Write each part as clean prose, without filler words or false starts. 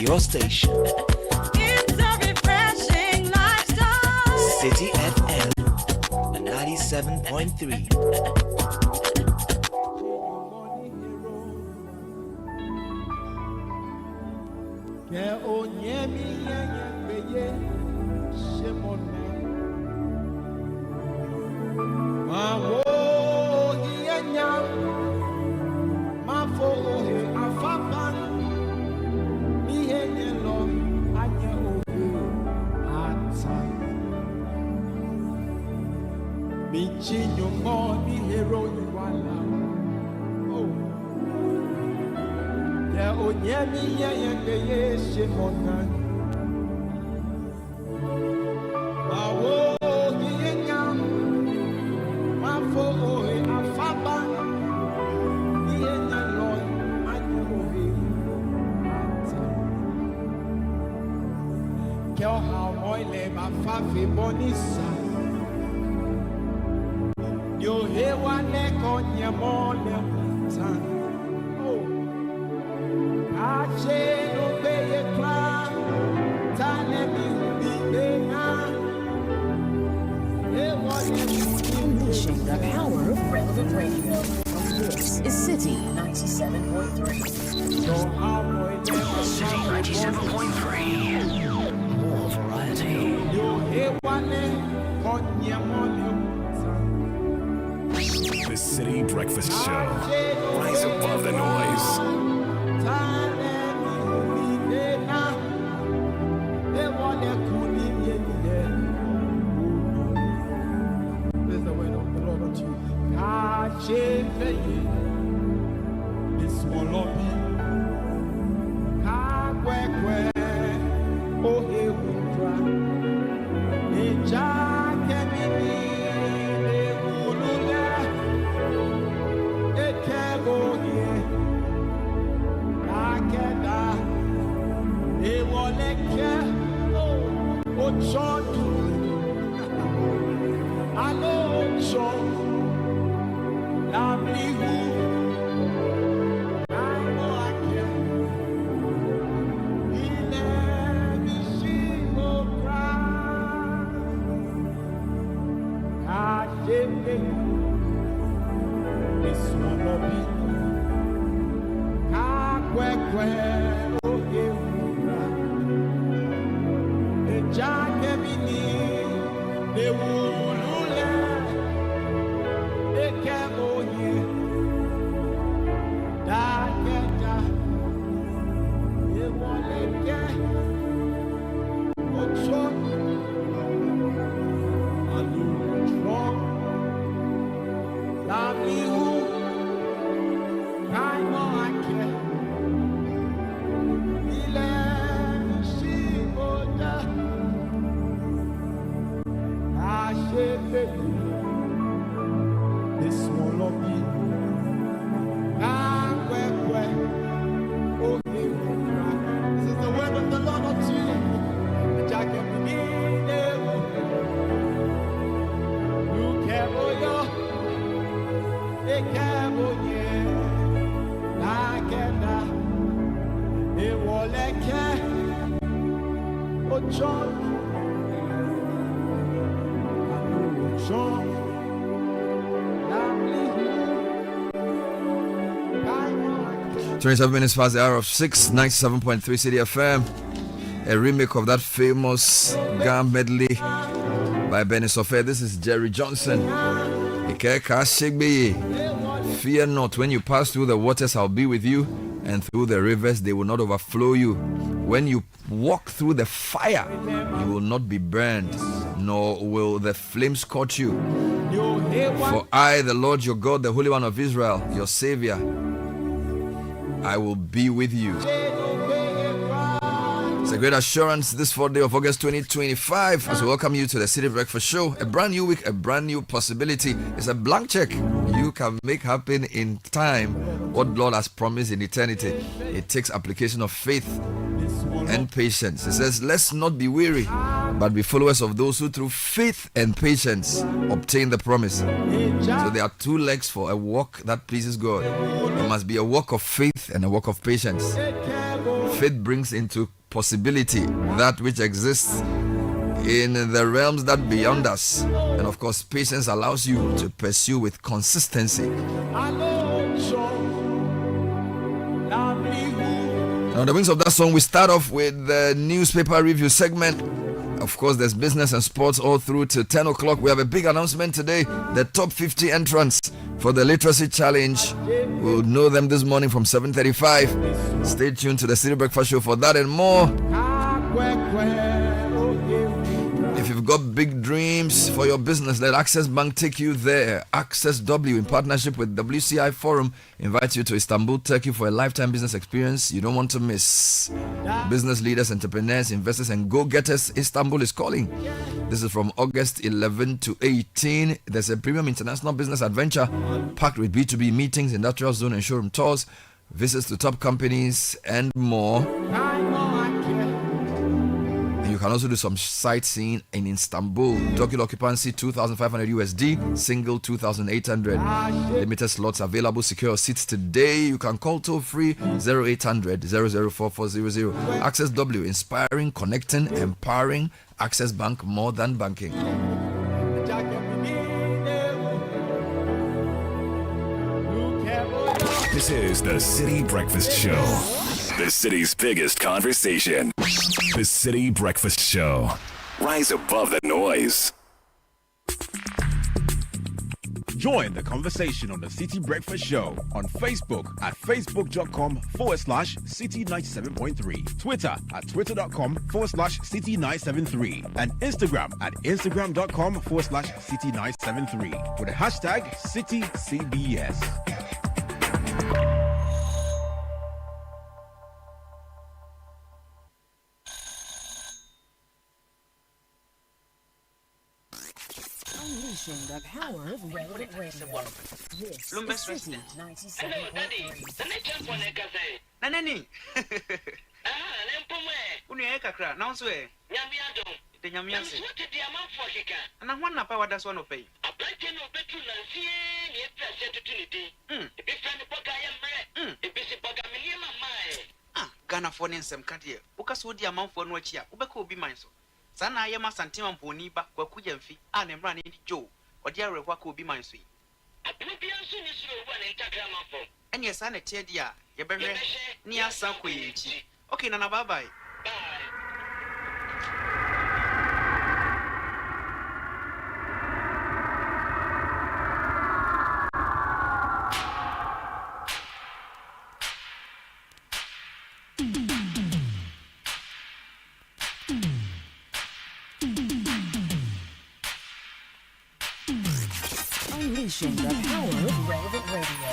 your station. It's a refreshing lifestyle. Citi FM 97.3. Unleashing the power of relevant radio. This is Citi 97.3. Citi 97.3. More variety. The Citi Breakfast Show. Rise above the noise. "27 minutes past the hour of 6, 97.3 Citi FM. A remake of that famous Gam medley by Benny Sofe. This is Jerry Johnson. Fear not, when you pass through the waters, I'll be with you, and through the rivers, they will not overflow you. When you walk through the fire, you will not be burned, nor will the flames scorch you. For I, the Lord your God, the Holy One of Israel, your Savior, I will be with you." It's a great assurance this 4th day of August 2025 as we welcome you to the Citi Breakfast Show. A brand new week, a brand new possibility. It's a blank check you can make happen in time what Lord has promised in eternity. It takes application of faith and patience. It says, "Let's not be weary, but be followers of those who through faith and patience obtain the promise." So there are two legs for a walk that pleases God. There must be a walk of faith and a walk of patience. Faith brings into possibility that which exists in the realms that beyond us. And of course, patience allows you to pursue with consistency. Now, on the wings of that song, we start off with the newspaper review segment. Of course, there's business and sports all through to 10 o'clock. We have a big announcement today. The top 50 entrants for the Literacy Challenge. We'll know them this morning from 7:35. Stay tuned to the City Breakfast Show for that and more. If you've got big dreams for your business, let Access Bank take you there. Access W, in partnership with WCI Forum, invites you to Istanbul, Turkey for a lifetime business experience you don't want to miss. Business leaders, entrepreneurs, investors, and go-getters, Istanbul is calling. This is from August 11 to 18. There's a premium international business adventure packed with B2B meetings, industrial zone and showroom tours, visits to top companies, and more. You can also do some sightseeing in Istanbul. Docket occupancy 2,500 USD, single 2,800. Limited slots available. Secure your seats today. You can call toll free 0800 004400. Access W, inspiring, connecting, empowering. Access Bank, more than banking. This is the City Breakfast Show. The city's biggest conversation. The City Breakfast Show. Rise above the noise. Join the conversation on the City Breakfast Show on Facebook at facebook.com/City97.3, Twitter at twitter.com/City973, and Instagram at instagram.com/City973 with the hashtag CityCBS. Unleashing the power of relevant radio. This is City 97.3. Nanani. Unia kakra na unso e. Nyame adom. Te nyame ase. Na hwana pa wada so no pay. Abranche no betu na sie ni etra se tutunidi. Ebi fa ni boga ya mre. Ebi si boga miliema mae. Ghana for ne nsem kade. Ukaso di amanfo no achi a, ubeka obi man so. Sana ayema santima mponi ba kwa kuja mfi. Ne mra ne di jo. Odi arekwa ka obi man so yi. Abubi anso ni so obu na Instagram afọ. Enya sa na tie dia, ye behwe ni asa koyechi. Okay, nana bye bye. Bye. Unleashing the power of relevant radio.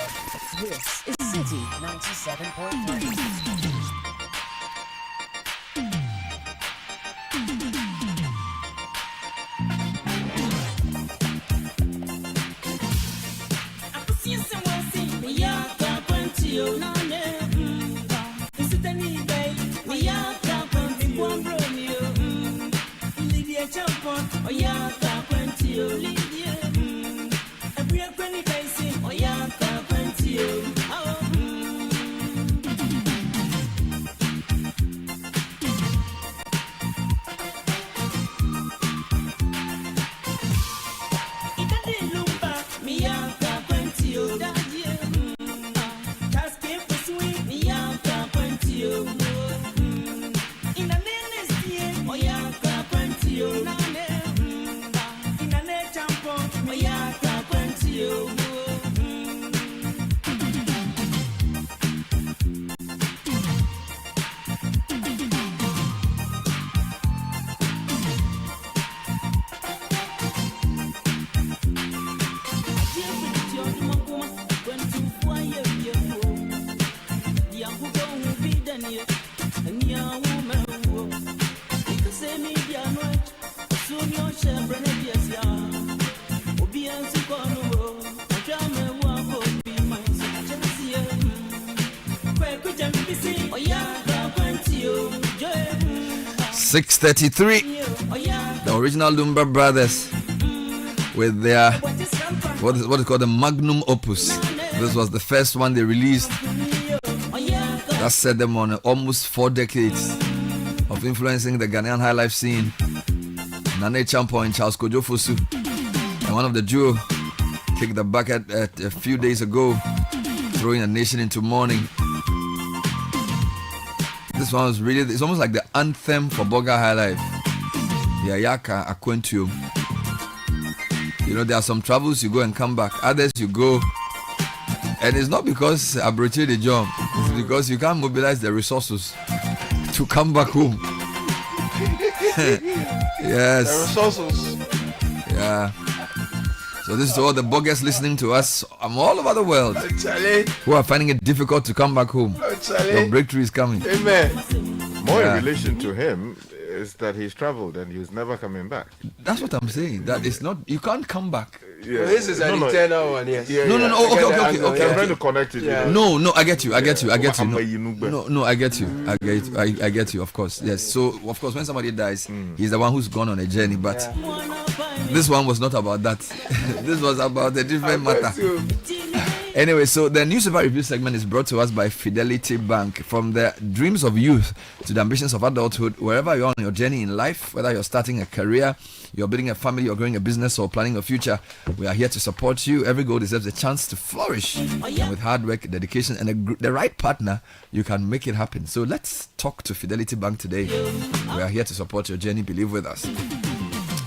This is City 97.3. .33. The original Lumber Brothers with their what is called the magnum opus. This was the first one they released. that set them on almost 4 decades of influencing the Ghanaian high life scene. Nane Champo and Charles Kojo Fosu, and one of the duo kicked the bucket a few days ago, throwing the nation into mourning. This one was really, it's almost like the anthem for Boga High Life. Yayaka Aquentium. You know, there are some travels you go and come back, others you go, and it's not because I broached the job, it's because you can't mobilize the resources to come back home. Yes. The resources. Yeah. So this is to all the buggers listening to us all over the world who are finding it difficult to come back home. Your breakthrough is coming. Amen. More in relation to him is that he's traveled and he's never coming back. That's what I'm saying. That it's not, you can't come back. Yeah. Well, this is an eternal one, yes. Yeah, no. Okay. I'm trying to connect it. Yeah. No, I get you. No, I get you. I get you, of course. Yes. So, of course, when somebody dies, he's the one who's gone on a journey. But this one was not about that. This was about a different matter. Anyway, so the newspaper review segment is brought to us by Fidelity Bank. From the dreams of youth to the ambitions of adulthood, wherever you are on your journey in life, whether you're starting a career, you're building a family, you're growing a business, or planning a future, we are here to support you. Every goal deserves a chance to flourish. And with hard work, dedication, and the right partner, you can make it happen. So let's talk to Fidelity Bank today. We are here to support your journey. Believe with us.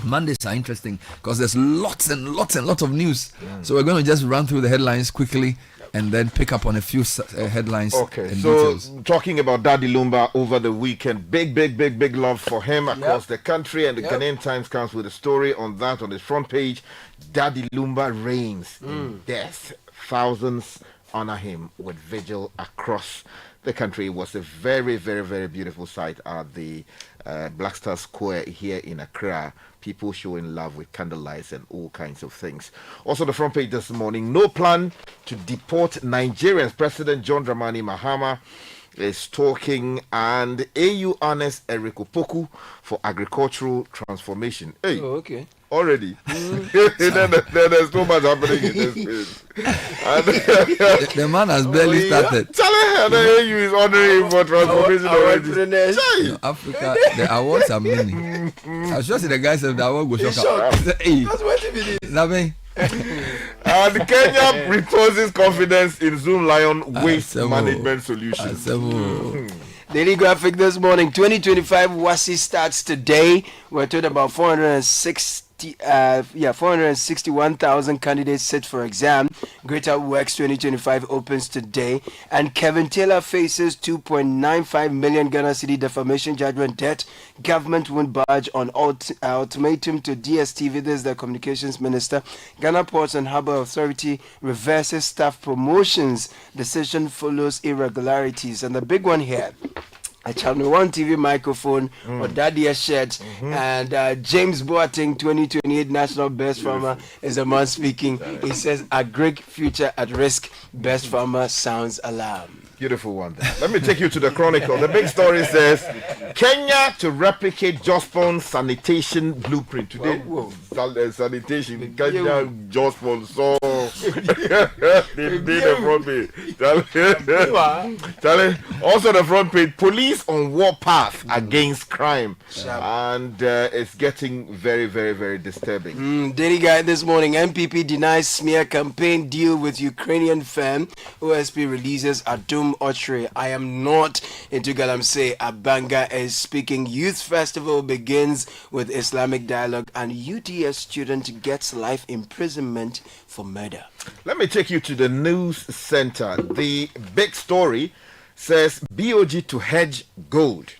Mondays are interesting because there's lots of news. So we're going to just run through the headlines quickly and then pick up on a few headlines. Okay, and so details. Talking about Daddy Lumba over the weekend, big love for him across the country, and the Ghanaian Times comes with a story on that on its front page. Daddy Lumba reigns in death. Thousands honor him with vigil across the country. It was a very beautiful sight at the Black Star Square here in Accra. People showing love with candlelights and all kinds of things. Also, the front page this morning, no plan to deport Nigerians. President John Dramani Mahama is talking, and AU honors Eric Opoku for agricultural transformation. Hey, okay. Already. There's so much happening in this place. The man has barely started. Tell her the AU is honoring him for transformation already. Africa, the awards are many. I should see the guys of the award go shock out. Hey, that's what it is. Nabe. And Kenya reposes confidence in Zoom Lion waste management solutions. Daily Graphic this morning, 2025 WASI starts today. We're told about 461,000 candidates sit for exam. Greater Works 2025 opens today. And Kevin Taylor faces 2.95 million Ghana City defamation judgment debt. Government won't budge on ultimatum to DSTV. This is the communications minister. Ghana Ports and Harbour Authority reverses staff promotions. Decision follows irregularities. And the big one here, a Channel 1 TV microphone or Daddy shirt, and James Boateng 2028 National Best Farmer is the man speaking. He says, a great future at risk. Best Farmer sounds alarm. Beautiful one. Let me take you to the Chronicle. The big story says Kenya to replicate Jospon sanitation blueprint. Today, sanitation, Kenya Jospon. So, they did the front page. Also, the front page, police on warpath against crime. And it's getting very disturbing. Daily Guide this morning, MPP denies smear campaign deal with Ukrainian firm. OSP releases Adum Ochre. I am not into Galamsey. Abanga is speaking. Youth Festival begins with Islamic dialogue, and UTS student gets life imprisonment for murder. Let me take you to the news center. The big story says BOG to hedge gold.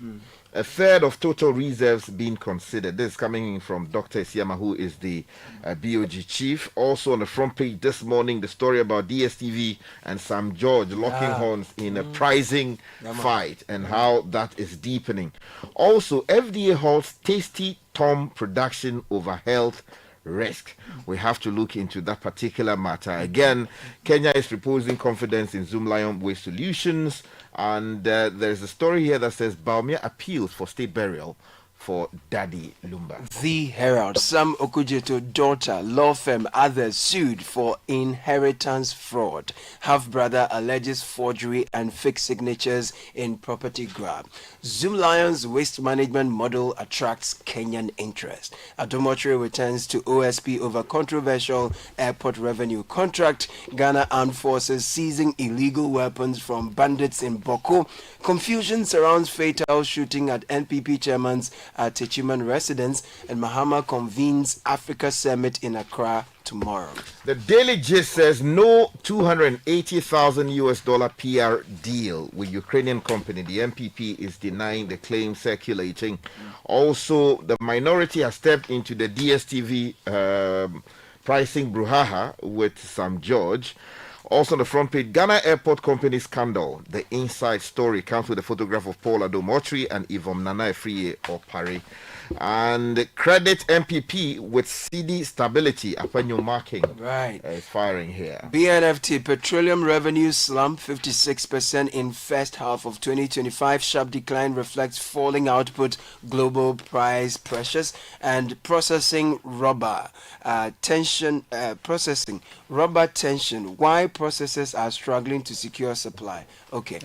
A third of total reserves being considered. This is coming in from Dr. Isiama, who is the BOG chief. Also on the front page this morning, the story about DSTV and Sam George locking horns in a pricing fight and how that is deepening. Also, FDA halts Tasty Tom production over health risk. We have to look into that particular matter. Again, Kenya is reposing confidence in Zoom Lion Waste Solutions. And there's a story here that says Baumia appeals for state burial for Daddy Lumba. The Herald, Sam Okujeto daughter, law firm, others sued for inheritance fraud. Half-brother alleges forgery and fake signatures in property grab. Zoom Lions waste management model attracts Kenyan interest. Adomotri returns to OSP over controversial airport revenue contract. Ghana Armed Forces seizing illegal weapons from bandits in Boko. Confusion surrounds fatal shooting at NPP chairman's Techiman residence, and Mahama convenes Africa Summit in Accra tomorrow. The Daily Gist says no 280,000 US dollar PR deal with Ukrainian company. The MPP is denying the claim circulating. Also, the minority has stepped into the DSTV pricing brouhaha with Sam George. Also on the front page, Ghana Airport Company scandal. The inside story comes with a photograph of Paul Adomotri and Yvonne Nana Efriye Opari. And credit MPP with CD stability. Apanyo marking is firing here. BNFT petroleum revenue slump 56% in first half of 2025. Sharp decline reflects falling output, global price pressures, and processing rubber tension. Why processors are struggling to secure supply. Okay.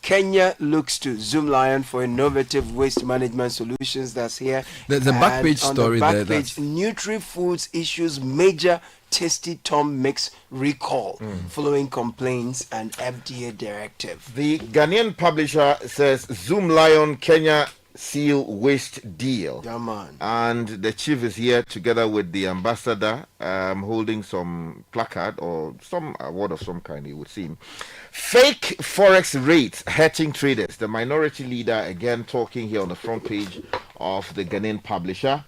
Kenya looks to Zoom Lion for innovative waste management solutions. That's here. The back page story on the there. Back page, Nutri-Foods issues major Tasty Tom mix recall following complaints and FDA directive. The Ghanaian publisher says Zoom Lion Kenya seal waste deal. Yeah, man. And the chief is here together with the ambassador holding some placard or some award of some kind, it would seem. Fake forex rates hurting traders. The minority leader again talking here on the front page of the Ghanaian publisher.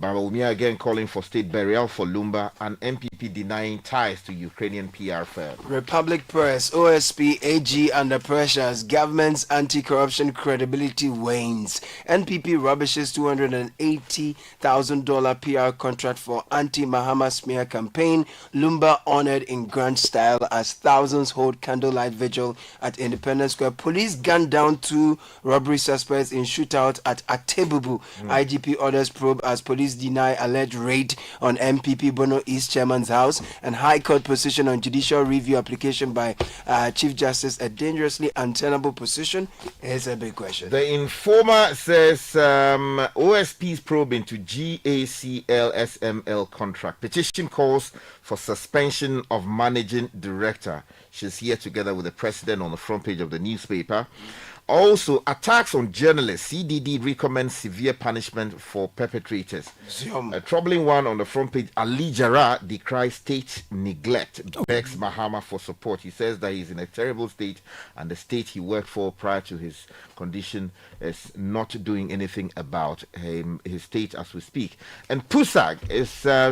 Baromia again calling for state burial for Lumba, and MPP denying ties to Ukrainian PR firm. Republic Press, OSP, AG under pressure as government's anti-corruption credibility wanes. NPP rubbishes $280,000 PR contract for anti-Mahama smear campaign. Lumba honored in grand style as thousands hold candlelight vigil at Independence Square. Police gunned down 2 robbery suspects in shootout at Atebubu. IGP orders probe as police deny alleged raid on MPP Bono East chairman's house, and High Court position on judicial review application by Chief Justice a dangerously untenable position. Here's a big question. The Informer says OSP's probe into GACL-SML contract. Petition calls for suspension of managing director. She's here together with the president on the front page of the newspaper. Also, attacks on journalists. CDD recommends severe punishment for perpetrators. A troubling one on the front page. Ali Jarrah decries state neglect. Begs Mahama for support. He says that he's in a terrible state and the state he worked for prior to his condition is not doing anything about his state as we speak. And PUSAG is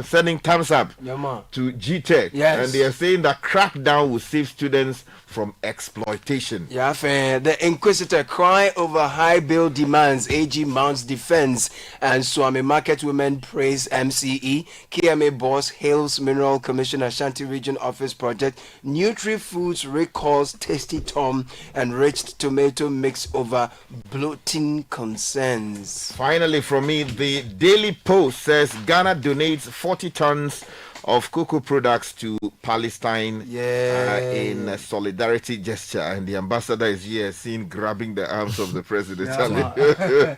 sending thumbs up to GTEC. And they are saying that crackdown will save students from exploitation. Yeah, fair. The Inquisitor cry over high bill demands. AG mounts defense, and Swami market women praise MCE. KMA boss hails Mineral Commission Ashanti Region Office project. Nutri-Foods recalls Tasty Tom and rich tomato mix over bloating concerns. Finally, from me, the Daily Post says Ghana donates 40 tons of cocoa products to Palestine in a solidarity gesture, and the ambassador is here seen grabbing the arms of the president.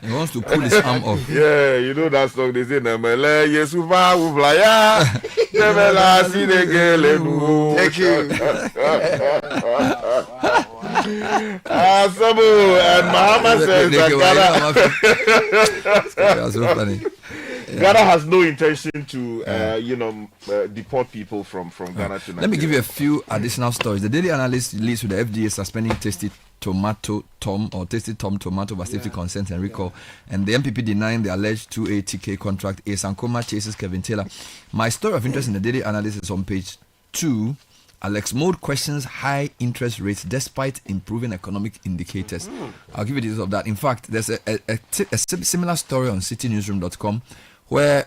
He wants to pull his arm off. Yeah, you know that song they say, thank you. Sabu and Mahama says that That's so funny. Ghana has no intention to, deport people from Ghana to Nigeria. Let me give you a few additional stories. The Daily Analyst leads with the FDA suspending Tasty Tomato Tom or Tasty Tom tomato by safety concerns and recall, and the MPP denying the alleged 280K contract. A Sankoma chases Kevin Taylor. My story of interest in the Daily Analyst is on page 2. Alex Mode questions high interest rates despite improving economic indicators. I'll give you details of that. In fact, there's a similar story on citynewsroom.com where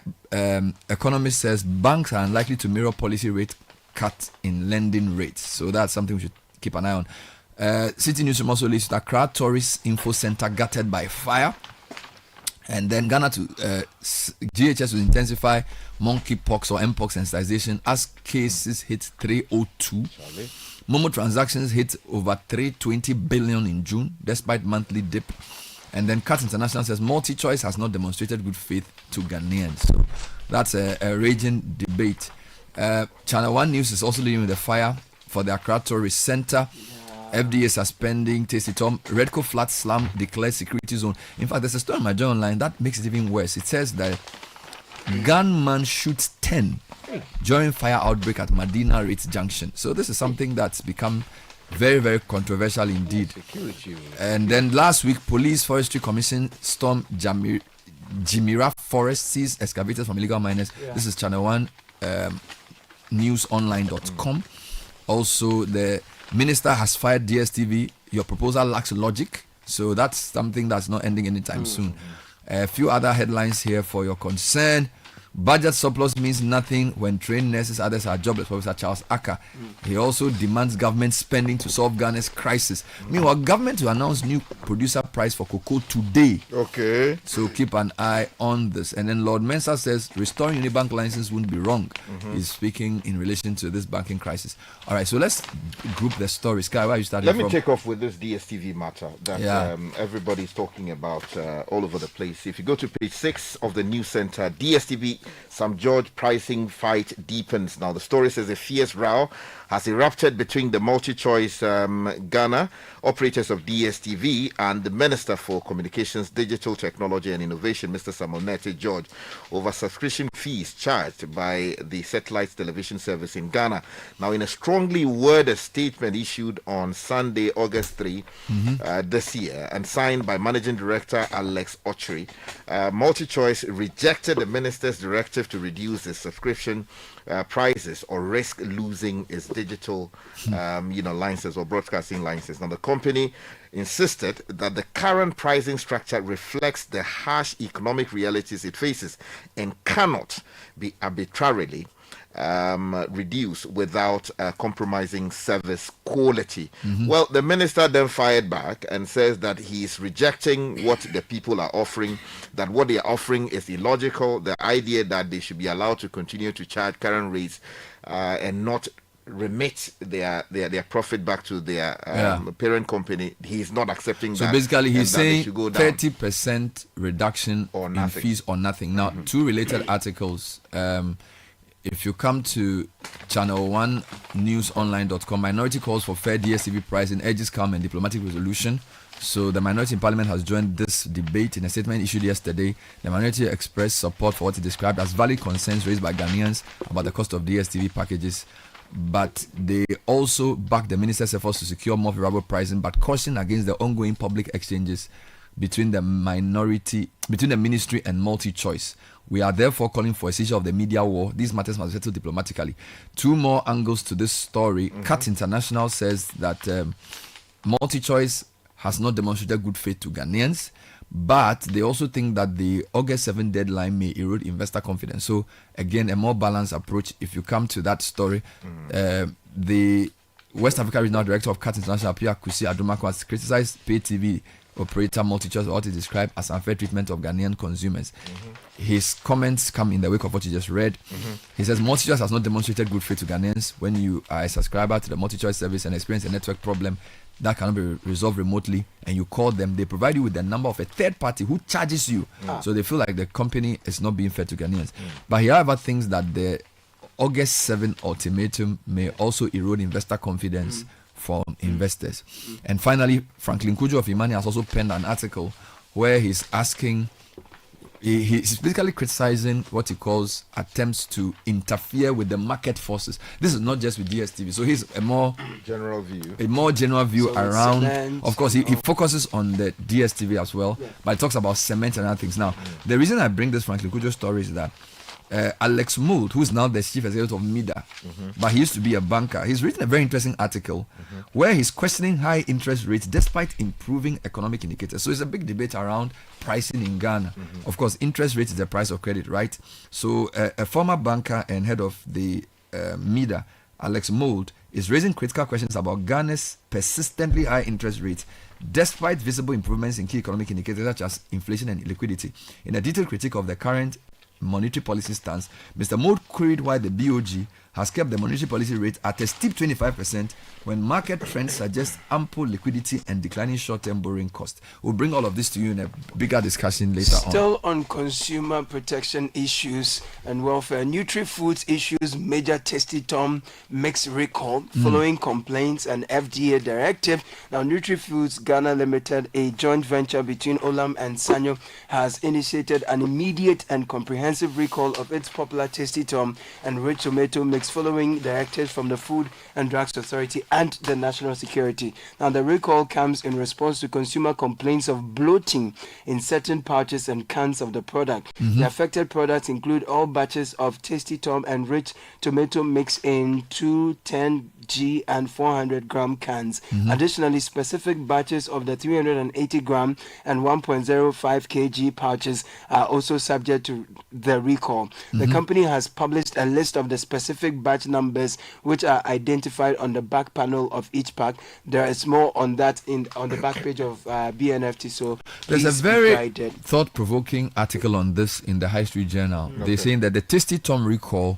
economist says banks are unlikely to mirror policy rate cut in lending rates. So that's something we should keep an eye on. Citi Newsroom also leads to Accra Tourist Info Center gutted by fire. And then Ghana to GHS will intensify monkeypox or mpox sensitization as cases hit 302. Momo transactions hit over 320 billion in June, despite monthly dip. And then CAT International says multi-choice has not demonstrated good faith to Ghanaians. So that's a raging debate. Channel 1 News is also leading with the fire for the Accra Tourist Center. FDA suspending Tasty Tom. Redco Flat Slum declared security zone. In fact, there's a story on my journal online that makes it even worse. It says that gunman shoots 10 during fire outbreak at Medina Rates Junction. So this is something that's become very, very controversial indeed. And then last week, Police Forestry Commission stormed Jimira Forest, seized excavators from illegal miners. This is Channel 1 newsonline.com. Also, the Minister has fired DSTV. Your proposal lacks logic. So that's something that's not ending anytime soon. A few other headlines here for your concern. Budget surplus means nothing when trained nurses, others are jobless. Professor Charles Acker. He also demands government spending to solve Ghana's crisis. Meanwhile, government will announce new producer price for cocoa today. Okay. So keep an eye on this. And then Lord Mensah says restoring Unibank license wouldn't be wrong. He's speaking in relation to this banking crisis. All right, so let's group the stories. Sky, where are you starting Let from? me take off with this DSTV matter that everybody's talking about all over the place. If you go to page 6 of the news center, DSTV, some George pricing fight deepens. Now, the story says a fierce row has erupted between the multi-choice Ghana operators of DSTV and the Minister for Communications, Digital Technology and Innovation, Mr. Samuel Nete George, over subscription fees charged by the satellite television service in Ghana. Now, in a strongly worded statement issued on Sunday, August 3 this year, and signed by Managing Director Alex Ochri, MultiChoice rejected the Minister's directive to reduce its subscription prices or risk losing its digital license or broadcasting license. Now, the company insisted that the current pricing structure reflects the harsh economic realities it faces and cannot be arbitrarily reduced without compromising service quality. Well, the minister then fired back and says that he's rejecting what the people are offering, that what they are offering is illogical, the idea that they should be allowed to continue to charge current rates and not remit their profit back to their parent company. He's not accepting that. So basically he's saying 30% reduction in fees or nothing. Now, two related articles. If you come to Channel 1 newsonline.com, minority calls for fair DSTV pricing, urges calm and diplomatic resolution. So the minority in parliament has joined this debate. In a statement issued yesterday, the minority expressed support for what it described as valid concerns raised by Ghanaians about the cost of DSTV packages. But they also backed the minister's efforts to secure more favorable pricing, but cautioned against the ongoing public exchanges between the ministry and MultiChoice. We are therefore calling for a seizure of the media war. These matters must be settled diplomatically. Two more angles to this story. CAT International says that MultiChoice has not demonstrated good faith to Ghanaians, but they also think that the August 7 deadline may erode investor confidence. So again, a more balanced approach. If you come to that story, the West Africa Regional Director of CAT International, Pia Kusi Adumako, has criticized pay TV operator MultiChoice, what is described as unfair treatment of Ghanaian consumers. His comments come in the wake of what you just read. He says MultiChoice has not demonstrated good faith to Ghanaians. When you are a subscriber to the MultiChoice service and experience a network problem that cannot be resolved remotely, and you call them, they provide you with the number of a third party who charges you. So they feel like the company is not being fair to Ghanaians. But he however thinks that the August 7 ultimatum may also erode investor confidence from investors. And finally, Franklin Kujo of Imani has also penned an article where he's asking, he's basically criticizing what he calls attempts to interfere with the market forces. This is not just with DSTV. So he's a more general view So around. cement, Of course, he focuses on the DSTV as well, but he talks about cement and other things. Now, the reason I bring this Franklin Kujo story is that Alex Mould, who is now the chief executive of MIDA, but he used to be a banker, he's written a very interesting article where he's questioning high interest rates despite improving economic indicators. So it's a big debate around pricing in Ghana. Of course, interest rate is the price of credit, right? So a former banker and head of the MIDA, Alex Mould, is raising critical questions about Ghana's persistently high interest rates despite visible improvements in key economic indicators such as inflation and liquidity. In a detailed critique of the current monetary policy stance, Mr. Mould queried why the BOG has kept the monetary policy rate at a steep 25% when market trends suggest ample liquidity and declining short-term borrowing costs. We'll bring all of this to you in a bigger discussion later on. Still on consumer protection issues and welfare, Nutri-Foods issues major Tasty Tom mix recall following complaints and FDA directive. Now, Nutri-Foods Ghana Limited, a joint venture between Olam and Sanyo, has initiated an immediate and comprehensive recall of its popular Tasty Tom and rich tomato mix following directives from the Food and Drugs Authority and the National Security. Now, the recall comes in response to consumer complaints of bloating in certain pouches and cans of the product. The affected products include all batches of Tasty Tom and rich tomato mix in 210G and 400 gram cans. Additionally, specific batches of the 380 gram and 1.05 kg pouches are also subject to the recall. The company has published a list of the specific batch numbers which are identified on the back panel of each pack. There is more on that on the back page of BNFT. So there's a please be very guided. thought-provoking article on this in the High Street Journal. They're saying that the Tasty Tom recall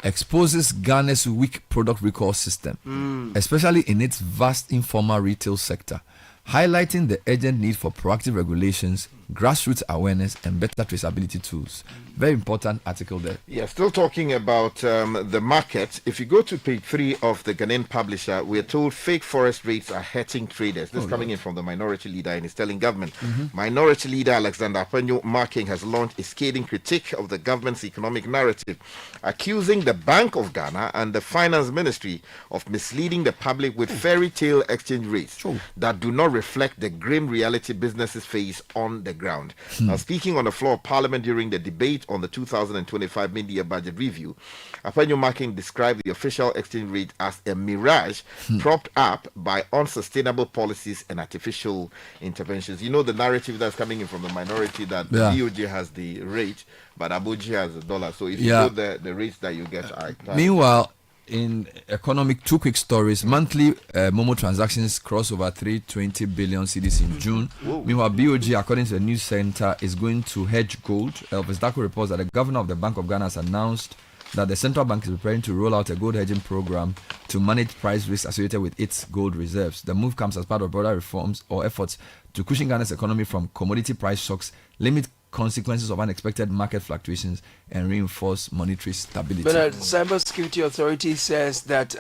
exposes Ghana's weak product recall system, especially in its vast informal retail sector, highlighting the urgent need for proactive regulations, grassroots awareness, and better traceability tools. Very important article there. Yeah, still talking about the market. If you go to page 3 of the Ghanaian Publisher, we are told fake forest rates are hurting traders. This is coming in from the minority leader and is telling government. Minority leader Alexander Apenyo Marking has launched a scathing critique of the government's economic narrative, accusing the Bank of Ghana and the Finance Ministry of misleading the public with fairy tale exchange rates that do not reflect the grim reality businesses face on the ground. Now, speaking on the floor of Parliament during the debate on the 2025 mid-year budget review, Apenyo Marking described the official exchange rate as a mirage propped up by unsustainable policies and artificial interventions. You know the narrative that's coming in from the minority that the DOJ has the rate, but Abuja has the dollar. So if you know the rates that you get are... Meanwhile, in economic, two quick stories. Monthly Momo transactions cross over 320 billion cedis in June. Meanwhile, BOG, according to the news center, is going to hedge gold. Elvis Dako reports that the governor of the Bank of Ghana has announced that the central bank is preparing to roll out a gold hedging program to manage price risk associated with its gold reserves. The move comes as part of broader reforms or efforts to cushion Ghana's economy from commodity price shocks, limit consequences of unexpected market fluctuations, and reinforce monetary stability. But the Cybersecurity Authority says that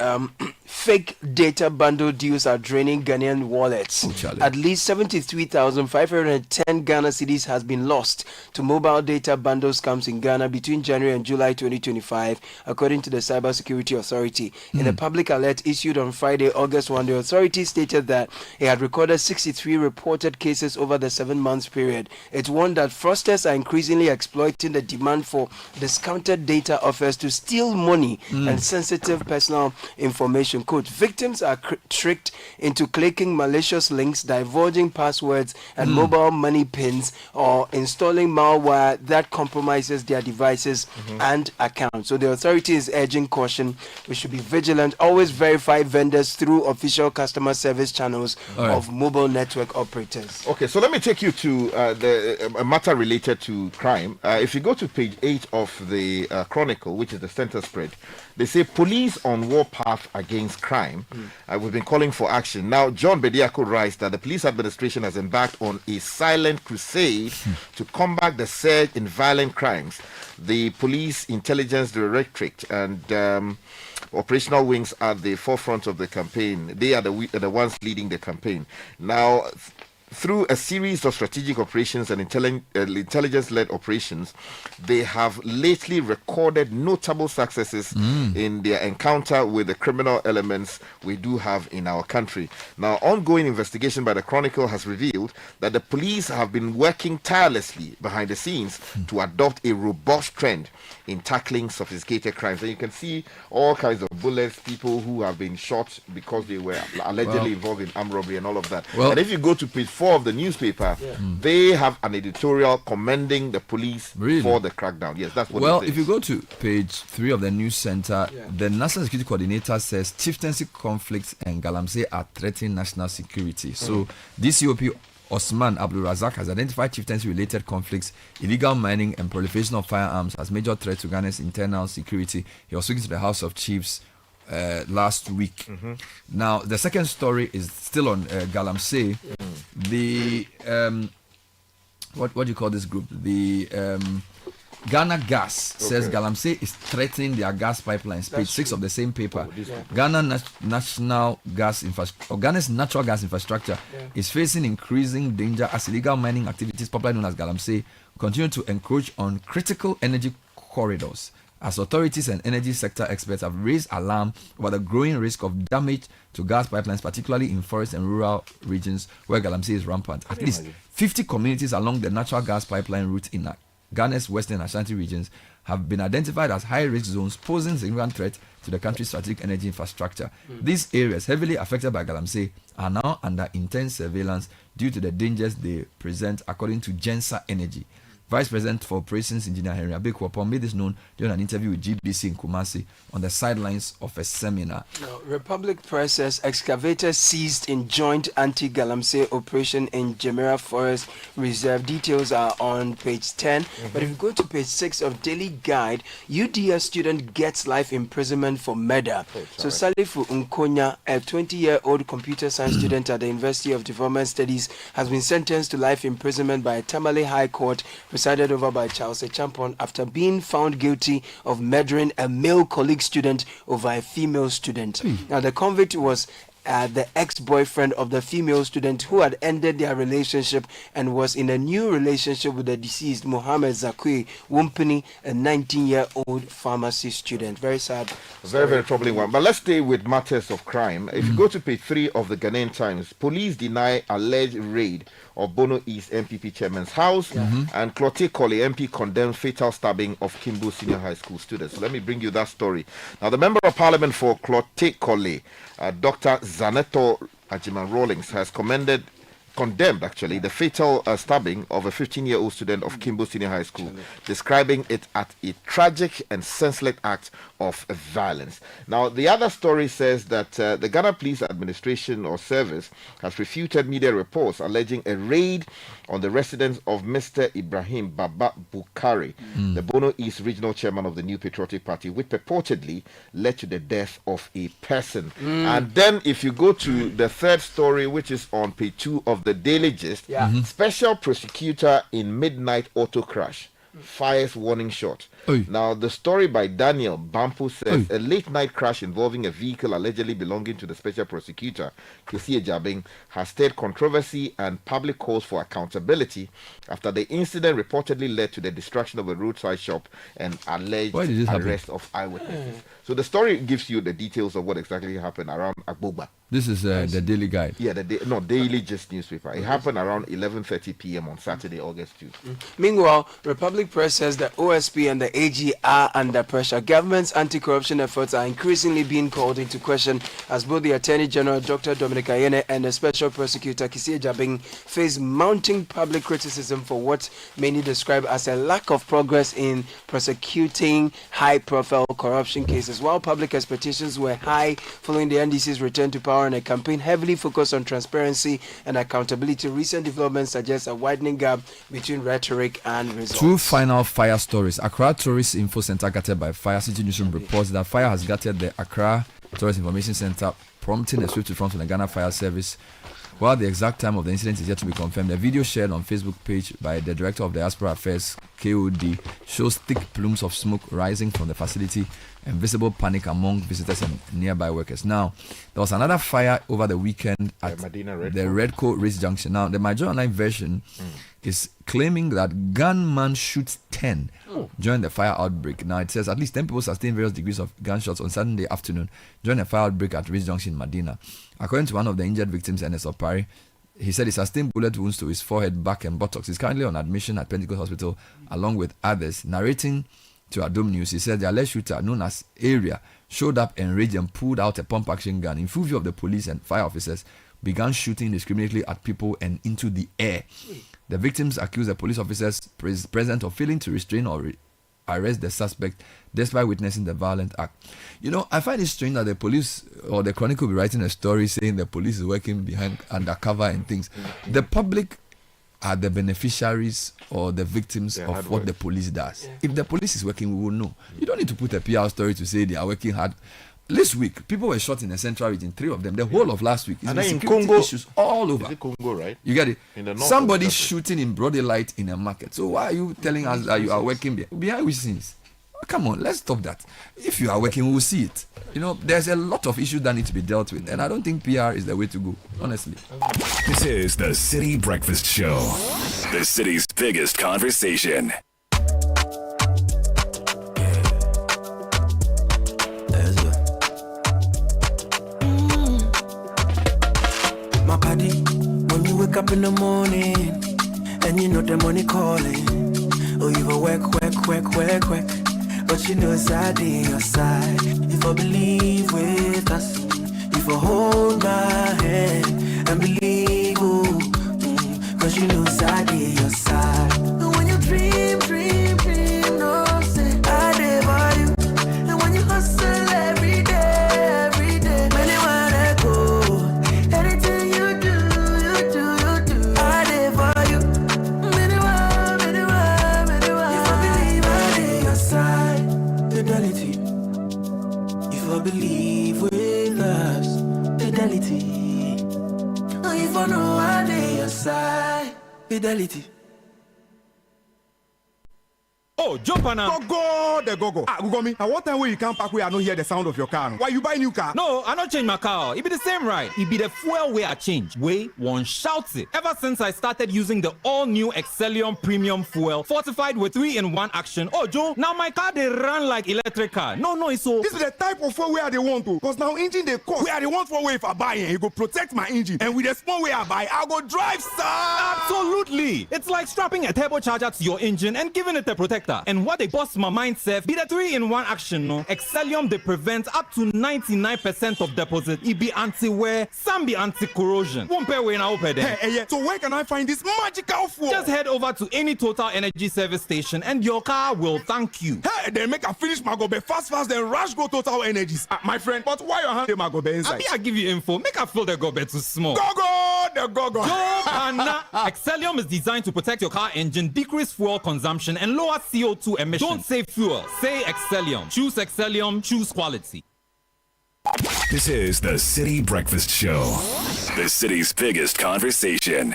fake data bundle deals are draining Ghanaian wallets. At least 73,510 Ghana cedis has been lost to mobile data bundle scams in Ghana between January and July 2025, according to the Cybersecurity Authority. In a public alert issued on Friday, August 1, the authority stated that it had recorded 63 reported cases over the 7 months period. It warned that fraudsters are increasingly exploiting the demand for discounted data offers to steal money and sensitive personal information. Quote, victims are tricked into clicking malicious links, divulging passwords and mobile money pins, or installing malware that compromises their devices and accounts. So the authority is urging caution. We should be vigilant. Always verify vendors through official customer service channels of mobile network operators. Okay, so let me take you to a matter related to crime. If you go to page 8 of the Chronicle, which is the center spread, they say police on warpath against crime. We've been calling for action. Now, John Bediako writes that the police administration has embarked on a silent crusade to combat the surge in violent crimes. The police intelligence directorate and operational wings are at the forefront of the campaign. They are the ones leading the campaign. Now, through a series of strategic operations and intelligence-led operations, they have lately recorded notable successes in their encounter with the criminal elements we do have in our country. Now, ongoing investigation by the Chronicle has revealed that the police have been working tirelessly behind the scenes to adopt a robust trend in tackling sophisticated crimes. And you can see all kinds of bullets, people who have been shot because they were allegedly involved in armed robbery and all of that. And if you go to page 4 of the newspaper, they have an editorial commending the police for the crackdown. Yes, that's what. Well, it says. if you go to page 3 of the news center, the National Security Coordinator says chieftaincy conflicts and Galamsey are threatening national security. So, DCOP Osman Abdul Razak has identified chieftaincy-related conflicts, illegal mining, and proliferation of firearms as major threats to Ghana's internal security. He was speaking to the House of Chiefs last week. Now, the second story is still on Galamsey. The what do you call this group? The Ghana Gas says Galamsey is threatening their gas pipelines. Page 6 of the same paper. Ghana's natural gas infrastructure is facing increasing danger as illegal mining activities, popularly known as Galamsey, continue to encroach on critical energy corridors. As authorities and energy sector experts have raised alarm about the growing risk of damage to gas pipelines, particularly in forest and rural regions where Galamsey is rampant. At least 50 communities along the natural gas pipeline route in Ghana's Western Ashanti regions have been identified as high-risk zones posing significant threat to the country's strategic energy infrastructure. These areas, heavily affected by Galamsey, are now under intense surveillance due to the dangers they present, according to Gensa Energy. Vice President for Operations Engineer Henry Abekwapon made this known during an interview with GBC in Kumasi on the sidelines of a seminar. Now, Republic Press says excavators seized in joint anti-Galamsey operation in Jemera Forest Reserve. Details are on page 10. But if you go to page 6 of Daily Guide, UDS student gets life imprisonment for murder. So Salifu Nkonya, a 20-year-old computer science student at the University of Development Studies, has been sentenced to life imprisonment by a Tamale High Court, presided over by Charles Echampon, after being found guilty of murdering a male colleague student over a female student. Now, the convict was the ex-boyfriend of the female student who had ended their relationship and was in a new relationship with the deceased Mohammed Zakui Wumpini, a 19-year-old pharmacy student. Very sad. Very, very troubling one. But let's stay with matters of crime. If you go to page 3 of the Ghanaian Times, police deny alleged raid of Bono East MPP chairman's house, and Clote Colley MP condemned fatal stabbing of Kimbo Senior High School students. So let me bring you that story. Now, the Member of Parliament for Clote Colley, Dr. Zaneto Ajiman Rawlings, has condemned actually the fatal stabbing of a 15-year-old student of Kimbo Senior High School, describing it as a tragic and senseless act of violence. Now, the other story says that the Ghana Police Administration or Service has refuted media reports alleging a raid on the residence of Mr. Ibrahim Baba Bukari, the Bono East Regional Chairman of the New Patriotic Party, which purportedly led to the death of a person. And then if you go to the third story, which is on page 2 of the Daily Gist, Special Prosecutor in Midnight Auto Crash fires warning shot. Now, the story by Daniel Bampu says a late night crash involving a vehicle allegedly belonging to the special prosecutor, Kwesi Ejabing, has stirred controversy and public calls for accountability after the incident reportedly led to the destruction of a roadside shop and alleged arrest of eyewitnesses. So the story gives you the details of what exactly happened around Agboba. This is the Daily Guide. Yeah, Daily Gist newspaper. It happened around 11:30 p.m. on Saturday, August 2. Meanwhile, Republic Press says the OSP and the AG are under pressure. Government's anti-corruption efforts are increasingly being called into question as both the Attorney General, Dr. Dominic Ayene, and the Special Prosecutor, Kwesi Ejabing, face mounting public criticism for what many describe as a lack of progress in prosecuting high-profile corruption cases. While public expectations were high following the NDC's return to power and a campaign heavily focused on transparency and accountability, recent developments suggest a widening gap between rhetoric and results. Two final fire stories. Accra Tourist Info Center gutted by fire. City Newsroom reports that fire has gutted the Accra Tourist Information Center, prompting a swift response from the Ghana Fire Service. While the exact time of the incident is yet to be confirmed, a video shared on Facebook page by the Director of Diaspora Affairs, KOD, shows thick plumes of smoke rising from the facility and visible panic among visitors and nearby workers. Now, there was another fire over the weekend at the Redco Race Junction. Now, the Major Online version is claiming that gunman shoots 10 during the fire outbreak. Now, it says at least 10 people sustained various degrees of gunshots on Saturday afternoon during a fire outbreak at Race Junction in Medina. According to one of the injured victims, Ernest Opari, he said he sustained bullet wounds to his forehead, back, and buttocks. He's currently on admission at Pentecost Hospital along with others. Narrating to Adom News, he said the alleged shooter, known as Area, showed up enraged and pulled out a pump-action gun. In full view of the police and fire officers, began shooting indiscriminately at people and into the air. The victims accused the police officers present of failing to restrain or arrest the suspect despite witnessing the violent act. You know, I find it strange that the police or the Chronicle will be writing a story saying the police is working behind undercover and things. The public are the beneficiaries or the victims of what the police does. If the police is working, we will know. You don't need to put a PR story to say they are working hard. This week, people were shot in the central region, 3 of them, the whole of last week. And then in Congo, issues all over. Is it Congo, right? You get it? In the north Somebody shooting in broad daylight in a market. So why are you telling us that you are working behind which scenes? Come on, let's stop that. If you are working, we will see it. You know, there's a lot of issues that need to be dealt with, and I don't think PR is the way to go, honestly. This is the City Breakfast Show, the city's biggest conversation. My body, when you wake up in the morning, and you know the money calling, oh, you go work. But you know it's out in your side. If I believe with us, if I hold my hand and believe, cause you know it's out in your side. And when you dream, no say I live for you. And when you hustle every day, many wanna go. Anything you do, I live for you. Many want. If I believe I live your side. Fidelity. If I believe with us, fidelity. If I know I lay your side, fidelity. Oh, jump on now. Go. Google me. At what time will you come back where I don't hear the sound of your car? Why you buy new car? No, I don't change my car. It be the same, right? It be the fuel where I change. Way one shouts it. Ever since I started using the all-new Excellium Premium Fuel, fortified with 3-in-1 action. Oh, Joe, now my car they run like electric car. No, it's so. This is the type of fuel where they want to. Cause now engine they cost. Where they want for way if I buy it, it go protect my engine. And with the small way I buy, I go drive, sir. Absolutely. It's like strapping a turbocharger to your engine and giving it a protector. And what they bust my mind, Seth, be the 3-in-1 action, no? Excellium, they prevent up to 99% of deposit. It be anti-wear, some be anti-corrosion. One pair way now open there. Hey, so where can I find this magical fuel? Just head over to any Total Energy service station and your car will thank you. Hey, then make a finish my gobe fast, then rush go Total Energies. My friend, but why you hand my gobe inside? I give you info. Make a fill the gobe too small. Go. Excellium is designed to protect your car engine, decrease fuel consumption, and lower CO2 emissions. Don't say fuel, say Excellium. Choose Excellium, choose quality. This is the City Breakfast Show, the city's biggest conversation.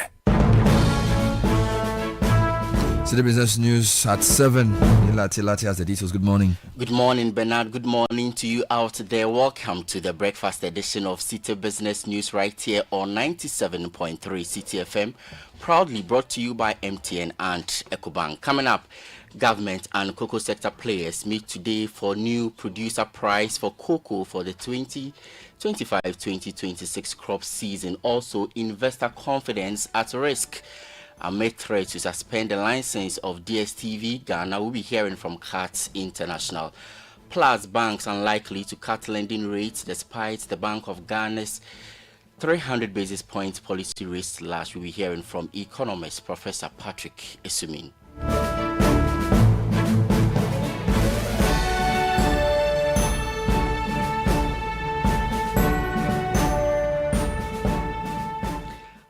City Business News at 7. Lati has the details. Good morning. Good morning, Bernard. Good morning to you out there. Welcome to the breakfast edition of City Business News right here on 97.3 City FM. Proudly brought to you by MTN and EcoBank. Coming up, government and cocoa sector players meet today for new producer price for cocoa for the 2025-2026 crop season. Also, investor confidence at risk. Amid threats to suspend the license of DSTV, Ghana will be hearing from CATS International. Plus, banks unlikely to cut lending rates despite the Bank of Ghana's 300 basis points policy rate slash. We'll be hearing from economist Professor Patrick Esumin.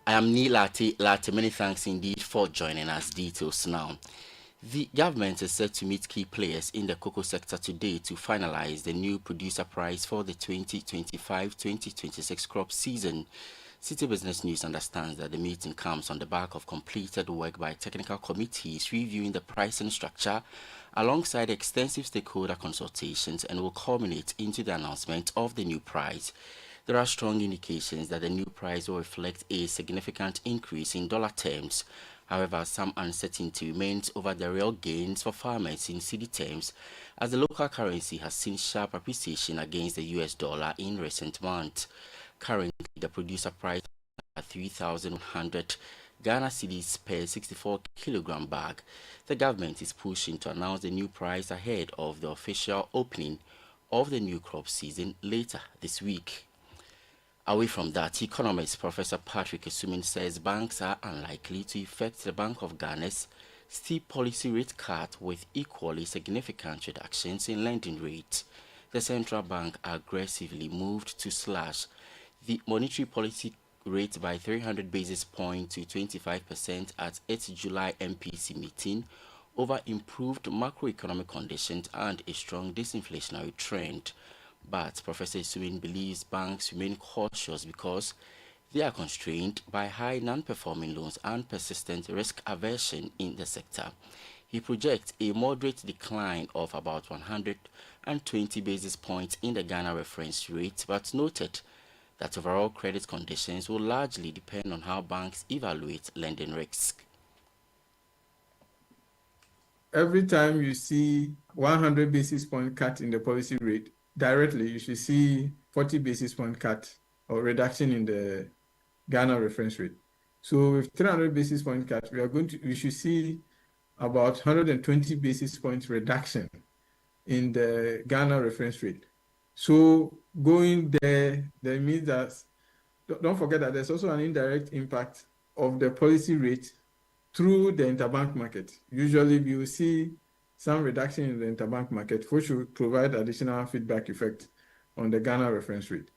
I am Neil Lati. Many thanks indeed for joining us. Details now. The government is set to meet key players in the cocoa sector today to finalize the new producer price for the 2025-2026 crop season. City Business News understands that the meeting comes on the back of completed work by technical committees reviewing the pricing structure alongside extensive stakeholder consultations and will culminate into the announcement of the new price. There are strong indications that the new price will reflect a significant increase in dollar terms. However, some uncertainty remains over the real gains for farmers in cedi terms, as the local currency has seen sharp appreciation against the US dollar in recent months. Currently, the producer price at 3,100 Ghana cedis per 64 kilogram bag. The government is pushing to announce the new price ahead of the official opening of the new crop season later this week. Away from that, economist Professor Patrick Esumin says banks are unlikely to effect the Bank of Ghana's steep policy rate cut with equally significant reductions in lending rates. The central bank aggressively moved to slash the monetary policy rate by 300 basis points to 25% at its July MPC meeting over improved macroeconomic conditions and a strong disinflationary trend. But Professor Suwin believes banks remain cautious because they are constrained by high non-performing loans and persistent risk aversion in the sector. He projects a moderate decline of about 120 basis points in the Ghana reference rate, but noted that overall credit conditions will largely depend on how banks evaluate lending risk. Every time you see 100 basis point cut in the policy rate, directly you should see 40 basis point cut or reduction in the Ghana reference rate. So with 300 basis point cut, we should see about 120 basis points reduction in the Ghana reference rate. So going there means that, don't forget that there's also an indirect impact of the policy rate through the interbank market. Usually we will see some reduction in the interbank market, which will provide additional feedback effect on the Ghana reference rate.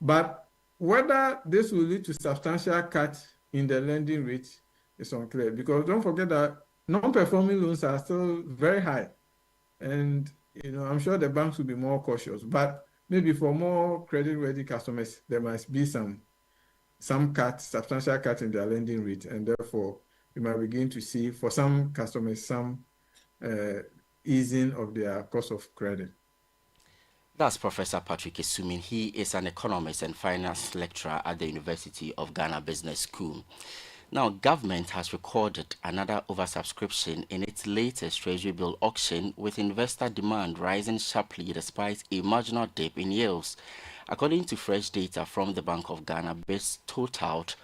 But whether this will lead to substantial cut in the lending rate is unclear, because don't forget that non-performing loans are still very high. And I'm sure the banks will be more cautious, but maybe for more credit-ready customers, there must be some substantial cut in their lending rate, and therefore we might begin to see for some customers some easing of their cost of credit. That's Professor Patrick Esumin. He is an economist and finance lecturer at the University of Ghana Business School. Now, government has recorded another oversubscription in its latest Treasury bill auction, with investor demand rising sharply despite a marginal dip in yields. According to fresh data from the Bank of Ghana, bids totaled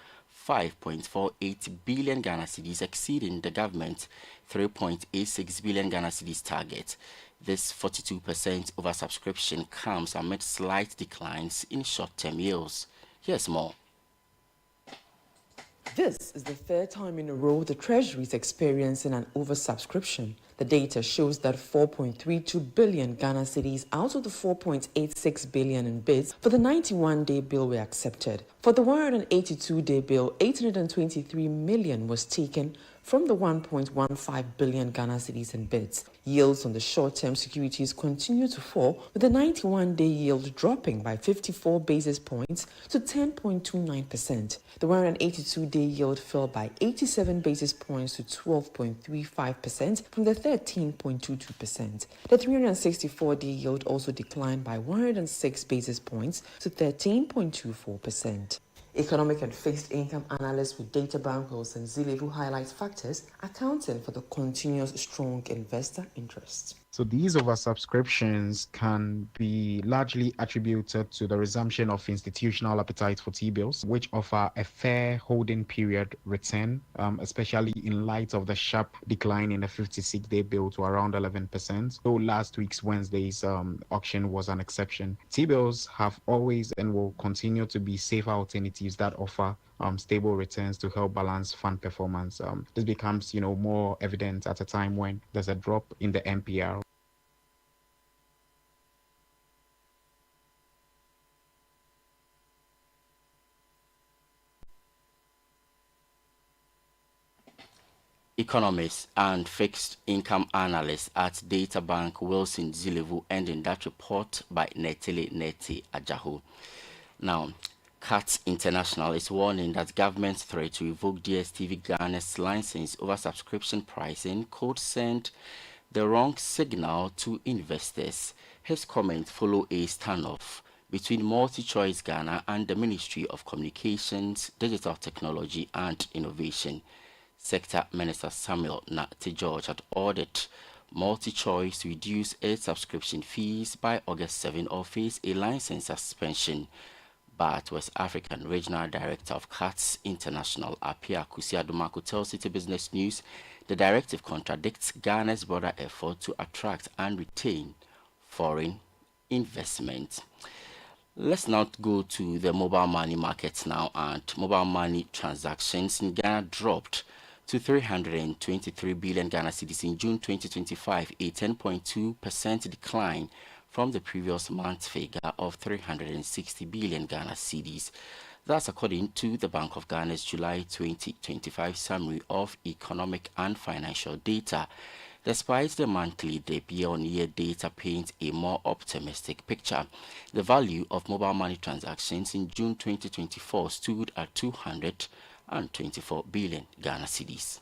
5.48 billion Ghana cedis, exceeding the government's 3.86 billion Ghana cedis target. This 42% oversubscription comes amid slight declines in short-term yields. Here's more. This is the third time in a row the Treasury is experiencing an oversubscription. The data shows that 4.32 billion Ghana cedis out of the 4.86 billion in bids for the 91-day bill were accepted. For the 182-day bill, 823 million was taken from the 1.15 billion Ghana cedis in bids. Yields on the short-term securities continue to fall, with the 91-day yield dropping by 54 basis points to 10.29%. The 182-day yield fell by 87 basis points to 12.35% from the 13.22%. The 364-day yield also declined by 106 basis points to 13.24%. Economic and fixed income analyst with Databank Wilson Zilevu highlights factors accounting for the continuous strong investor interest. So these oversubscriptions can be largely attributed to the resumption of institutional appetite for T-bills, which offer a fair holding period return, especially in light of the sharp decline in the 56-day bill to around 11%. Though last week's Wednesday's auction was an exception. T-bills have always and will continue to be safer alternatives that offer stable returns to help balance fund performance. This becomes, more evident at a time when there's a drop in the MPR. Economist and fixed income analyst at Databank Wilson Zilevu, ending that report by Netele Neti Ajahu. Now, CAT International is warning that government's threat to revoke DSTV Ghana's license over subscription pricing could send the wrong signal to investors. His comments follow a standoff between MultiChoice Ghana and the Ministry of Communications, Digital Technology and Innovation. Sector Minister Samuel Nate George had ordered MultiChoice to reduce its subscription fees by August 7 or face a license suspension. But West African Regional Director of CATS International, Apia Kusiadumaku, tells Citi Business News the directive contradicts Ghana's broader effort to attract and retain foreign investment. Let's now go to the mobile money markets now, and mobile money transactions in Ghana dropped to 323 billion Ghana cedis in June 2025, a 10.2% decline from the previous month's figure of 360 billion Ghana cedis. That's according to the Bank of Ghana's July 2025 summary of economic and financial data. Despite the monthly dip, year-on-year data paints a more optimistic picture. The value of mobile money transactions in June 2024 stood at 224 billion Ghana cedis.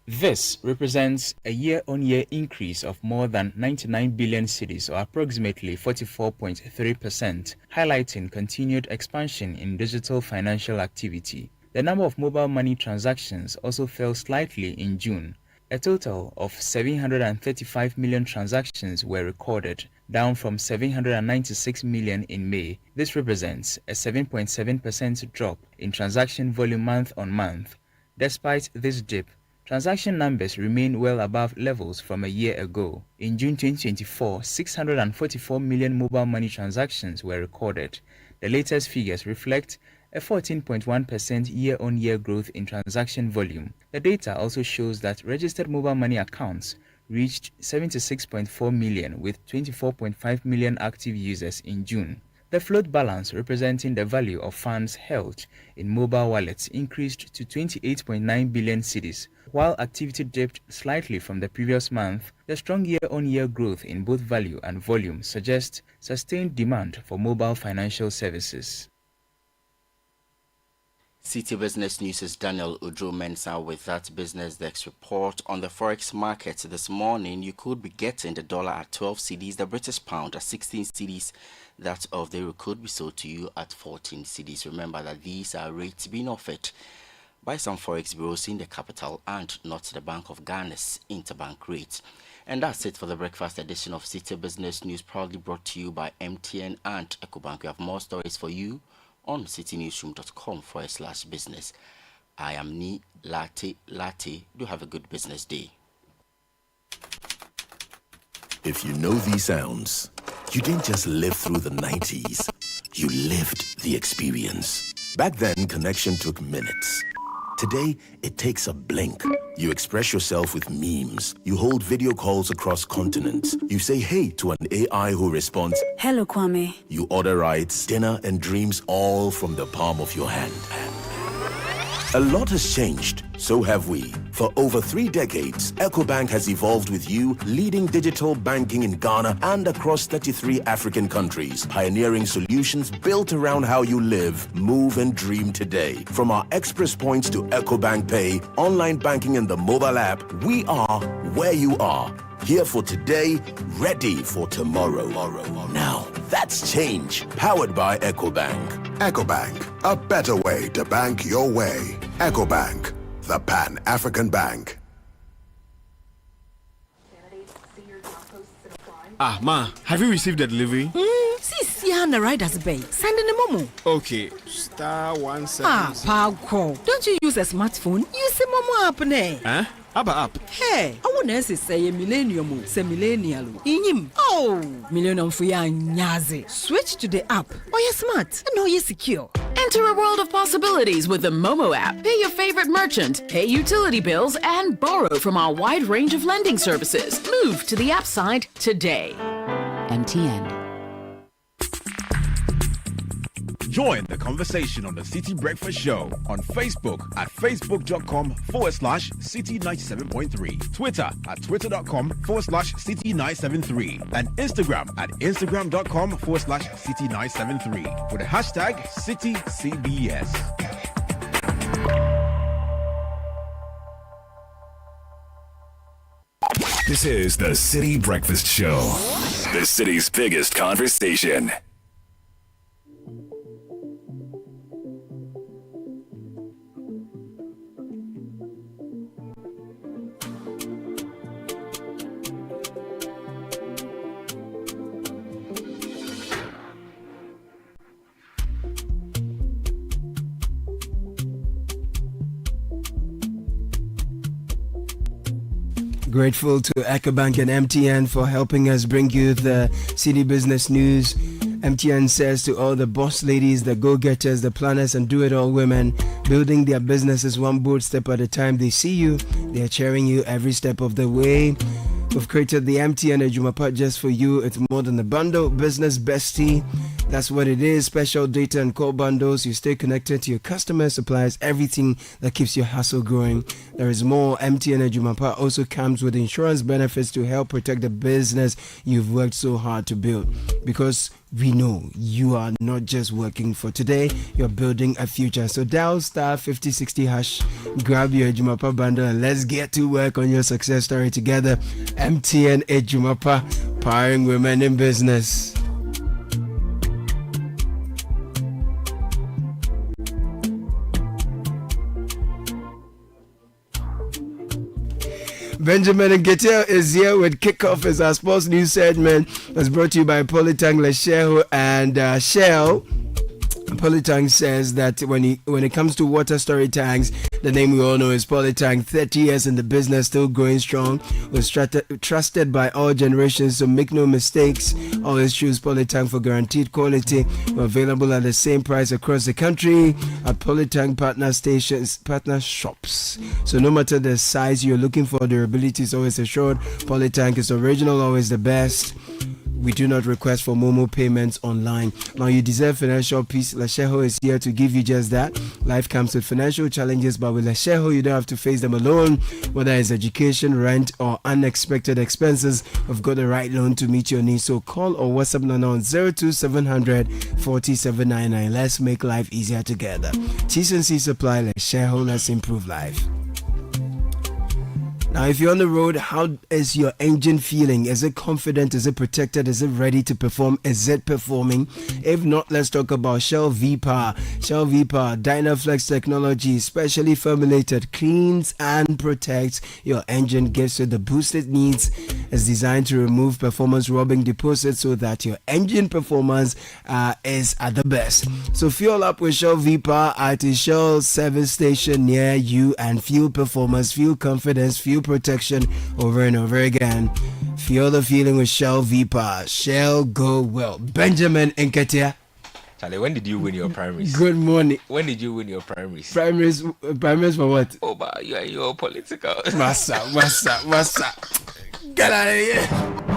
This represents a year-on-year increase of more than 99 billion cedis, or approximately 44.3%, highlighting continued expansion in digital financial activity. The number of mobile money transactions also fell slightly in June. A total of 735 million transactions were recorded, down from 796 million in May. This represents a 7.7% drop in transaction volume month on month. Despite this dip, transaction numbers remain well above levels from a year ago. In June 2024, 644 million mobile money transactions were recorded. The latest figures reflect a 14.1% year-on-year growth in transaction volume. The data also shows that registered mobile money accounts reached 76.4 million with 24.5 million active users in June. The float balance, representing the value of funds held in mobile wallets, increased to 28.9 billion cedis. While activity dipped slightly from the previous month, the strong year-on-year growth in both value and volume suggests sustained demand for mobile financial services. Citi Business News' Daniel Udro-Mensah with that Business Desk report. On the forex markets this morning, you could be getting the dollar at 12 cedis, the British pound at 16 cedis, that of the euro could be sold to you at 14 cedis. Remember that these are rates being offered by some forex bureaus in the capital and not the Bank of Ghana's interbank rate. And that's it for the breakfast edition of Citi Business News, proudly brought to you by MTN and EcoBank. We have more stories for you on citynewsroom.com/business. I am Ni Latte. Do have a good business day. If you know these sounds, you didn't just live through the 90s, you lived the experience. Back then, connection took minutes. Today, it takes a blink. You express yourself with memes. You hold video calls across continents. You say hey to an AI who responds, "Hello, Kwame." You order rides, dinner, and dreams all from the palm of your hand. A lot has changed, so have we. For over 3 decades, EcoBank has evolved with you, leading digital banking in Ghana and across 33 African countries, pioneering solutions built around how you live, move, and dream today. From our express points to EcoBank Pay, online banking, and the mobile app, we are where you are. Here for today, ready for tomorrow. Now, that's change. Powered by EcoBank. EcoBank, a better way to bank your way. EcoBank, the Pan-African Bank. Ah, Ma, have you received the delivery? Sis, the rider's bay. Send in a momo. Okay, *176. Paco, don't you use a smartphone? Use a momo app, ne? Huh? Abba app. Hey, I want to say a millennium, say millennial. Inim. Oh, millennium for ya nyazi. Switch to the app. Or you're smart. And you're secure. Enter a world of possibilities with the Momo app. Pay your favorite merchant, pay utility bills, and borrow from our wide range of lending services. Move to the app side today. MTN. Join the conversation on the Citi Breakfast Show on Facebook at facebook.com/Citi97.3, Twitter at twitter.com/Citi973, and Instagram at instagram.com/Citi973 with the hashtag CityCBS. This is the Citi Breakfast Show, the city's biggest conversation. Grateful to EcoBank and MTN for helping us bring you the City Business News. MTN says to all the boss ladies, the go-getters, the planners, and do-it-all women, building their businesses one bold step at a time. They see you, they are cheering you every step of the way. We've created the MTN Ejumapa just for you. It's more than a bundle. Business bestie. That's what it is. Special data and call bundles. You stay connected to your customers, suppliers, everything that keeps your hustle growing. There is more. MTN Ejumapa also comes with insurance benefits to help protect the business you've worked so hard to build. Because we know you are not just working for today, you're building a future. So dial star 5060 hash, grab your Ejumapa bundle, and let's get to work on your success story together. MTN Ejumapa, powering women in business. Benjamin Nketia is here with Kickoff as our sports news segment. That's brought to you by Polytang Lesheho and Shell. Polytang says that when it comes to water storage tanks, the name we all know is Polytang. 30 years in the business, still growing strong. Was trusted by all generations, so make no mistakes. Always choose Polytang for guaranteed quality. We're available at the same price across the country at Polytang partner stations, partner shops. So no matter the size you're looking for, durability is always assured. Polytang is original, always the best. We do not request for Momo payments online. Now you deserve financial peace. Lesheho is here to give you just that. Life comes with financial challenges, but with Lesheho, you don't have to face them alone. Whether it's education, rent, or unexpected expenses, we've got the right loan to meet your needs. So call or WhatsApp now on 02700 4799. Let's make life easier together. T&C Supply, Lesheho, let's improve life. Now, if you're on the road, how is your engine feeling? Is it confident? Is it protected? Is it ready to perform? Is it performing? If not, let's talk about Shell V-Power. Shell V-Power, Dynaflex technology, specially formulated, cleans and protects your engine, gives you the boost it needs. It's designed to remove performance-robbing deposits so that your engine performance is at the best. So fuel up with Shell V-Power at a Shell service station near you and feel performance, feel confidence, feel protection over and over again. Feel the feeling with Shell V-Power. Shell, go well. Benjamin Nketia. Charlie, when did you win your primaries? Good morning. When did you win your primaries? Primaries for what? Oh, but you are your political. What's up? Get out of here.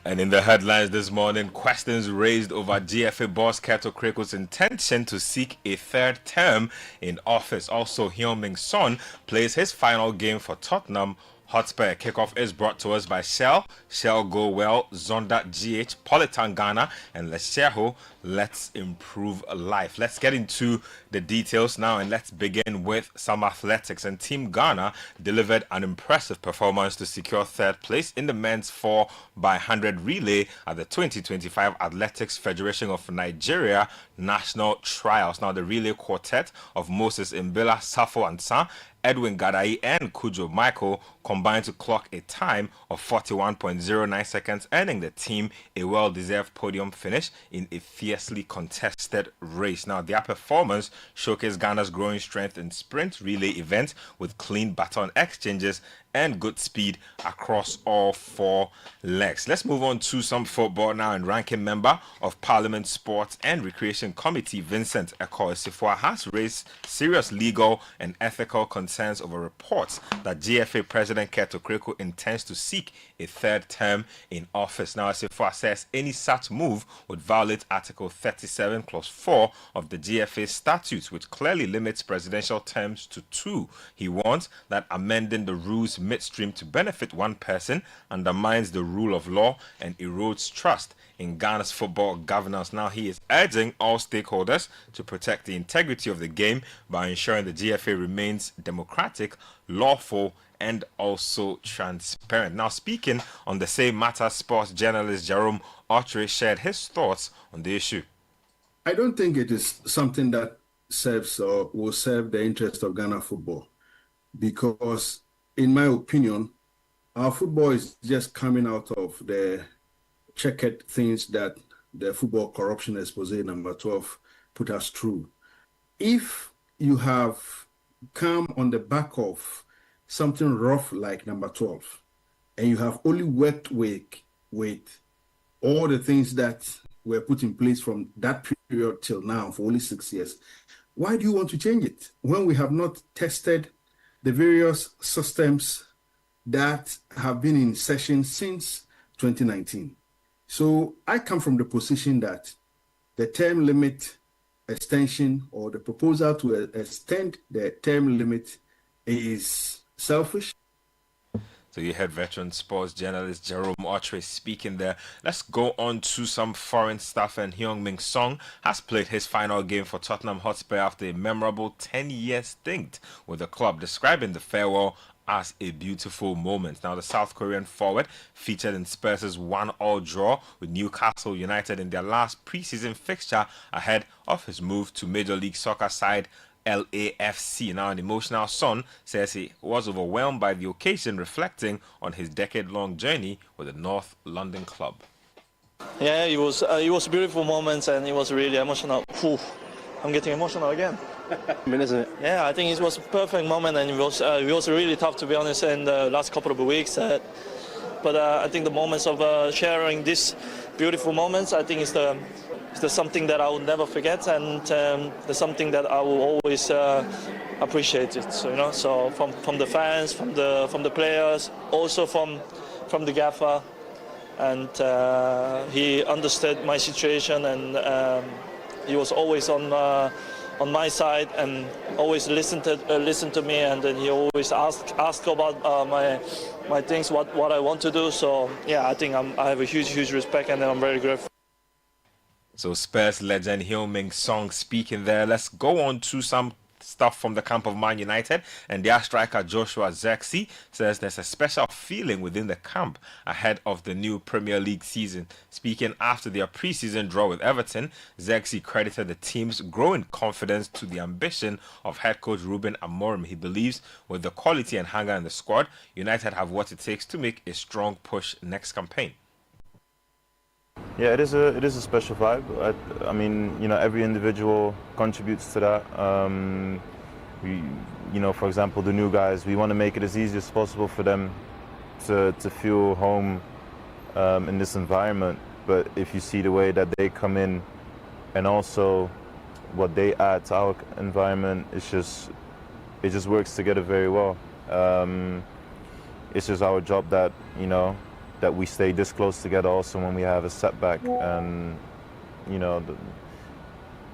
And in the headlines this morning, questions raised over GFA boss Keto Kreko's intention to seek a third term in office. Also, Heung-min Son plays his final game for Tottenham Hotspur. Kickoff is brought to us by Shell, Shell Go Well, Zonda GH, Polytang Ghana, and Lesheho. Let's improve life. Let's get into the details now, and let's begin with some athletics. And Team Ghana delivered an impressive performance to secure third place in the men's 4x100 relay at the 2025 Athletics Federation of Nigeria National Trials. Now, the relay quartet of Moses Mbila, Safo Ansan, Edwin Gadai, and Kujo Michael combined to clock a time of 41.09 seconds, earning the team a well-deserved podium finish in a fiercely contested race. Now, their performance showcased Ghana's growing strength in sprint relay events with clean baton exchanges and good speed across all four legs. Let's move on to some football now. And ranking member of Parliament Sports and Recreation Committee, Vincent Eko-Esifua, has raised serious legal and ethical concerns over reports that GFA President Keto Kreko intends to seek a third term in office. Now, Esifua says any such move would violate Article 37, Clause 4 of the GFA statutes, which clearly limits presidential terms to 2. He warns that amending the rules midstream to benefit one person undermines the rule of law and erodes trust in Ghana's football governance. Now, he is urging all stakeholders to protect the integrity of the game by ensuring the GFA remains democratic, lawful, and also transparent. Now, speaking on the same matter, sports journalist Jerome Autry shared his thoughts on the issue. I don't think it is something that serves or will serve the interest of Ghana football, because in my opinion, our football is just coming out of the checkered things that the football corruption expose number 12 put us through. If you have come on the back of something rough like number 12, and you have only worked with all the things that were put in place from that period till now for only 6 years, why do you want to change it when we have not tested the various systems that have been in session since 2019? So I come from the position that the term limit extension or the proposal to extend the term limit is selfish. So you heard veteran sports journalist Jerome Otry speaking there. Let's go on to some foreign stuff. And Heung-min Son has played his final game for Tottenham Hotspur after a memorable 10-year stint with the club, describing the farewell as a beautiful moment. Now, the South Korean forward featured in Spurs' 1-1 draw with Newcastle United in their last preseason fixture ahead of his move to Major League Soccer side LAFC. Now, an emotional Son says he was overwhelmed by the occasion, reflecting on his decade-long journey with the North London club. Yeah, it was a beautiful moment, and it was really emotional. I'm getting emotional again. Yeah, I think it was a perfect moment, and it was really tough, to be honest, in the last couple of weeks. But I think the moments of sharing these beautiful moments, I think is the something that I will never forget, and the something that I will always appreciate it. So, so from the fans, from the players, also from the gaffer, and he understood my situation, and he was always on my side and always listened to me, and then he always asked about my things, what I want to do. So yeah, I think I have a huge respect, and I'm very grateful. So Spurs legend Heung-min Son speaking there. Let's go on to some stuff from the camp of Man United, and their striker Joshua Zirkzee says there's a special feeling within the camp ahead of the new Premier League season. Speaking after their pre-season draw with Everton, Zirkzee credited the team's growing confidence to the ambition of head coach Ruben Amorim. He believes with the quality and hunger in the squad, United have what it takes to make a strong push next campaign. Yeah, it is a special vibe. I mean, every individual contributes to that. For example, the new guys, we want to make it as easy as possible for them to feel home in this environment. But if you see the way that they come in, and also what they add to our environment, it just works together very well. It's just our job that that we stay this close together also when we have a setback, and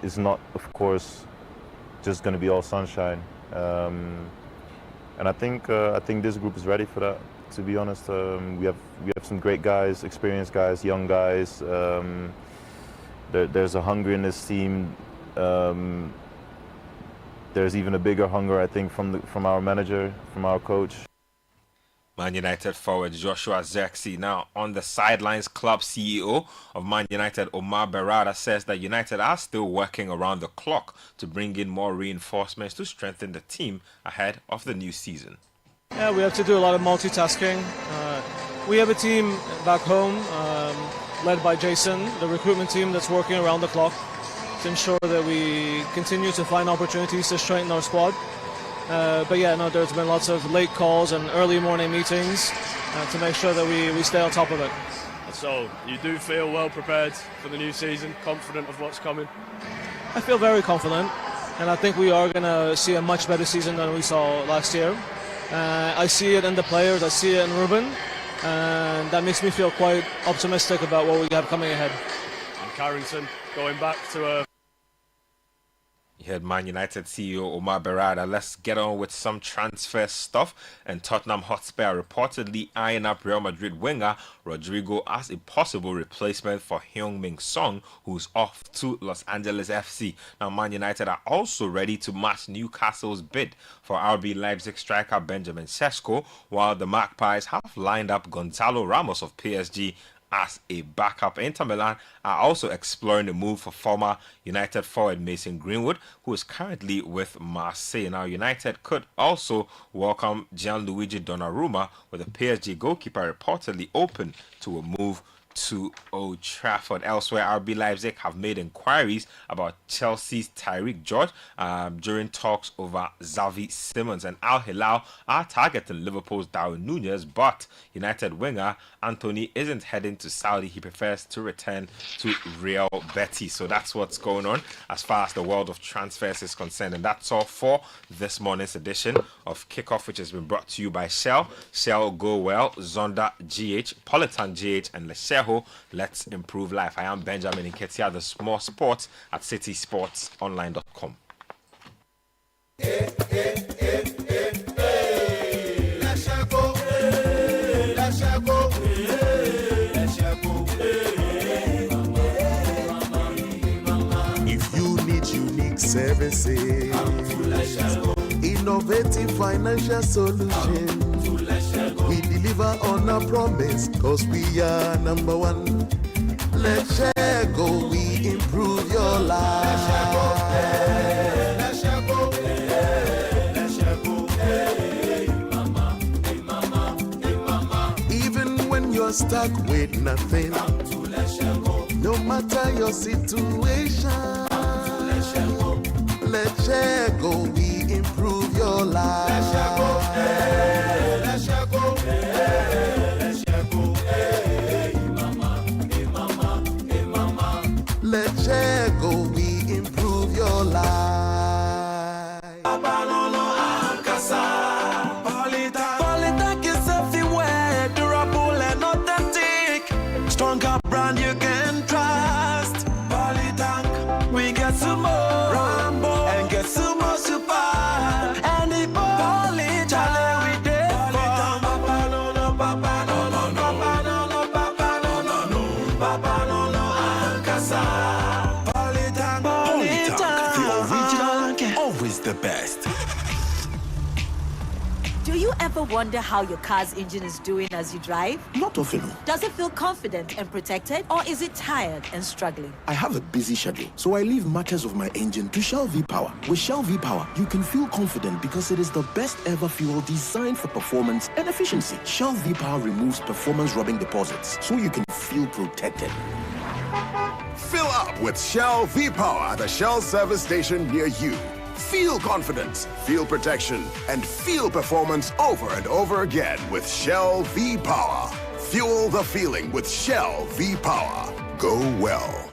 it's not, of course, just going to be all sunshine, and I think this group is ready for that, to be honest. We have some great guys, experienced guys, young guys. There's a hunger in this team. There's even a bigger hunger, I think, from our manager, from our coach. Man United forward Joshua Zirkzee. Now, on the sidelines, club CEO of Man United, Omar Berrada, says that United are still working around the clock to bring in more reinforcements to strengthen the team ahead of the new season. Yeah, we have to do a lot of multitasking. We have a team back home, led by Jason, the recruitment team that's working around the clock to ensure that we continue to find opportunities to strengthen our squad. But yeah, no, there's been lots of late calls and early morning meetings to make sure that we stay on top of it. So, you do feel well prepared for the new season, confident of what's coming? I feel very confident, and I think we are going to see a much better season than we saw last year. I see it in the players, I see it in Ruben, and that makes me feel quite optimistic about what we have coming ahead. And Carrington going back to You heard Man United CEO Omar Berrada. Let's get on with some transfer stuff. And Tottenham Hotspur are reportedly eyeing up Real Madrid winger Rodrigo as a possible replacement for Heung-min Son, who's off to Los Angeles FC. Now, Man United are also ready to match Newcastle's bid for RB Leipzig striker Benjamin Sesko, while the Magpies have lined up Gonzalo Ramos of PSG as a backup. Inter Milan are also exploring the move for former United forward Mason Greenwood, who is currently with Marseille. Now, United could also welcome Gianluigi Donnarumma, with the PSG goalkeeper reportedly open to a move to Old Trafford. Elsewhere, RB Leipzig have made inquiries about Chelsea's Tyreek George during talks over Xavi Simons, and Al Hilal are targeting Liverpool's Darwin Núñez, but United winger Anthony isn't heading to Saudi. He prefers to return to Real Betis. So that's what's going on as far as the world of transfers is concerned, and that's all for this morning's edition of Kickoff, which has been brought to you by Shell, Go Well, Zonda GH, Politan GH, and Lesheho. Let's improve life. I am Benjamin Nketia, the small sports at citysportsonline.com. If you need unique services, innovative financial solutions, we deliver on our promise, cause we are number one. Let's share go, we improve your life. Let's share go, let's share go, hey mama, hey mama, hey mama. Even when you're stuck with nothing, come to let's share go. No matter your situation, come to let's share go. Let's share go, we improve your life. Let's share go, hey, let's share go, hey, let's share go, hey mama, hey mama, hey mama. Let's share go, we improve your life. Polytank is everywhere, durable and authentic. Stronger brand you can trust. Polytank, we get some more Rambo and get some more super. Any Polytank we did for. Papa no no, papa no no, papa no no, papa no no, papa no no, Ankasa. Polytank, the original, always the best. Do you ever wonder how your car's engine is doing as you drive? Not often. Does it feel confident and protected, or is it tired and struggling? I have a busy schedule, so I leave matters of my engine to Shell V-Power. With Shell V-Power, you can feel confident because it is the best ever fuel designed for performance and efficiency. Shell V-Power removes performance-robbing deposits, so you can feel protected. Fill up with Shell V-Power at a Shell service station near you. Feel confidence, feel protection, and feel performance over and over again with Shell V-Power. Fuel the feeling with Shell V-Power. Go well.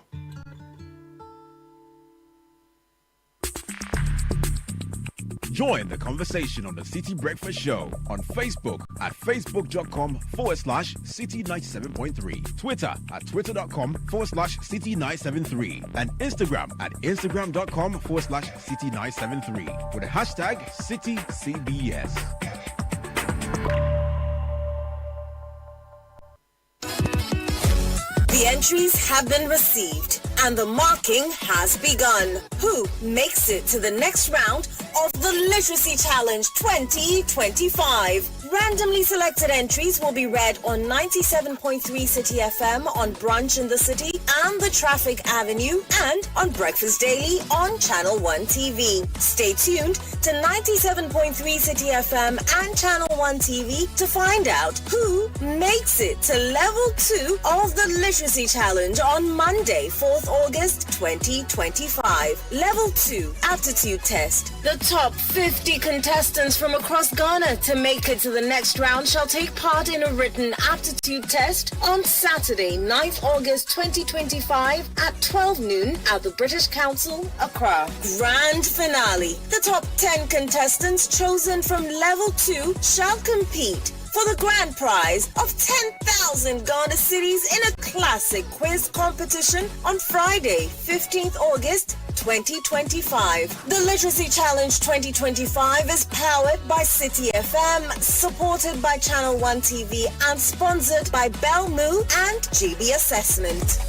Join the conversation on the City Breakfast Show on Facebook at facebook.com/City97.3, Twitter at twitter.com/City973, and Instagram at instagram.com/City973 with the hashtag CityCBS. The entries have been received and the marking has begun. Who makes it to the next round of the Literacy Challenge 2025? Randomly selected entries will be read on 97.3 City FM on Brunch in the City and the Traffic Avenue, and on Breakfast Daily on Channel 1 TV. Stay tuned to 97.3 City FM and Channel 1 TV to find out who makes it to level 2 of the Literacy Challenge on Monday, 4th August 2025. Level 2 Aptitude Test. The top 50 contestants from across Ghana to make it to the next round shall take part in a written aptitude test on Saturday, 9th August 2025 at 12 noon at the British Council, Accra. Grand finale. The top 10 contestants chosen from level 2 shall compete for the grand prize of 10,000 Ghana cedis in a classic quiz competition on Friday, 15th August 2025. The Literacy Challenge 2025 is powered by City FM, supported by Channel 1 TV, and sponsored by Belmu and GB Assessment.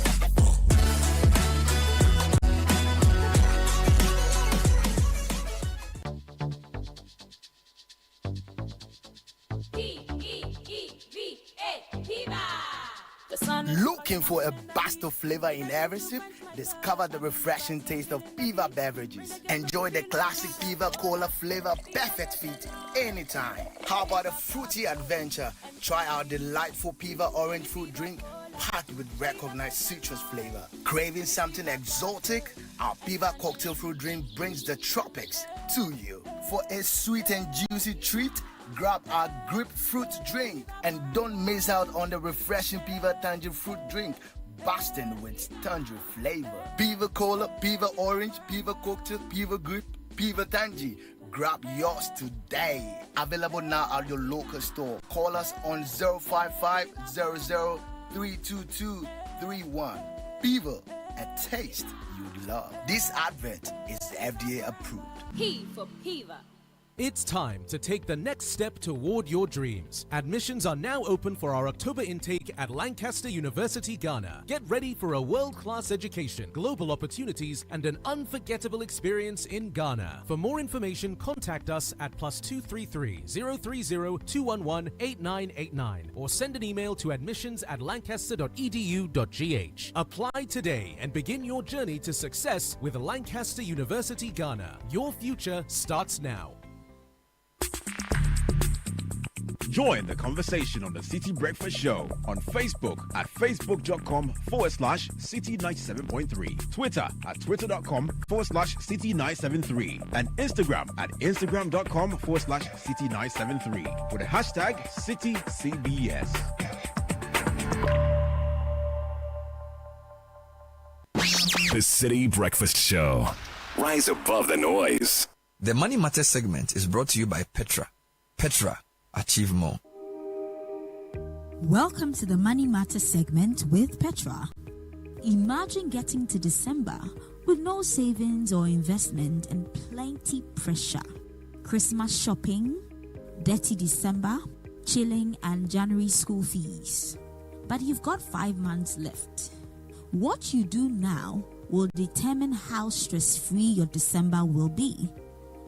The sun Looking for a burst of flavor in every sip? Discover the refreshing taste of Piva beverages. Enjoy the classic Piva Cola flavor, perfect fit anytime. How about a fruity adventure? Try our delightful Piva orange fruit drink packed with recognized citrus flavor. Craving something exotic? Our Piva cocktail fruit drink brings the tropics to you. For a sweet and juicy treat, grab our grapefruit drink and don't miss out on the refreshing Piva Tangerine fruit drink, bursting with tangerine flavor. Piva Cola, Piva Orange, Piva Cocktail, Piva Grape, Piva Tangy. Grab yours today. Available now at your local store. Call us on 055 00 32231. Piva, a taste you'd love. This advert is FDA approved. P for Piva. It's time to take the next step toward your dreams. Admissions are now open for our October intake at Lancaster University, Ghana. Get ready for a world-class education, global opportunities, and an unforgettable experience in Ghana. For more information, contact us at +233 030 211 8989 or send an email to admissions@lancaster.edu.gh. Apply today and begin your journey to success with Lancaster University, Ghana. Your future starts now. Join the conversation on the City Breakfast Show on Facebook at facebook.com/City97.3, Twitter at twitter.com/City973, and Instagram at instagram.com/City973 with the hashtag CityCBS. The City Breakfast Show. Rise above the noise. The Money Matters segment is brought to you by Petra. Petra, achieve more. Welcome to the Money Matters segment with Petra. Imagine getting to December with no savings or investment and plenty pressure. Christmas shopping, dirty December, chilling, and January school fees. But you've got 5 months left. What you do now will determine how stress-free your December will be.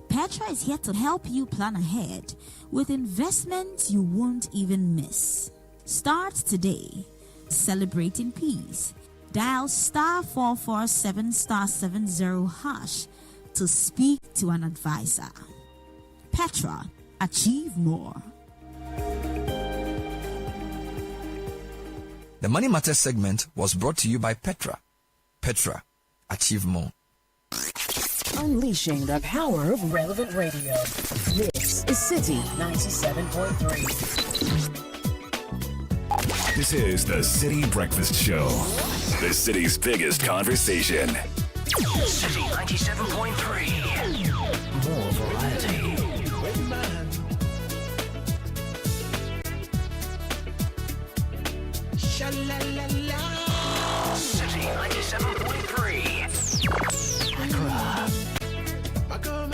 Petra is here to help you plan ahead with investments you won't even miss. Start today. Celebrating peace. Dial *447*70# to speak to an advisor. Petra, achieve more. The Money Matters segment was brought to you by Petra. Petra, achieve more. Unleashing the power of relevant radio. This is City 97.3. This is the City Breakfast Show. The city's biggest conversation. City 97.3. More variety. City 97.3. Accra.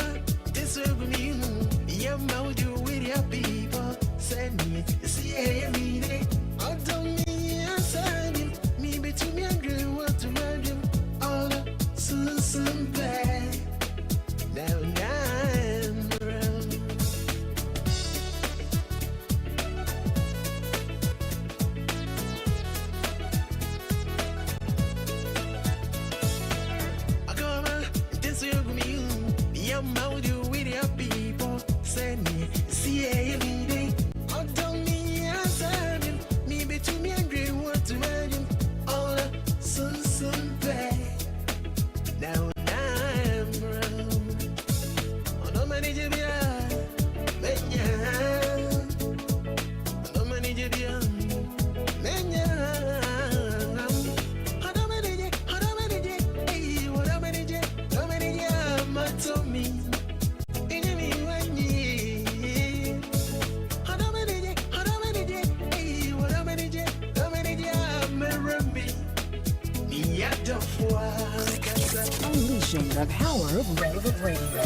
Unleashing the power of relevant radio.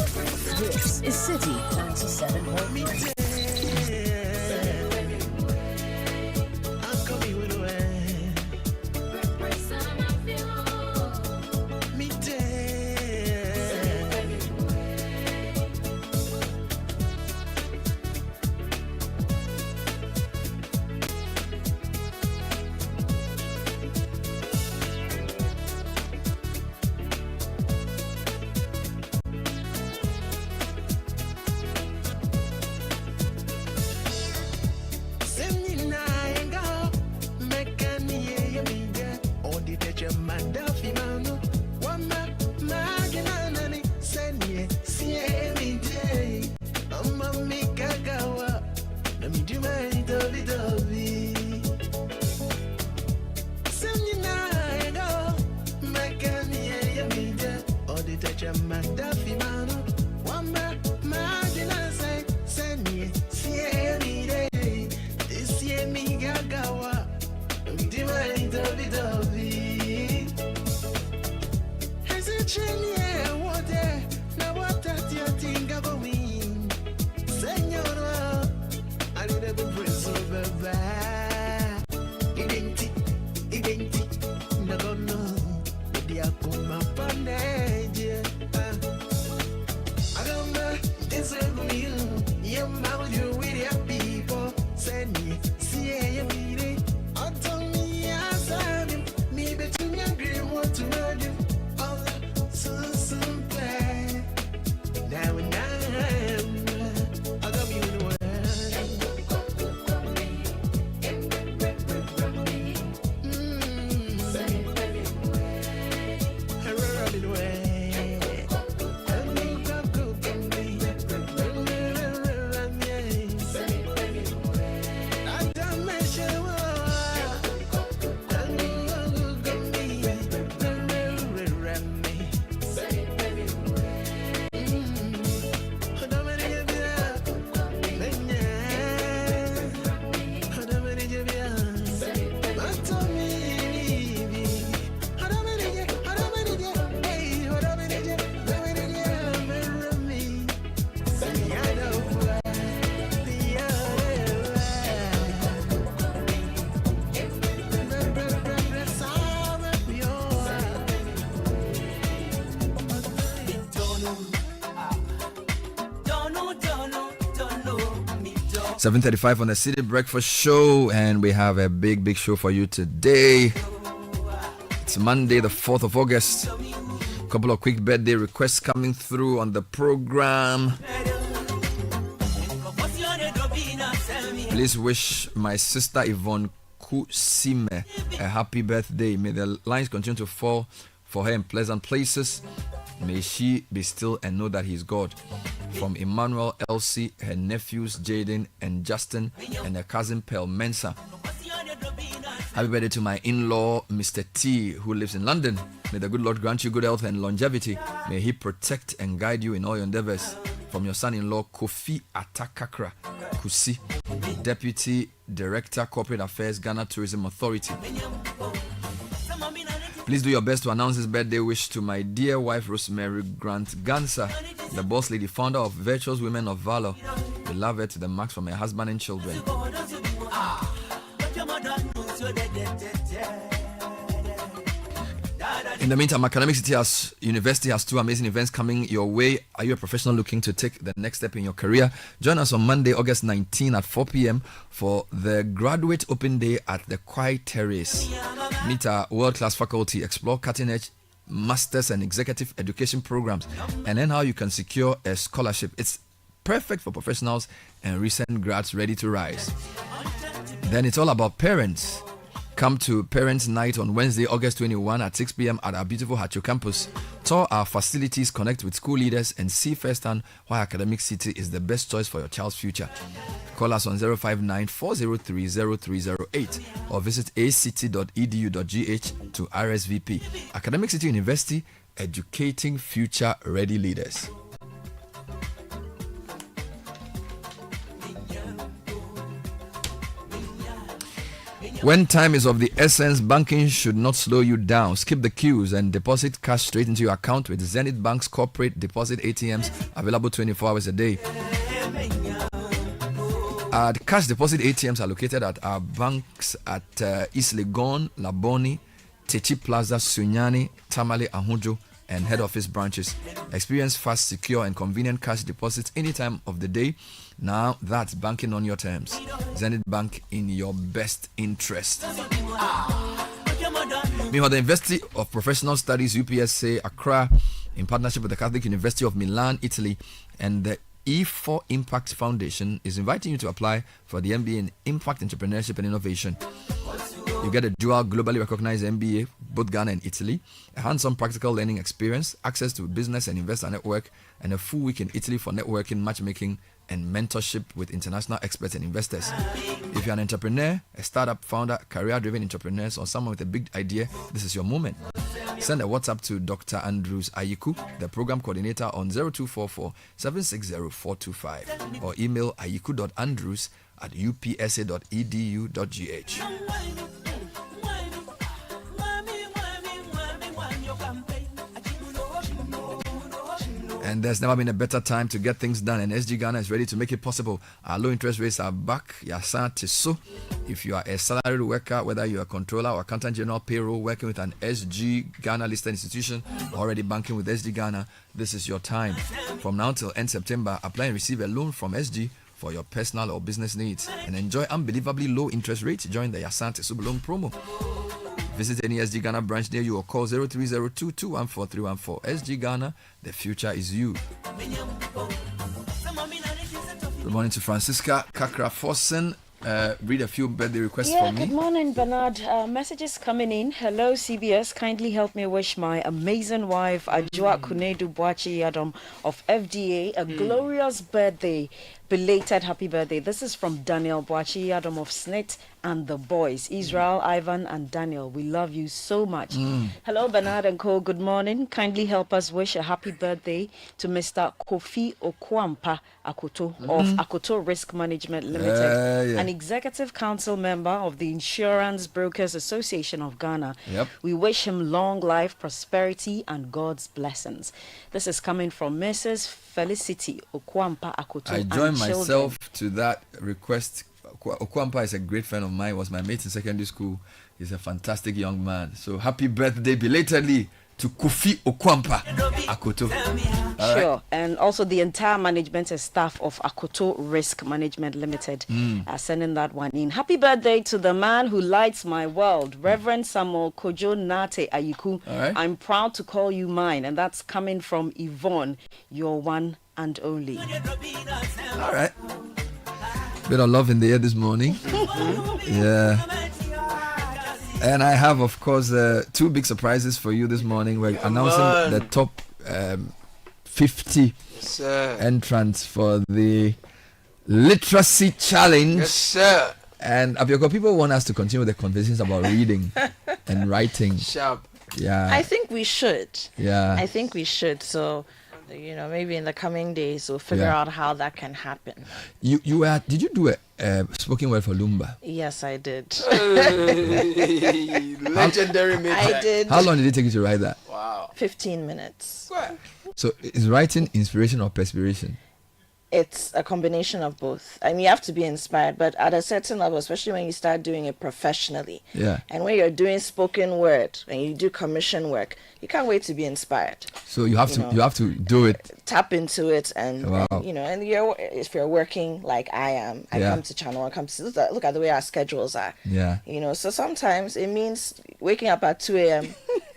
This is City 97.3. 7:35 on the City Breakfast Show, and we have a big show for you today. It's Monday, the 4th of August. A couple of quick birthday requests coming through on the program. Please wish my sister Yvonne Kusime a happy birthday. May the lines continue to fall for her in pleasant places. May she be still and know that He's God. From Emmanuel, Elsie, her nephews Jaden and Justin, and her cousin Pearl Mensa. Happy birthday to my in-law, Mr. T, who lives in London. May the good Lord grant you good health and longevity. May He protect and guide you in all your endeavors. From your son-in-law, Kofi Atakakra Kusi, Deputy Director, Corporate Affairs, Ghana Tourism Authority. Please do your best to announce this birthday wish to my dear wife, Rosemary Grant Gansa, the boss lady, founder of Virtuous Women of Valor. Beloved to the max from her husband and children. In the meantime, Academic City University has 2 amazing events coming your way. Are you a professional looking to take the next step in your career? Join us on Monday, August 19 at 4 p.m. for the Graduate Open Day at the Kwai Terrace. Meet our world-class faculty, explore cutting-edge master's and executive education programs, and learn how you can secure a scholarship. It's perfect for professionals and recent grads ready to rise. Then it's all about parents. Come to Parents Night on Wednesday, August 21 at 6 p.m. at our beautiful Hacho campus. Tour our facilities, connect with school leaders, and see firsthand why Academic City is the best choice for your child's future. Call us on 059-403-0308 or visit acity.edu.gh to RSVP. Academic City University, educating future-ready leaders. When time is of the essence, banking should not slow you down. Skip the queues and deposit cash straight into your account with Zenith Bank's corporate deposit ATMs available 24 hours a day. Our cash deposit ATMs are located at our banks at East Legon, Laboni, Techi Plaza, Sunyani, Tamale, Ahujo, and head office branches. Experience fast, secure, and convenient cash deposits any time of the day. Now that's banking on your terms. Zenith Bank, in your best interest. Meanwhile, the University of Professional Studies, UPSA Accra, in partnership with the Catholic University of Milan, Italy, and the E4 Impact Foundation, is inviting you to apply for the MBA in Impact Entrepreneurship and Innovation. You get a dual globally recognized MBA, both Ghana and Italy, a hands-on practical learning experience, access to business and investor network, and a full week in Italy for networking, matchmaking, and mentorship with international experts and investors. If you're an entrepreneur, a startup founder, career-driven entrepreneurs, or someone with a big idea, this is your moment. Send a WhatsApp to Dr. Andrews Ayiku, the program coordinator, on 0244 760 425, or email ayiku.andrews@upsa.edu.gh. And there's never been a better time to get things done, and SG Ghana is ready to make it possible. Our low interest rates are back. So if you are a salaried worker, whether you are a controller or accountant general payroll working with an SG Ghana listed institution, already banking with SG Ghana, this is your time. From now till end September, apply and receive a loan from SG for your personal or business needs and enjoy unbelievably low interest rates. Join the Asante Subloan promo. Visit any SG Ghana branch near you or call 0302 214 314. SG Ghana, the future is you. Good morning to Francisca Kakra Fossen. Read a few birthday requests for me. Good morning, Bernard. Messages coming in. Hello, CBS. Kindly help me wish my amazing wife, Ajua Kunedu Boachi Adam of FDA, a glorious birthday. Belated happy birthday. This is from Daniel Boachi Adam of SNIT and the boys, Israel, Ivan, and Daniel. We love you so much. Hello, Bernard and Co. Good morning. Kindly help us wish a happy birthday to Mr. Kofi Okwampa Akoto of Akoto Risk Management Limited, an executive council member of the Insurance Brokers Association of Ghana. We wish him long life, prosperity, and God's blessings. This is coming from Mrs. Felicity Okwampa Akoto. I join myself to that request. Okwampa is a great friend of mine, was my mate in secondary school. He's a fantastic young man. So happy birthday belatedly to Kofi Okwampa Akoto. Sure. Right. And also the entire management and staff of Akoto Risk Management Limited are sending that one in. Happy birthday to the man who lights my world, Reverend Samuel Kojo Nate Ayiku. Right. I'm proud to call you mine. And that's coming from Yvonne, your one and only. All right. Bit of love in the air this morning. Yeah. And I have, of course, two big surprises for you this morning. We're announcing the top 50 entrants for the Literacy Challenge. Yes, sir. And Abioko, people want us to continue the conversations about reading and writing. Sharp. Yeah. I think we should. Yeah. I think we should. So, maybe in the coming days we'll figure out how that can happen. Did you do a spoken word for Lumba? Yes, I did. Legendary method. I did. How long did it take you to write that? Wow. 15 minutes. So is writing inspiration or perspiration? It's a combination of both. I mean, you have to be inspired, but at a certain level, especially when you start doing it professionally. Yeah. And when you're doing spoken word and you do commission work, you can't wait to be inspired. So you have to do it. Tap into it, and, Wow. and if you're working like I am, I come to Channel, I come to look at the way our schedules are. Yeah. So sometimes it means waking up at 2 a.m.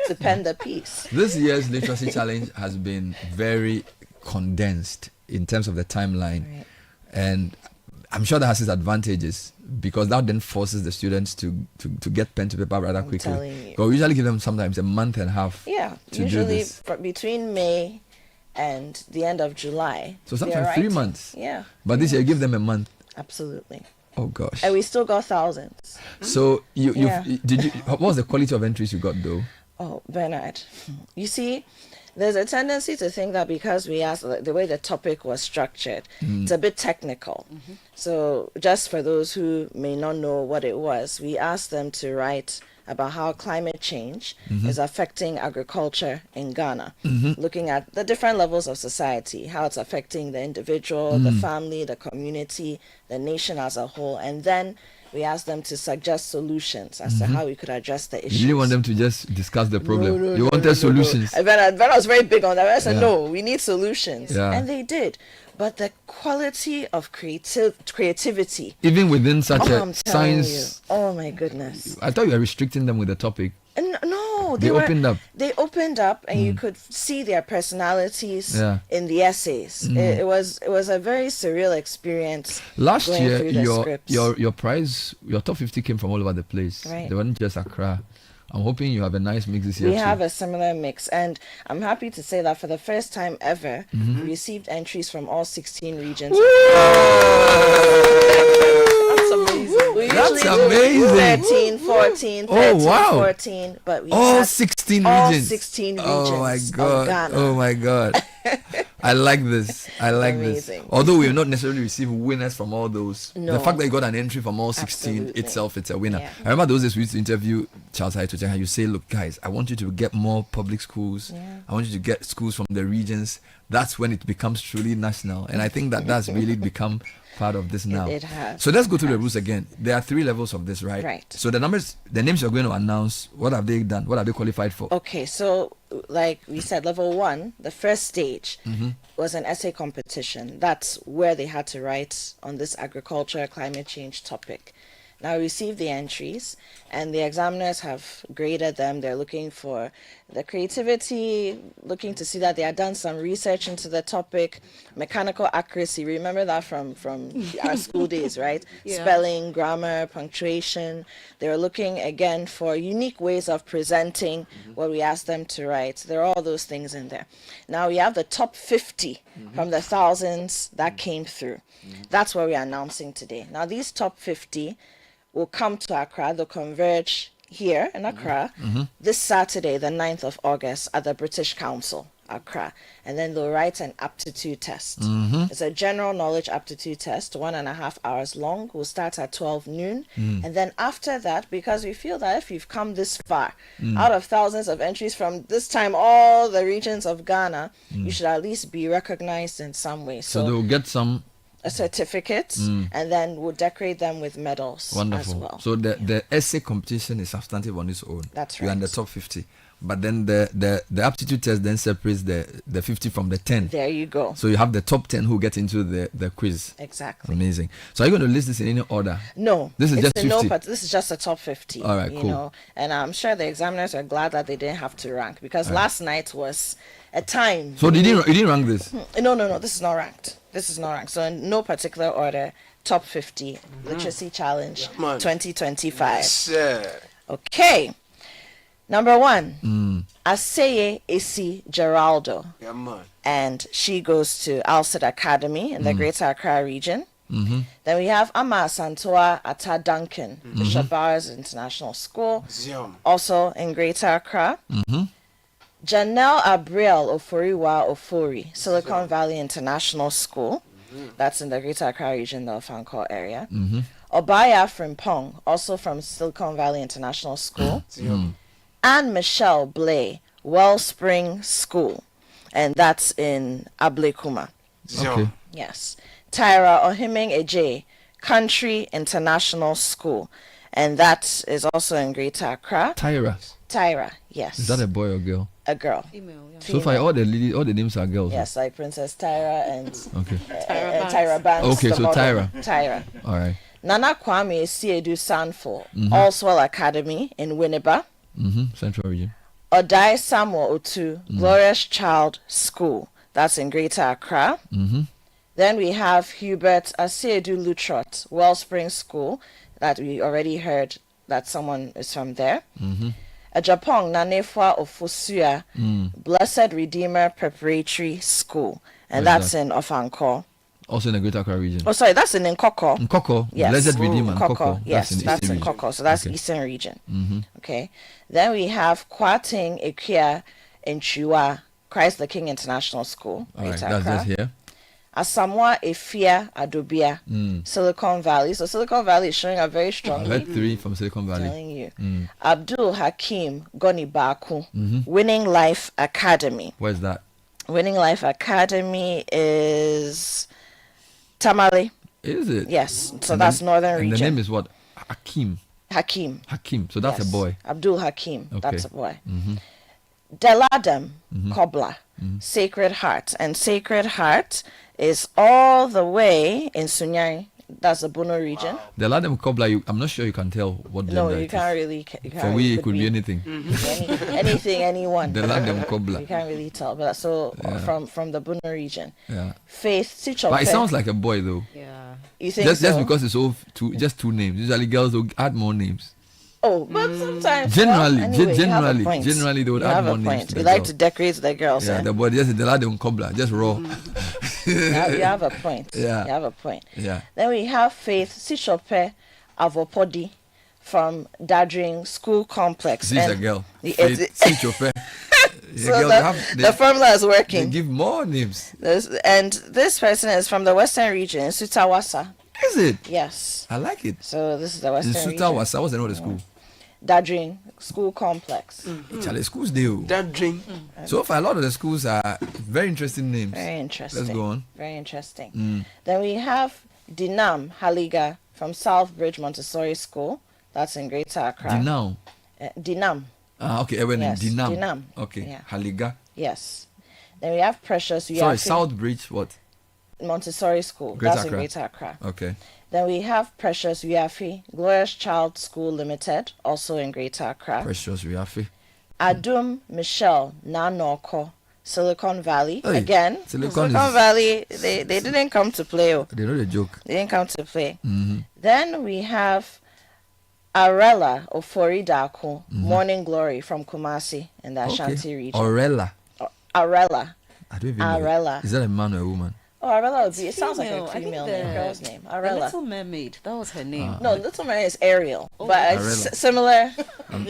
to pen the piece. This year's Literacy Challenge has been very condensed in terms of the timeline, and I'm sure that has its advantages because that then forces the students to get pen to paper rather quickly. But we usually give them sometimes a month and a half. Yeah, to usually do this. Between May and the end of July. So sometimes 3 months. Yeah. But this year you give them a month. Absolutely. Oh gosh. And we still got thousands. So what was the quality of entries you got though? Oh, Bernard, you see, there's a tendency to think that because we asked the way the topic was structured, it's a bit technical. So just for those who may not know what it was, we asked them to write about how climate change is affecting agriculture in Ghana, looking at the different levels of society, how it's affecting the individual, the family, the community, the nation as a whole, and then we asked them to suggest solutions as to how we could address the issues. You didn't want them to just discuss the problem. You wanted solutions. No. Bernard was very big on that. I said, no, we need solutions. Yeah. And they did. But the quality of creativity. Even within such a science. Oh, my goodness. I thought you were restricting them with the topic. No, they opened up. They opened up, and you could see their personalities in the essays. It was a very surreal experience. Last going year, through the scripts. your prize, your top 50 came from all over the place. Right. They weren't just Accra. I'm hoping you have a nice mix this year. We too. have a similar mix, and I'm happy to say that for the first time ever, Mhm. we received entries from all 16 regions. That's amazing. We That's usually do amazing. 13, 14, 13, Oh, wow. 14, but we all had 16 all regions. 16 regions Oh my of god. Ghana. Oh my god. I like this. I like Amazing. this. Although we will not necessarily receive winners from all those. No. The fact that you got an entry from all 16 Absolutely. itself, it's a winner. Yeah. I remember those days we used to interview Charles Haito, and you say, look, guys, I want you to get more public schools. Yeah. I want you to get schools from the regions. That's when it becomes truly national. And I think that that's really become part of this now. It has. So let's go through the rules again. There are 3 levels of this, right? Right. So the names you're going to announce, what have they done? What have they qualified for? Okay, so like we said, level 1, the first stage Mhm. was an essay competition. That's where they had to write on this agriculture climate change topic. Now, we received the entries, and the examiners have graded them. They're looking for the creativity, looking to see that they had done some research into the topic, mechanical accuracy. Remember that from our school days, right? Yeah. Spelling, grammar, punctuation. They were looking again for unique ways of presenting what we asked them to write. There are all those things in there. Now, we have the top 50 from the thousands that came through. That's what we're announcing today. Now, these top 50 will come to Accra. They'll converge here in Accra this Saturday, the 9th of August, at the British Council, Accra. And then they'll write an aptitude test. It's a general knowledge aptitude test, 1.5 hours long. We'll start at 12 noon. And then after that, because we feel that if you've come this far, out of thousands of entries from this time, all the regions of Ghana, you should at least be recognized in some way. So they'll get some. A certificate, and then we'll decorate them with medals Wonderful. as well. So the essay competition is substantive on its own. That's You're in the right. top 50. But then the aptitude test then separates the 50 from the 10. There you go. So you have the top 10 who get into the quiz. Exactly. Amazing. So are you going to list this in any order? No, This is it's just a 50. no, but this is just a top 50. All right, you cool. know, and I'm sure the examiners are glad that they didn't have to rank, because last night was a time. So you didn't rank this? No, this is not ranked. This is not ranked. So in no particular order, top 50 literacy challenge Man. 2025. Yes, sir. Okay. Number 1, Aseye Esi Geraldo. Yeah, man. And she goes to Alcid Academy in the Greater Accra region. Mhm. Then we have Ama Santoa Ata Duncan, Bishop Bowers International School, Zion. also in Greater Accra. Mhm. Janelle Abriel Oforiwa Ofori, Silicon Valley International School. That's in the Greater Accra region, the Ofankor area. Mhm. Obaya Frimpong, also from Silicon Valley International School. And Michelle Blay, Wellspring School, and that's in Ablekuma. Okay. Yes. Tyra Ohiming Eje, Country International School, and that is also in Greater Accra. Tyra, yes. Is that a boy or girl? A girl. Female, yeah. So far, all the names are girls. Yes, like Princess Tyra and Okay. Tyra Banks. Okay, the so model. Tyra. Tyra. All right. Nana Kwame Siedu Sanfo, Mhm. Allswell Academy in Winneba. Central region. Odai Samuel Otu, Glorious Child School. That's in Greater Accra. Mhm. Then we have Hubert Asiedu Lutrot, Wellspring School, that we already heard that someone is from there. Mhm. Ajapong Nanefwa Ofusua, Mm. Blessed Redeemer Preparatory School, and Where's that's that? in Ofankor. Also in the Greater Accra region. Oh, sorry, that's in Nkoko. Nkoko. Yes. Blessed Redeemer. Nkoko. Nkoko. Yes, that's in Eastern region. Nkoko. So that's Okay. Eastern region. Mhm. Okay. Then we have Kwating Ekia in Chua, Christ the King International School. All right. Greater That's Accra. just here. Asamoah Efia Adobia, Silicon Valley. So Silicon Valley is showing up very strongly. I heard 3 from Silicon Valley. Telling you. Mm. Abdul Hakim Goni Baku, Mhm. Winning Life Academy. Where's that? Winning Life Academy is Tamale. Is it? Yes. So And that's then- Northern and region. the name is what? Hakim. Hakim. Hakim. So that's Yes. a boy. Abdul Hakim. Okay. That's a boy. Mhm. Deladam Mhm. Kobla, Sacred Heart. And Sacred Heart is all the way in Sunyai. That's the Bono region. The Ladem Kobla, I'm not sure you can tell what No, gender you it can't is. really. You can't For really, we, it could be anything. anything, anyone. The Ladem Kobla. You can't really tell. But so Yeah. from the Bono region. Yeah. Faith Sichope. But it sounds like a boy though. Yeah. You think Just so? because it's all just two names. Usually girls will add more names. Oh, but sometimes Generally, they would add more names. They like to decorate the girls. Yeah, the body just the lad on cobbler, just raw. Now you have a point. Yeah, you have a point. Yeah. Then we have Faith Sichope Avopodi from Dadring School Complex. She's a girl. Faith Sichope. So the formula is working. They give more names. And this person is from the Western region, Sutawasa. Is it? Yes. I like it. So this is the Western region. Sutawasa, what's the name of the school? Dadring School Complex. Charlie, schools do. Dadring. So far, a lot of the schools are very interesting names. Very interesting. Let's go on. Very interesting. Then we have Dinam Haliga from Southbridge Montessori School. That's in Greater Accra. Dinam. Dinam. Okay, Yes, Dinam. Dinam. Okay, Yeah. Haliga. Yes. Then we have Precious. Sorry, Southbridge, what? Montessori School. Greater That's Accra. in Greater Accra. Okay. Then we have Precious Uyafi, Glorious Child School Limited, also in Greater Accra. Precious Uyafi. Adum Michelle Nanoko, Silicon Valley. Hey, Again, Silicon Valley, they didn't come to play. They know the joke. They didn't come to play. Mm-hmm. Then we have Arella Ofori Dako, Morning Glory from Kumasi in the Ashanti region. Arella. Arella. I don't even know. Arella. Is that a man or a woman? Oh, Arella would be. It sounds like Female. a I think female the- name, girl's name. The Arella. Little Mermaid. That was her name. No, Little Mermaid is Ariel, but Arella. it's similar. I'm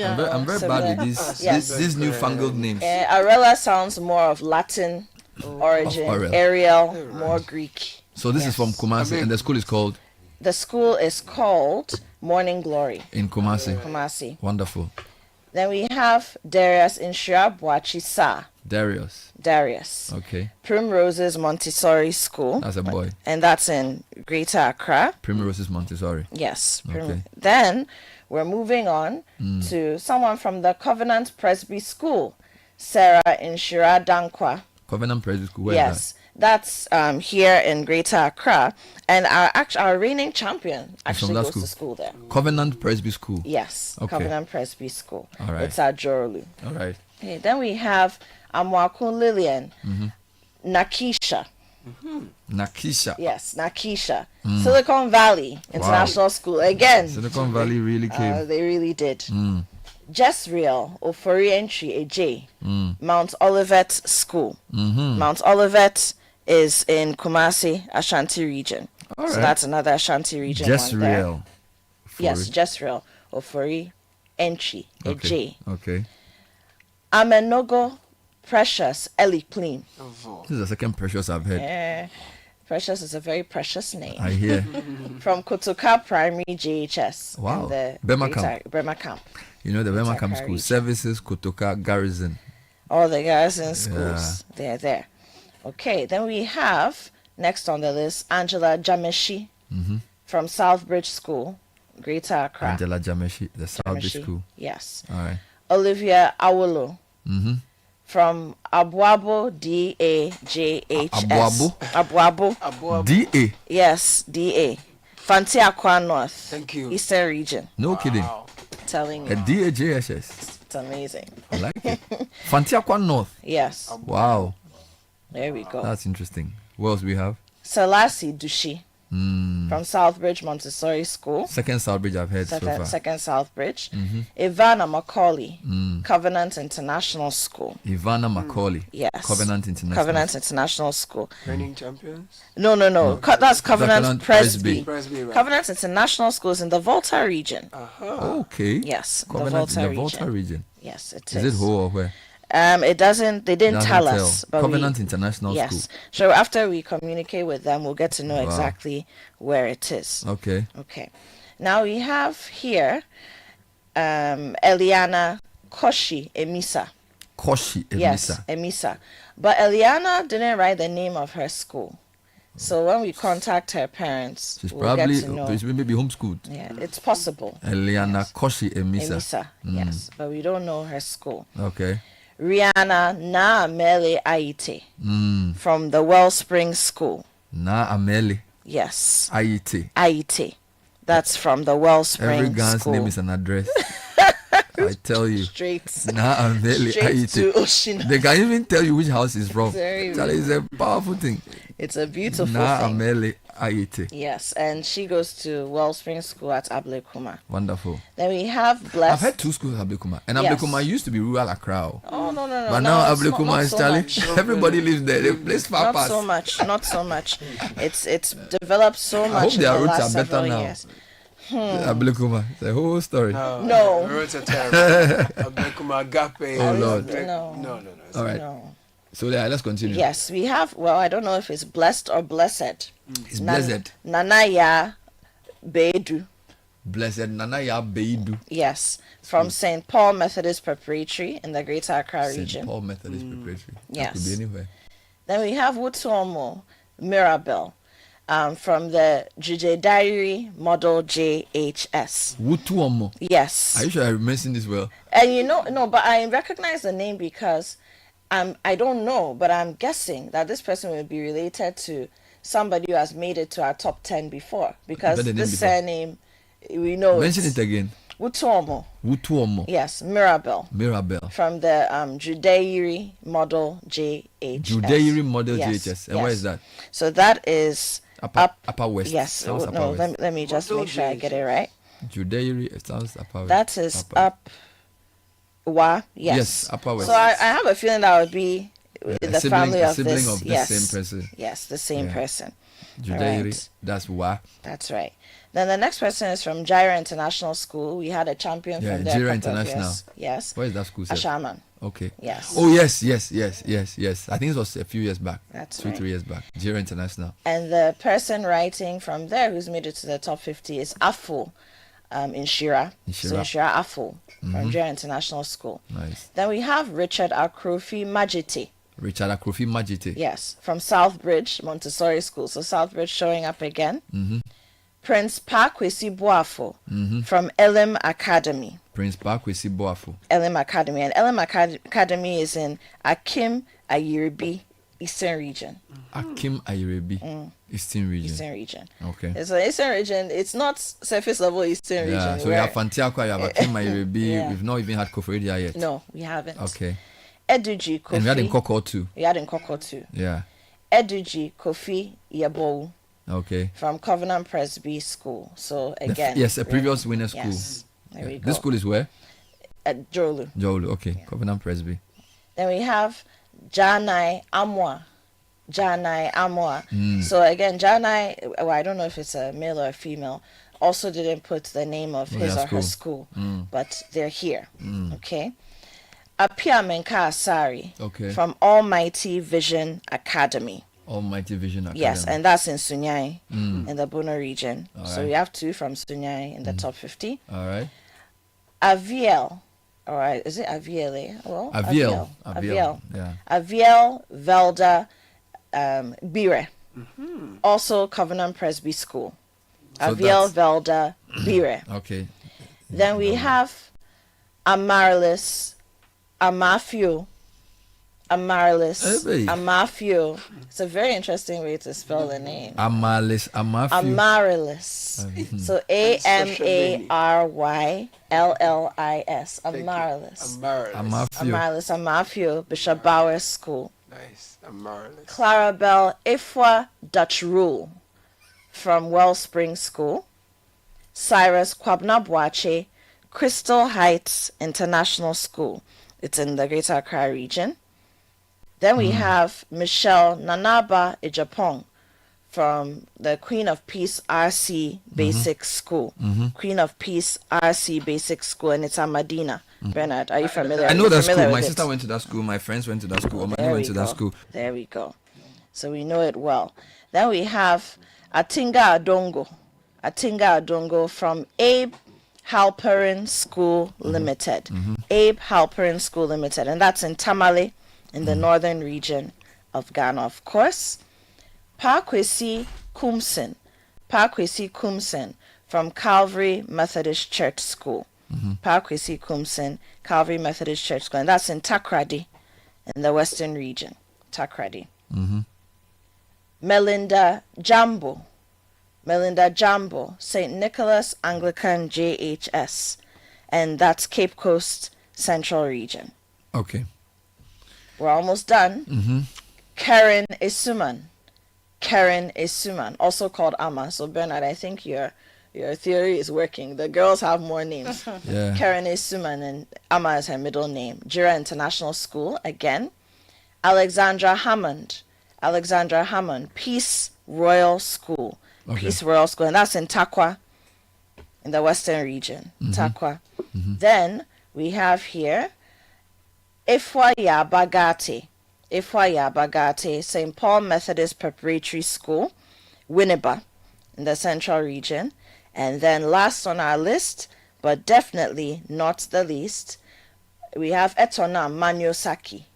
very bad with these newfangled names. Arella sounds more of Latin origin. Ariel. Ariel, more Greek. So this is from Kumasi, and the school is called The school is called Morning Glory. in Kumasi. Kumasi. Wonderful. Then we have Darius Inshirabwachi Sa. Darius. Okay. Primroses Montessori School. That's a boy. And that's in Greater Accra. Primroses Montessori. Yes. Okay. Then we're moving on to someone from the Covenant Presby School, Sarah Inshira Dankwa. Covenant Presby School. Where Yes, that's here in Greater Accra, and our reigning champion actually that goes school? to school there. is that? Covenant Presby School. Yes, Okay. Covenant Presby School. All right. It's at Jorolu. All right. Okay, then we have Amwakun Lillian, Mm-hmm. Nakisha. Nakisha. Yes, Nakisha. Silicon Valley International School. Again, Silicon Valley really came. they really did. Mm. Jezreel, Ofori Entry, AJ. Mount Olivet School. Mm-hmm. Mount Olivet is in Kumasi, Ashanti region. All So right. that's another Ashanti region. one there. Jezreel. Yes, Jezreel, Ofori Entry, AJ. Okay. Amenogo Precious, Ellie Clean. This is the second Precious I've heard. Precious is a very precious name. I hear. From Kotoka Primary JHS. Wow. in the Bema Greater- Camp. Bema Camp. You know the Wema Camp Accra School. region. Services, Kotoka, Garrison. All the guys in schools, they're there. Okay, then we have, next on the list, Angela Jameshi Mm-hmm. from Southbridge School, Greater Accra. Angela Jameshi, the Southbridge Jameshi, School. Yes. All right. Olivia Awolo Mm-hmm. from Abuabo, DAJHS. Abuabo? Abuabo. DA. Yes, DA. Fanti Akwa North. Thank you. Eastern region. No kidding. Telling A you. DAJSS. It's amazing. I like it. Fantiakwa North. Yes. Wow. There we go. That's interesting. What else we have? Salasi Dushi Mm. from Southbridge Montessori School. Second Southbridge I've heard so far. Second Southbridge. Mhm. Ivana Macaulay, Mm. Covenant International School. Ivana Macaulay. Yes. Covenant International. Covenant International School. Reigning champions. No. That's Covenant Covenant Presby. Presby, right. Covenant International School is in the Volta region. Okay. Yes, Covenant the in the Volta Volta region. Yes, it Is it who or where? It doesn't. They didn't Doesn't tell us. But Covenant International yes. School. So after we communicate with them, we'll get to know Wow. exactly where it is. Okay. Okay. Now we have here Eliana Koshi Emisa. Koshi Emisa. Yes, Emisa. But Eliana didn't write the name of her school. So when we contact her parents, She's we'll probably get to know. she's maybe homeschooled. Yeah, it's possible. Eliana Koshi Emisa. Emisa, Mm. yes. But we don't know her school. Okay. Rihanna Naamele Aite Mm. from the Wellspring School. Na Ameli. Yes. Aite. Aite. That's from the Wellspring Every Ghan's School. name is an address. I tell you. Straight. Na Ameli Straight to Aite. Oshina. They can even tell you which house is from. Very That is a powerful thing. It's a beautiful Na thing. Ameli Ayete. Yes, and she goes to Wellspring School at Ablekuma. Wonderful. Then we have Blessed. I've had 2 schools at Ablekuma, and Yes. Ablekuma used to be rural Accra. Oh no. But now it's Ablekuma not is so Charlie. much. Everybody lives there. The place far Not past. so much. It's developed so much. I hope in their the roads last are better several now. years. Ablekuma, it's a whole story. No. The roads are terrible. Ablekuma, Agape. Oh Lord. No. All right. No. So yeah, let's continue. Yes, we have. Well, I don't know if it's blessed or blessed. It's blessed. Nanaya Bedu. Blessed Nanaya Beidu. Yes, from St. Paul Methodist Preparatory in the Greater Accra St. region. Paul Methodist Preparatory. Yes. That could be anywhere. Then we have Wutuomo Mirabel from the Jude Diary Model JHS. Wutuomo. Yes. Are you sure I mentioned this well? And no, but I recognize the name because I don't know, but I'm guessing that this person will be related to somebody who has made it to our top 10 before, because this surname, we know. Mention it again. Wutuomo. Wutuomo. Yes, Mirabel. From the Judeiri Model JHS. Judeiri Model Yes, JHS. And where is that? So that is Upper West. Yes. Sounds No, Upper West. let me just make sure I get it right. Judeiri, it sounds Upper West. That is Yes. Yes, Upper West. So I have a feeling that would be the family of sibling this. of the Yes. same person. Yes, the same person. Judeiri, Alright. that's Wa. That's right. Then the next person is from Jaira International School. We had a champion from there. Jaira a couple of International. years. Yes. Where is that school? Sir? Ashaman. Okay. Yes. Oh yes. I think it was a few years back. That's 2-3 years back. Jaira International. And the person writing from there who's made it to the top 50 is Afo in Shira. So in Shira, Afo from Jaira International School. Nice. Then we have Richard Akrofi Majiti. Richard Akrofi Majite. Yes, from Southbridge Montessori School. So Southbridge showing up again. Prince Pakwesi Boafo from Elim Academy. Prince Pakwesi Boafo. Elim Academy. And Elim Academy is in Akim Ayiribi, Eastern Region. Akim Ayiribi, Eastern Region. Eastern Region. Okay. So Eastern Region, it's not surface level Eastern Region. Yeah, so we have Fantiakwa, you have Akim Ayiribi. Yeah. We've not even had Koforidua yet. No, we haven't. Okay. Eduji Kofi. And we had in Koko too. We had in Koko too. Yeah. Eduji Kofi Yebowu. Okay. From Covenant Presby School. So again. Yes, a previous winner school. Yes. There we go. This school is where? At Jolu. Jolu, okay. Yeah. Covenant Presby. Then we have Janai Amwa. So again, Janai, well, I don't know if it's a male or a female, also didn't put the name of his or her school, but they're here. Okay. Apia Menka Asari. Okay. From Almighty Vision Academy. Almighty Vision Academy. Yes, and that's in Sunyai, in the Bono region. All So right. we have 2 from Sunyai in the top 50. All right. Aviel. All right. Is it Aviel? Well, Aviel. Yeah. Aviel Velda Bire. Also Covenant Presby School. So Aviel Velda Bire. Okay. Then we have Amaryllis Amafio. Hey. Amafio. It's a very interesting way to spell the name. Amaryllis. Amaryllis. So Amaryllis. Amaryllis. Amaryllis. Amafio. Bishop Bauer School. Nice. Amaryllis. Clarabelle Ifwa Dutch Rule from Wellspring School. Cyrus Kwabnabwache Crystal Heights International School. It's in the Greater Accra region. Then we have Michelle Nanaba Ijapong from the Queen of Peace RC Basic School. Queen of Peace RC Basic School, and it's at Medina. Bernard, are you familiar? I know that school. My with sister it? went to that school. My friends went to that school. My There went we to that go. school. There we go. So we know it well. Then we have Atinga Adongo from Abe Halperin School Limited. Abe Halperin School Limited. And that's in Tamale in the northern region of Ghana, of course. Pakwesi Kumsin from Calvary Methodist Church School. Pakwesi Kumsin, Calvary Methodist Church School. And that's in Takrady in the western region. Takrady. Melinda Jambo, St. Nicholas Anglican JHS, and that's Cape Coast Central Region. Okay. We're almost done. Karen Isuman Karen Esuman, also called Ama. So Bernard, I think your theory is working. The girls have more names. Yeah. Karen Esuman and Ama is her middle name. Jira International School again. Alexandra Hammond, Peace Royal School. Okay. Peace Royal School, and that's in Takwa, in the Western region. Takwa. Then we have here Ifwaya Bagate, St. Paul Methodist Preparatory School, Winneba, in the Central region. And then last on our list, but definitely not the least, we have Etona Manyo Saki,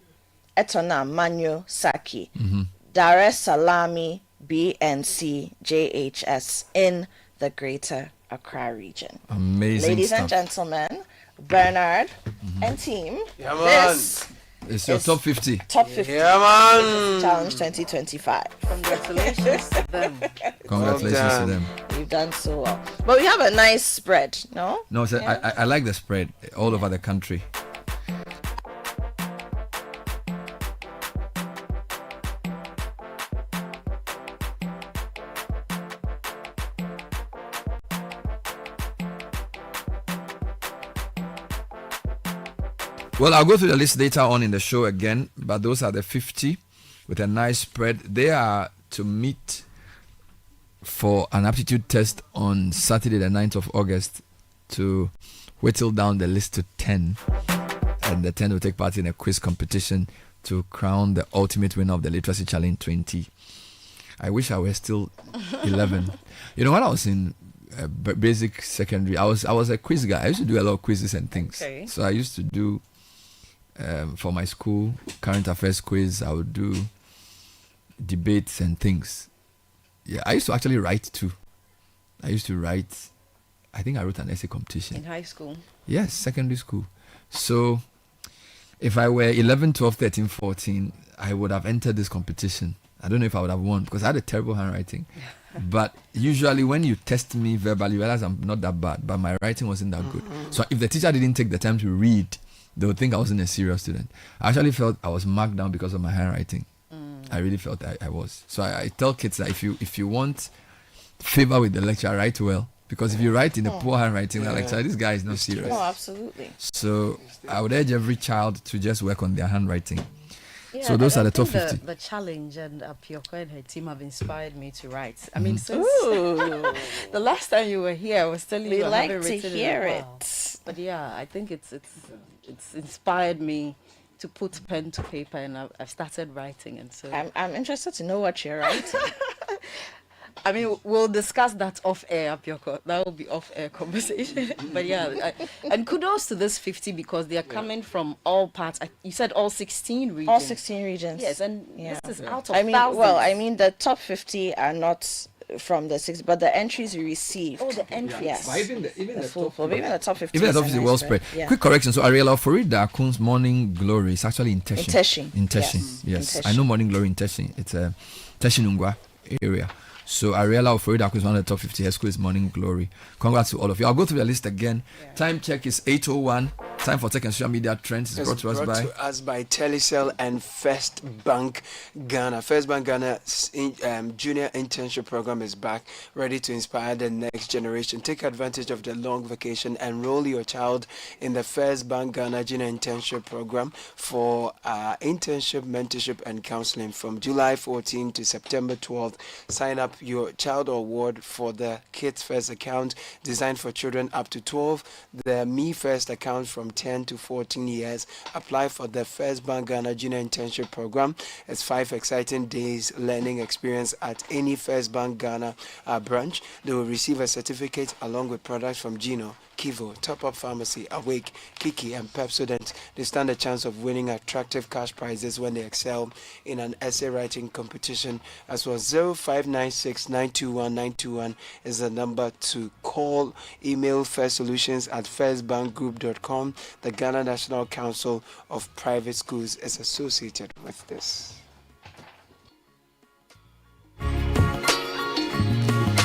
Dar es Salami BNC JHS in the Greater Accra region. Amazing Ladies stuff. and gentlemen, Bernard and team, Yeah, man. this It's your is top 50. Top 50. Yeah, man. This is Challenge 2025. Congratulations to them. Congratulations to them. We've done so well. But we have a nice spread, no? No, so I like the spread all over the country. Well, I'll go through the list later on in the show again, but those are the 50 with a nice spread. They are to meet for an aptitude test on Saturday, the 9th of August, to whittle down the list to 10. And the 10 will take part in a quiz competition to crown the ultimate winner of the Literacy Challenge 20. I wish I were still 11. You know, when I was in basic secondary, I was a quiz guy. I used to do a lot of quizzes and things. Okay. So I used to do, for my school, current affairs quiz. I would do debates and things. Yeah, I used to actually write too. I think I wrote an essay competition. In high school? Yes, secondary school. So if I were 11, 12, 13, 14, I would have entered this competition. I don't know if I would have won because I had a terrible handwriting. But usually when you test me verbally, you realize I'm not that bad, but my writing wasn't that good. So if the teacher didn't take the time to read, they would think I wasn't a serious student. I actually felt I was marked down because of my handwriting. I really felt I was. So I tell kids that if you want favor with the lecturer, write well. Because if you write in a poor handwriting, they're like, this guy is not serious. Oh, absolutely. So I would urge every child to just work on their handwriting. Yeah, so those are the top think 50. The challenge and Pioko and her team have inspired me to write. I mean, since the last time you were here, I was telling We you I like haven't to written hear in a while. it. But yeah, I think it's inspired me to put pen to paper, and I've started writing. And so I'm interested to know what you're writing. I mean, we'll discuss that off air, Pioko. That will be off air conversation. But yeah, and kudos to this 50 because they are coming from all parts. You said all 16 regions. All 16 regions. Yes, and this is out of thousands. thousands. The top 50 are not from the 6, but the entries we received. Oh, the entries. Yes. But even the top 50. Even the top is 50 a well nice spread. Yeah. Quick correction. So Ariela Forida Akun's Morning Glory is actually in Teshin. In Teshin. Yes. In Teshin. I know Morning Glory in Teshin. It's a Teshinungwa area. So Ariela Forida is one of the top 50. Her school is Morning Glory. Congrats to all of you. I'll go through the list again. Yeah. Time check is 8:01. Time for tech and social media trends is brought to us by Telecel and First Bank Ghana. First Bank Ghana's junior internship program is back, ready to inspire the next generation. Take advantage of the long vacation. Enroll your child in the First Bank Ghana junior internship program for internship, mentorship, and counseling from July 14 to September 12th. Sign up your child or ward for the Kids First account designed for children up to 12, the Me First account from 10 to 14 years. Apply for the First Bank Ghana Junior Internship Program. It's 5 exciting days learning experience at any First Bank Ghana branch. They will receive a certificate along with products from Gino, Kivo, Top Up Pharmacy, Awake, Kiki, and Pepsodent. They stand a chance of winning attractive cash prizes when they excel in an essay writing competition. As well, 0596 921 921 is the number to call. Email firstsolutions@firstbankgroup.com. The Ghana National Council of Private Schools is associated with this.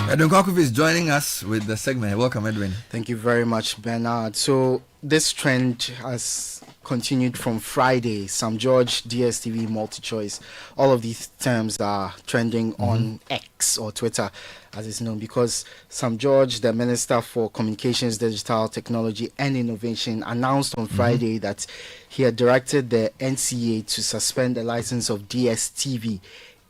Edwin Kwakufi is joining us with the segment. Welcome, Edwin. Thank you very much, Bernard. So this trend has continued from Friday. Sam George, DSTV, multi-choice. All of these terms are trending on X or Twitter, as it's known, because Sam George, the Minister for Communications, Digital Technology and Innovation, announced on Friday that he had directed the NCA to suspend the license of DSTV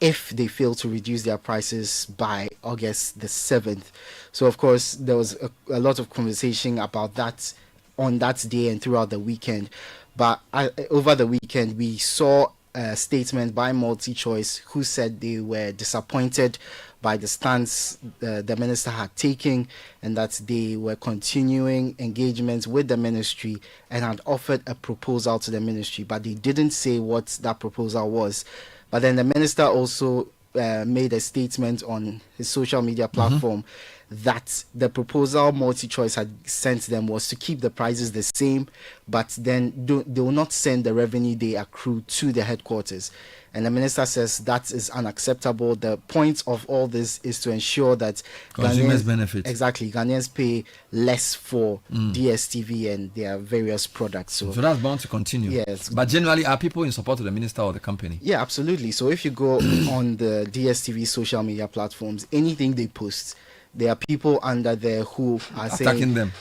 if they fail to reduce their prices by August the 7th. So, of course, there was a lot of conversation about that on that day and throughout the weekend. But over the weekend, we saw a statement by MultiChoice who said they were disappointed by the stance the minister had taken, and that they were continuing engagements with the ministry and had offered a proposal to the ministry, but they didn't say what that proposal was. But then the minister also made a statement on his social media platform that the proposal MultiChoice had sent them was to keep the prices the same, but then they will not send the revenue they accrue to the headquarters. And the minister says that is unacceptable. The point of all this is to ensure that consumers benefit. Exactly. Ghanaians pay less for DSTV and their various products. So that's bound to continue. Yes. But generally, are people in support of the minister or the company? Yeah, absolutely. So if you go on the DSTV social media platforms, anything they post, there are people under there who are attacking them.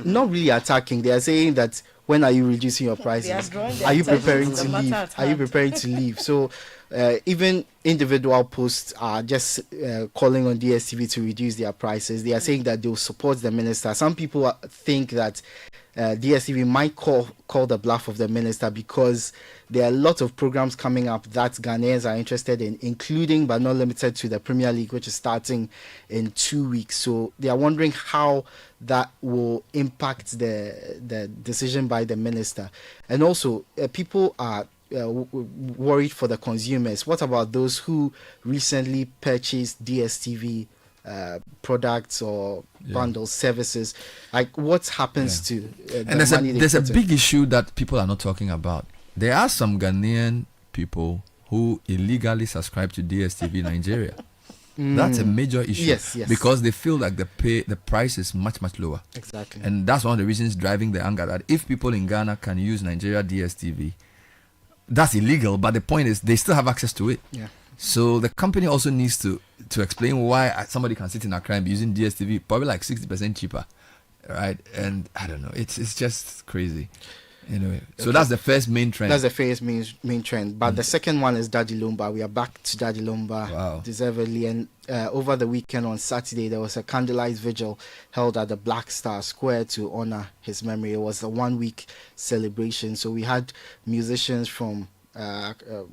Not really attacking. They are saying that when are you reducing your prices? Are you preparing to leave? Are you preparing to leave? So even individual posts are just calling on DSTV to reduce their prices. They are saying that they will support the minister. Some people think that DSTV might call the bluff of the minister because there are a lot of programs coming up that Ghanaians are interested in, including but not limited to the Premier League, which is starting in 2 weeks. So they are wondering how that will impact the decision by the minister. And also, people are worried for the consumers. What about those who recently purchased DSTV products or bundle services? Like, what happens to and there's a big issue that people are not talking about. There are some Ghanaian people who illegally subscribe to DSTV Nigeria. That's a major issue. Yes. Because they feel like the price is much, much lower. Exactly. And that's one of the reasons driving the anger, that if people in Ghana can use Nigeria DSTV, that's illegal, but the point is they still have access to it. Yeah. So the company also needs to explain why somebody can sit in Accra and be using DSTV probably like 60% cheaper, right? And I don't know, it's just crazy. Anyway, so that's the first main trend. That's the first main trend. But the second one is Daddy Lumba. We are back to Daddy Lumba, deservedly. And over the weekend on Saturday, there was a candlelight vigil held at the Black Star Square to honor his memory. It was a 1-week celebration. So we had musicians from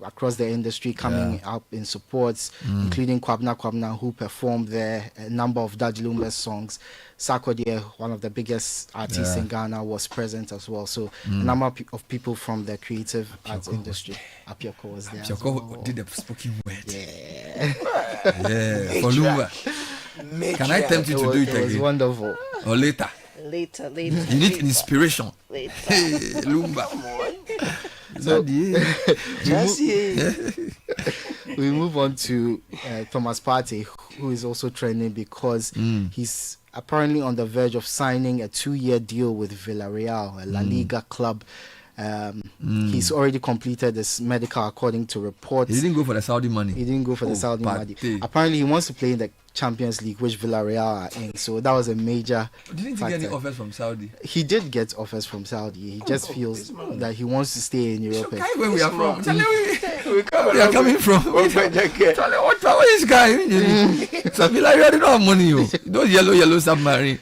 across the industry coming up in support, including Kwabna, who performed there. A number of Daddy Lumba's songs. Sarkodie, one of the biggest artists in Ghana, was present as well. So a number of people from the creative arts industry. Apioko was there. Apioko did the spoken word. Yeah. For Lumba. Can I tempt you to do it again? It was wonderful. Or later? Later. You need inspiration. Later. Hey, Lumba. So we move on to Thomas Partey, who is also trending because he's apparently on the verge of signing a 2-year deal with Villarreal, a La Liga club. He's already completed his medical according to reports. He didn't go for the Saudi money. Money. Apparently, he wants to play in the Champions League, which Villarreal are in. So that was a major Didn't factor. he get any offers from Saudi? He did get offers from Saudi. He just feels that he wants to stay in Europe. Where we are from? We are coming from. What power is guy? Villarreal don't have money. Those yellow submarine.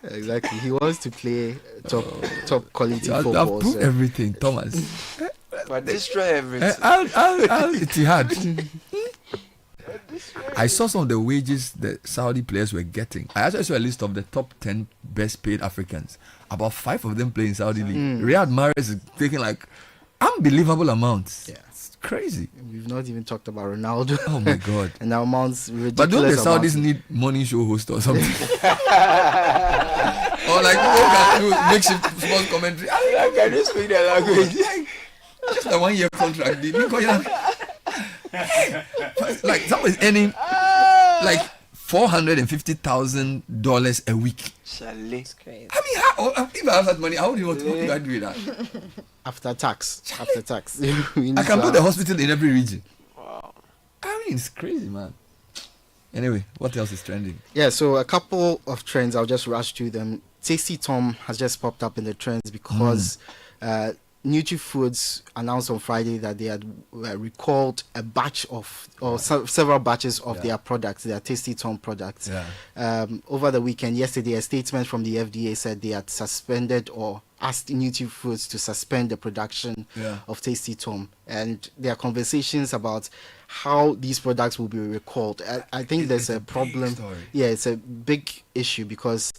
Exactly. He wants to play top quality I'll football. prove everything, Thomas. But destroy everything. I'll I saw some of the wages the Saudi players were getting. I actually saw a list of the top 10 best paid Africans. About 5 of them play in Saudi League. Riyad Mahrez is taking like unbelievable amounts. Yeah. It's crazy. We've not even talked about Ronaldo. Oh my God. And the amounts ridiculous. But don't the Saudis need morning show host or something? Or like who can do makeshift sports commentary? Can you speak the language? Just a 1-year contract. Like someone is earning like $450,000 a week. Chalet. It's crazy. I mean, if I have that money, how do I do that? After tax. After tax. I can build a hospital in every region. Wow. I mean, it's crazy, man. Anyway, what else is trending? Yeah, so a couple of trends, I'll just rush through them. Tasty Tom has just popped up in the trends because NutriFoods announced on Friday that they had recalled a batch of, or several batches of their products, their Tasty Tom products. Over the weekend, yesterday, a statement from the FDA said they had suspended or asked NutriFoods to suspend the production of Tasty Tom. And there are conversations about how these products will be recalled. I think there's a problem. Yeah, it's a big issue because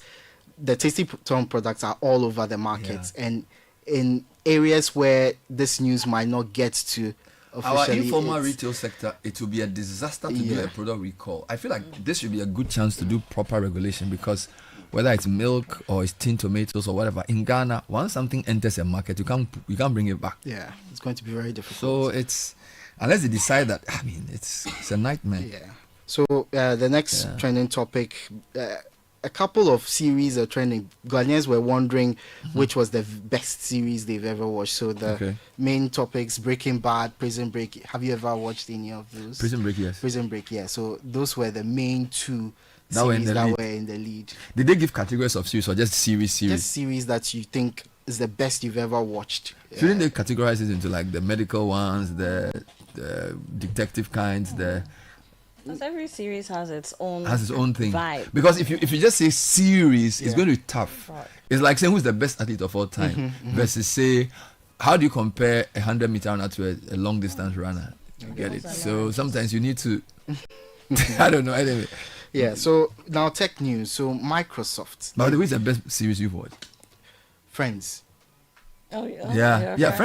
the Tasty Tom products are all over the market. And in areas where this news might not get to officially, our informal retail sector, it will be a disaster to do a product recall. I feel like this should be a good chance to do proper regulation because whether it's milk or it's tin tomatoes or whatever, in Ghana, once something enters a market, you can't bring it back. Yeah, it's going to be very difficult. So it's, unless they decide that, I mean, it's a nightmare. Yeah. So the next trending topic, a couple of series are trending. Ghanaians were wondering which was the best series they've ever watched. So the main topics: Breaking Bad, Prison Break. Have you ever watched any of those? Prison Break, yes. Prison Break, yeah. So those were the main two series that were in the lead. Did they give categories of series or just series? Just series that you think is the best you've ever watched. Shouldn't they categorize it into like the medical ones, the detective kinds, Because every series has its own thing. Vibe. Because if you just say series, it's going to be tough. Right. It's like saying who's the best athlete of all time versus say, how do you compare a 100-meter runner to a long distance runner? You get it. So sometimes you need to. I don't know. Anyway. Yeah. So now tech news. So Microsoft. By the way, what's the best series you've watched? Friends. Oh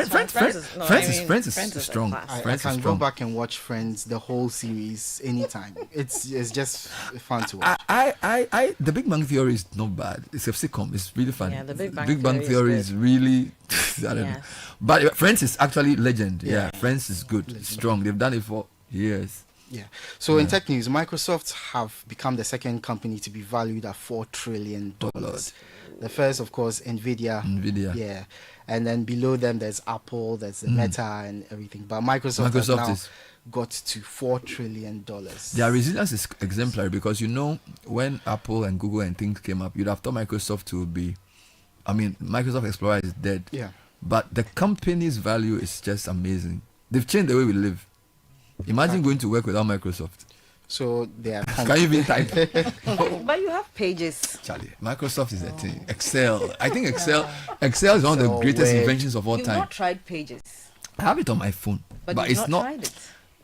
Friends is strong. I can go back and watch Friends, the whole series, anytime. It's just fun to watch. The Big Bang Theory is not bad. It's a sitcom. It's really fun. Yeah, the Big Bang Theory is really I don't know. But Friends is actually legend. Yeah, Friends is good. It's strong. They've done it for years. Yeah. So in tech news, Microsoft have become the second company to be valued at $4 trillion. The first, of course, Nvidia. Yeah. And then below them, there's Apple, there's Meta and everything. But Microsoft has now got to $4 trillion. Their resilience is exemplary because, you know, when Apple and Google and things came up, you'd have thought Microsoft to be, I mean, Microsoft Explorer is dead. Yeah. But the company's value is just amazing. They've changed the way we live. Imagine going to work without Microsoft. So they are. Can you even type? But you have Pages. Charlie, Microsoft is a thing. Excel. I think Excel is one of the greatest inventions of all time. You've not tried Pages. I have it on my phone, but it's not. Tried it.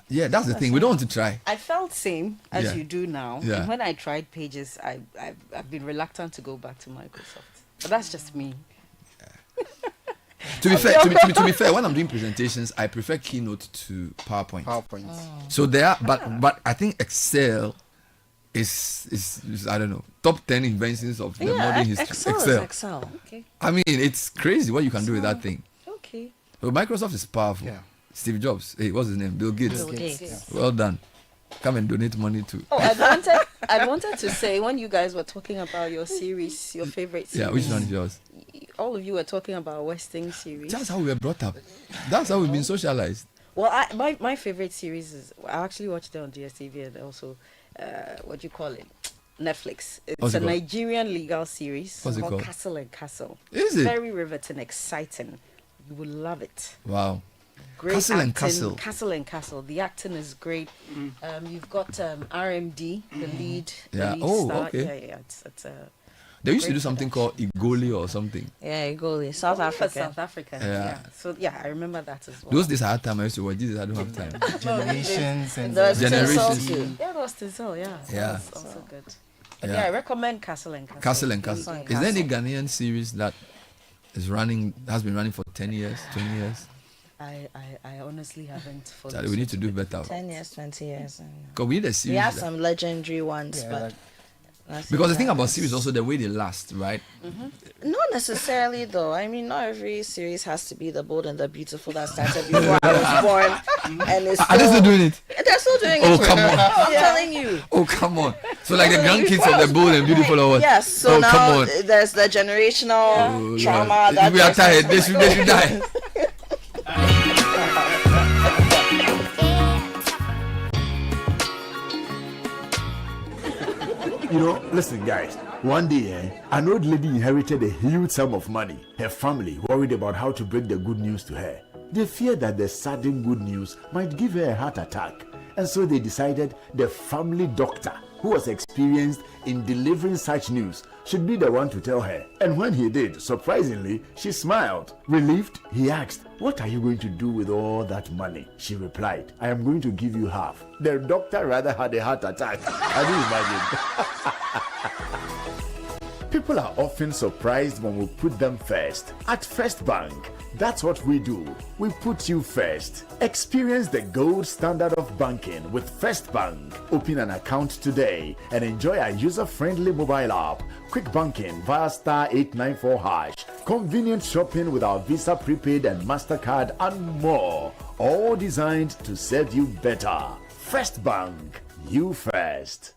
Yeah, that's the thing. We don't want to try. I felt same as you do now. Yeah. And when I tried Pages, I've been reluctant to go back to Microsoft. But that's just me. To be fair, when I'm doing presentations, I prefer Keynote to PowerPoint. So there, but I think Excel is I don't know, top 10 inventions of the modern history. Excel. Okay. I mean, it's crazy what you can do with that thing. Okay. So Microsoft is powerful. Yeah. Steve Jobs. Hey, what's his name? Bill Gates. Well done. Come and donate money to. Oh, I wanted to say, when you guys were talking about your series, your favorite series. Yeah, which one is yours? All of you were talking about Western series. That's how we were brought up. That's how we've been socialized. Well, my favorite series is, I actually watched it on DSTV and also, what do you call it? Netflix. It's a Nigerian legal series called Castle and Castle. Is it? Very riveting, exciting. You will love it. Wow. Great Castle acting. and Castle. Castle and Castle. The acting is great. You've got RMD, the lead. Yeah. The lead star. Okay. Yeah. It's they used to do something called Igoli or something. Yeah, Igoli. South Africa. South Africa. Yeah. So I remember that as well. Those days I had time. I used to watch. These days I don't have time. Generations and Generations. Yeah, Lost Tinsel. Yeah. That's also good. But Yeah. I recommend Castle and Castle. Castle and Castle. Is there any Ghanaian series that has been running for 10 years, 20 years? I honestly haven't followed. Charlie, we need to do better. 10 years, 20 years. Because we need a series. We have some legendary ones, but Because the thing about series also the way they last, right? Not necessarily, though. I mean, not every series has to be the bold and the beautiful that started before I was born. And it's Are they still doing it? They're still doing it. Oh, come on. I'm telling you. Oh, come on. So like the grandkids of the bold and beautiful or what? Yes, so oh, now come on. there's the generational trauma. That we are tired. They should die. You know, listen, guys. One day, an old lady inherited a huge sum of money. Her family worried about how to break the good news to her. They feared that the sudden good news might give her a heart attack. And so they decided the family doctor, who was experienced in delivering such news, should be the one to tell her. And when he did, surprisingly, she smiled. Relieved, he asked, "What are you going to do with all that money?" She replied, "I am going to give you half." The doctor rather had a heart attack. Can you imagine? People are often surprised when we put them first. At First Bank, that's what we do. We put you first. Experience the gold standard of banking with First Bank. Open an account today and enjoy our user-friendly mobile app, quick banking via *894#, convenient shopping with our Visa Prepaid and MasterCard, and more. All designed to serve you better. First Bank. You first.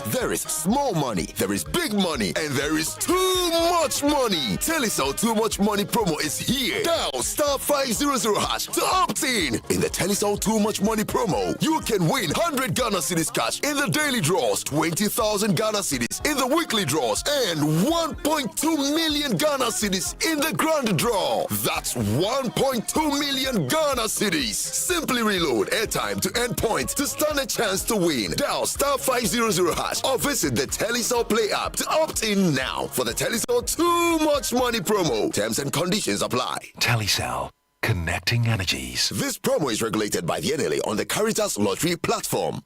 There is small money, there is big money, and there is too much money. Telecel Too Much Money promo is here. Dial *500# to opt in. In the Telecel Too Much Money promo, you can win 100 Ghana cedis cash in the daily draws, 20,000 Ghana cedis in the weekly draws, and 1.2 million Ghana cedis in the grand draw. That's 1.2 million Ghana cedis. Simply reload airtime to end points to stand a chance to win. Dial *500# or visit the Telecel Play app to opt in now for the Telecel Too Much Money promo. Terms and conditions apply. Telecel, connecting energies. This promo is regulated by the NLA on the Caritas Lottery platform.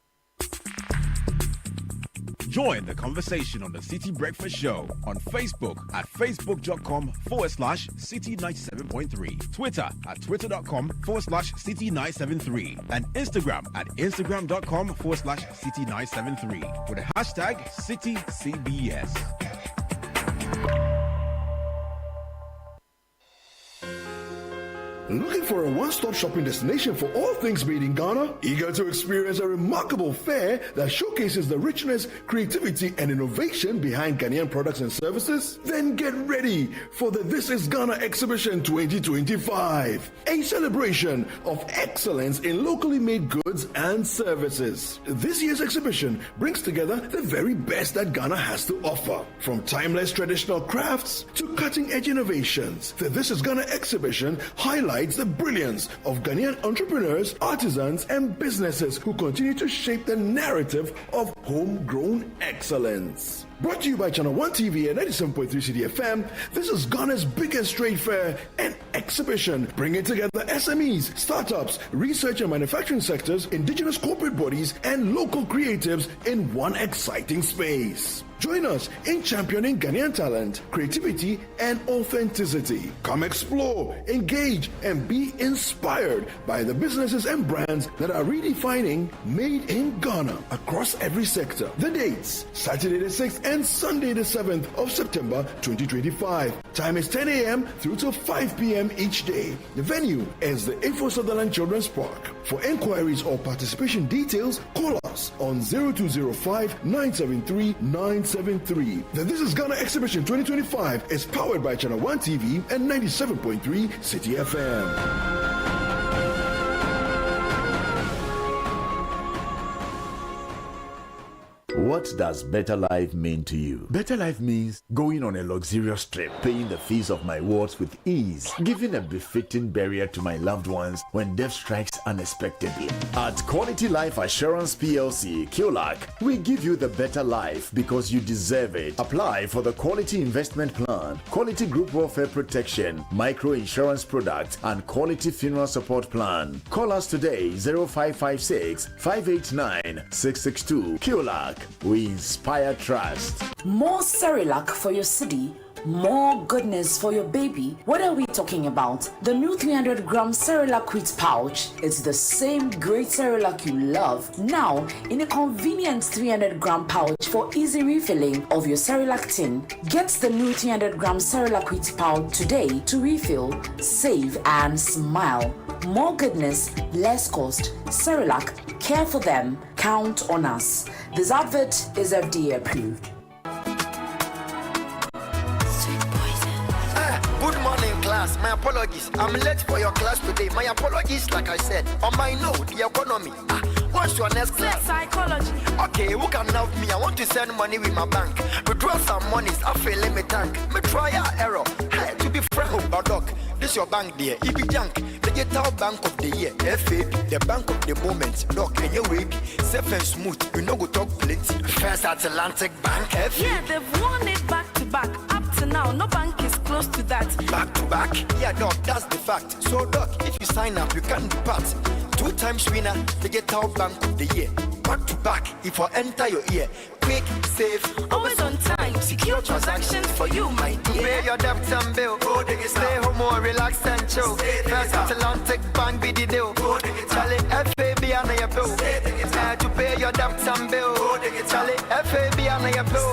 Join the conversation on the City Breakfast Show on Facebook at facebook.com/City97.3, Twitter at twitter.com/City973, and Instagram at instagram.com/City973 with the hashtag CityCBS. Looking for a one-stop shopping destination for all things made in Ghana? Eager to experience a remarkable fair that showcases the richness, creativity, and innovation behind Ghanaian products and services? Then get ready for the This is Ghana Exhibition 2025, a celebration of excellence in locally made goods and services. This year's exhibition brings together the very best that Ghana has to offer, from timeless traditional crafts to cutting-edge innovations. The This is Ghana Exhibition highlights the brilliance of Ghanaian entrepreneurs, artisans, and businesses who continue to shape the narrative of homegrown excellence. Brought to you by Channel 1 TV and 97.3 City FM, this is Ghana's biggest trade fair and exhibition, bringing together SMEs, startups, research and manufacturing sectors, indigenous corporate bodies, and local creatives in one exciting space. Join us in championing Ghanaian talent, creativity, and authenticity. Come explore, engage, and be inspired by the businesses and brands that are redefining Made in Ghana across every sector. The dates: Saturday the 6th and Sunday the 7th of September 2025. Time is 10 a.m. through to 5 p.m. each day. The venue is the Info Sutherland Children's Park. For inquiries or participation details, call us on 0205 973 973. The This is Ghana Exhibition 2025 is powered by Channel 1 TV and 97.3 City FM. What does better life mean to you? Better life means going on a luxurious trip, paying the fees of my wards with ease, giving a befitting burial to my loved ones when death strikes unexpectedly. At Quality Life Assurance PLC, QLAC, we give you the better life because you deserve it. Apply for the Quality Investment Plan, Quality Group Welfare Protection, Micro Insurance Product, and Quality Funeral Support Plan. Call us today, 0556 589 662. QLAC. We inspire trust. More Cerilac for your city, More goodness for your baby. What are we talking about? The new 300-gram Cerelac Wheat pouch. It's the same great Cerelac you love, now in a convenient 300-gram pouch for easy refilling of your Cerelac tin. Get the new 300-gram Cerelac Wheat pouch today to refill, save, and smile. More goodness, less cost. Cerelac, care for them. Count on us. This advert is FDA approved. Good morning, class. My apologies. I'm late for your class today. My apologies, like I said. On my note, the economy. What's your next class? Psychology. Okay, who can help me? I want to send money with my bank. Withdraw some monies. I feel let me tank. Me try error. Hey, to be frank, but doc, this your bank there. It be junk. Digital bank of the year. FA, the bank of the moment. Doc, and your week. Safe and smooth. You know go talk plenty. First Atlantic Bank. FA. Yeah, they've won it back to back. Up to now, no bank is close to that. Back to back? Yeah, doc, that's the fact. So, doc, if you sign up, you can't depart. 2 times winner, Digital Bank of the year. Back to back, if I enter your ear. Quick, safe, always on time. Secure transactions for you, my dear. Pay your debt and bill. Stay home or relax and chill. First Atlantic Bank be the deal. Charlie, FAB on your bill. To pay your debt and bill. Charlie, FAB on your bill.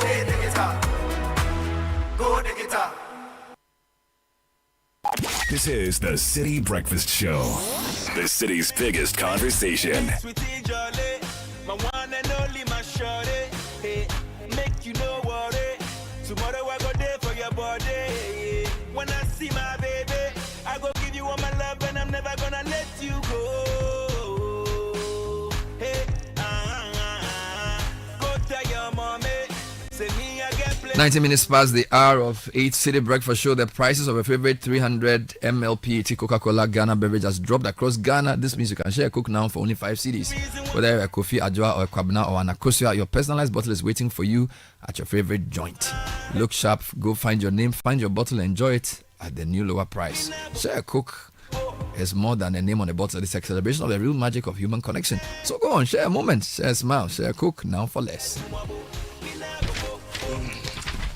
Go the guitar. This is the City Breakfast Show, the city's biggest conversation. Sweetie Jolly, my one and only, my shorty. Hey, make you no worry. Tomorrow I go there for your body. When I see my baby, I go give you all my love and I'm never gonna let you go. Hey, go tell your mommy. Say me I get plenty. 90 minutes past the hour of 8 City Breakfast Show. The prices of a favorite 300 ml PET Coca-Cola Ghana beverage has dropped across Ghana. This means you can share a Coke now for only 5 cedis. Whether you're a Kofi, Adjoa, or a Kwabna, or an Akosua, your personalized bottle is waiting for you at your favorite joint. Look sharp, go find your name, find your bottle, enjoy it at the new lower price. Share a Coke is more than a name on a bottle. It's a celebration of the real magic of human connection. So go on, share a moment, share a smile, share a Coke now for less.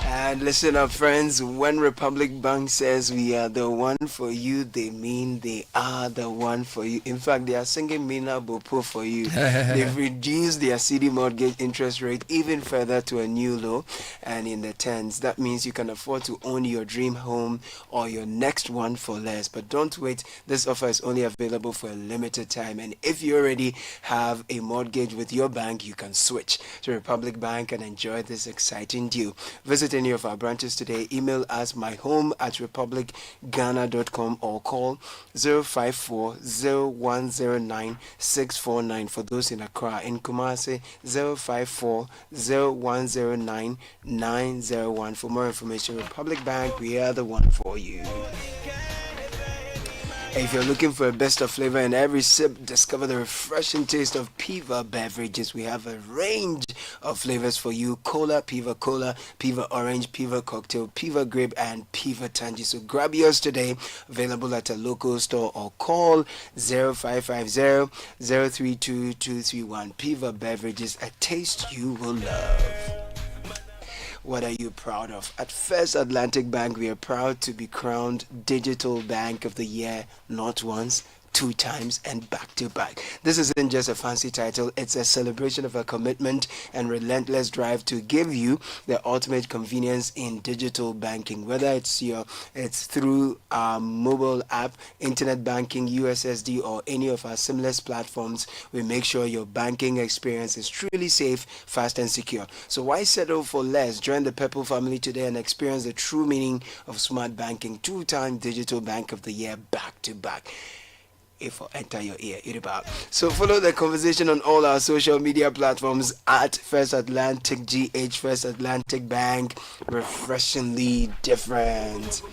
And listen up, friends. When Republic Bank says we are the one for you, they mean they are the one for you. In fact, they are singing Mina Bopo for you. They've reduced their CD mortgage interest rate even further to a new low and in the tens. That means you can afford to own your dream home or your next one for less. But don't wait. This offer is only available for a limited time. And if you already have a mortgage with your bank, you can switch to Republic Bank and enjoy this exciting deal. Visit any of our branches today. Email us myhome@republicghana.com or call 054-0109-649 for those in Accra. In Kumasi, 054-0109-901. For more information, Republic Bank, we are the one for you. If you're looking for a best of flavor in every sip, discover the refreshing taste of Piva beverages. We have a range of flavors for you: Cola, Piva Orange, Piva Cocktail, Piva Grape, and Piva Tangy. So grab yours today, available at a local store, or call 0550-032-231. Piva beverages, a taste you will love. What are you proud of? At First Atlantic Bank, we are proud to be crowned Digital Bank of the Year, not once, 2 times, and back to back. This isn't just a fancy title, it's a celebration of our commitment and relentless drive to give you the ultimate convenience in digital banking. Whether it's through our mobile app, internet banking, USSD, or any of our seamless platforms, we make sure your banking experience is truly safe, fast, and secure. So why settle for less? Join the Purple family today and experience the true meaning of smart banking. 2-time Digital Bank of the Year, back to back. If I enter your ear, so follow the conversation on all our social media platforms at First Atlantic GH, First Atlantic Bank, refreshingly different.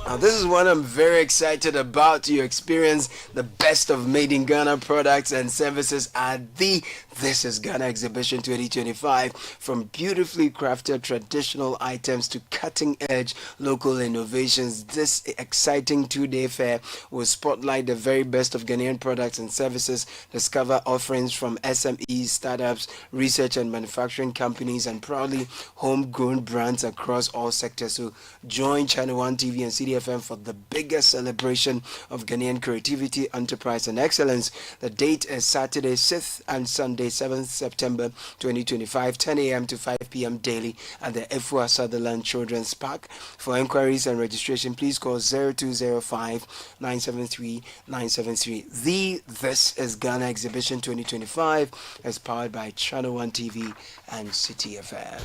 Now, this is one I'm very excited about. You experience the best of made in Ghana products and services at the This is Ghana Exhibition 2025. From beautifully crafted traditional items to cutting edge local innovations, this exciting 2-day fair will spotlight the very best of Ghanaian products and services, discover offerings from SMEs, startups, research and manufacturing companies, and proudly homegrown brands across all sectors. So join Channel 1 TV and Citi FM for the biggest celebration of Ghanaian creativity, enterprise and excellence. The date is Saturday 6th and Sunday 7th September 2025, 10 a.m. to 5 p.m. daily at the Efua Sutherland Children's Park. For inquiries and registration, please call 0205 973 973. The This is Ghana Exhibition 2025 is powered by Channel 1 TV and Citi FM.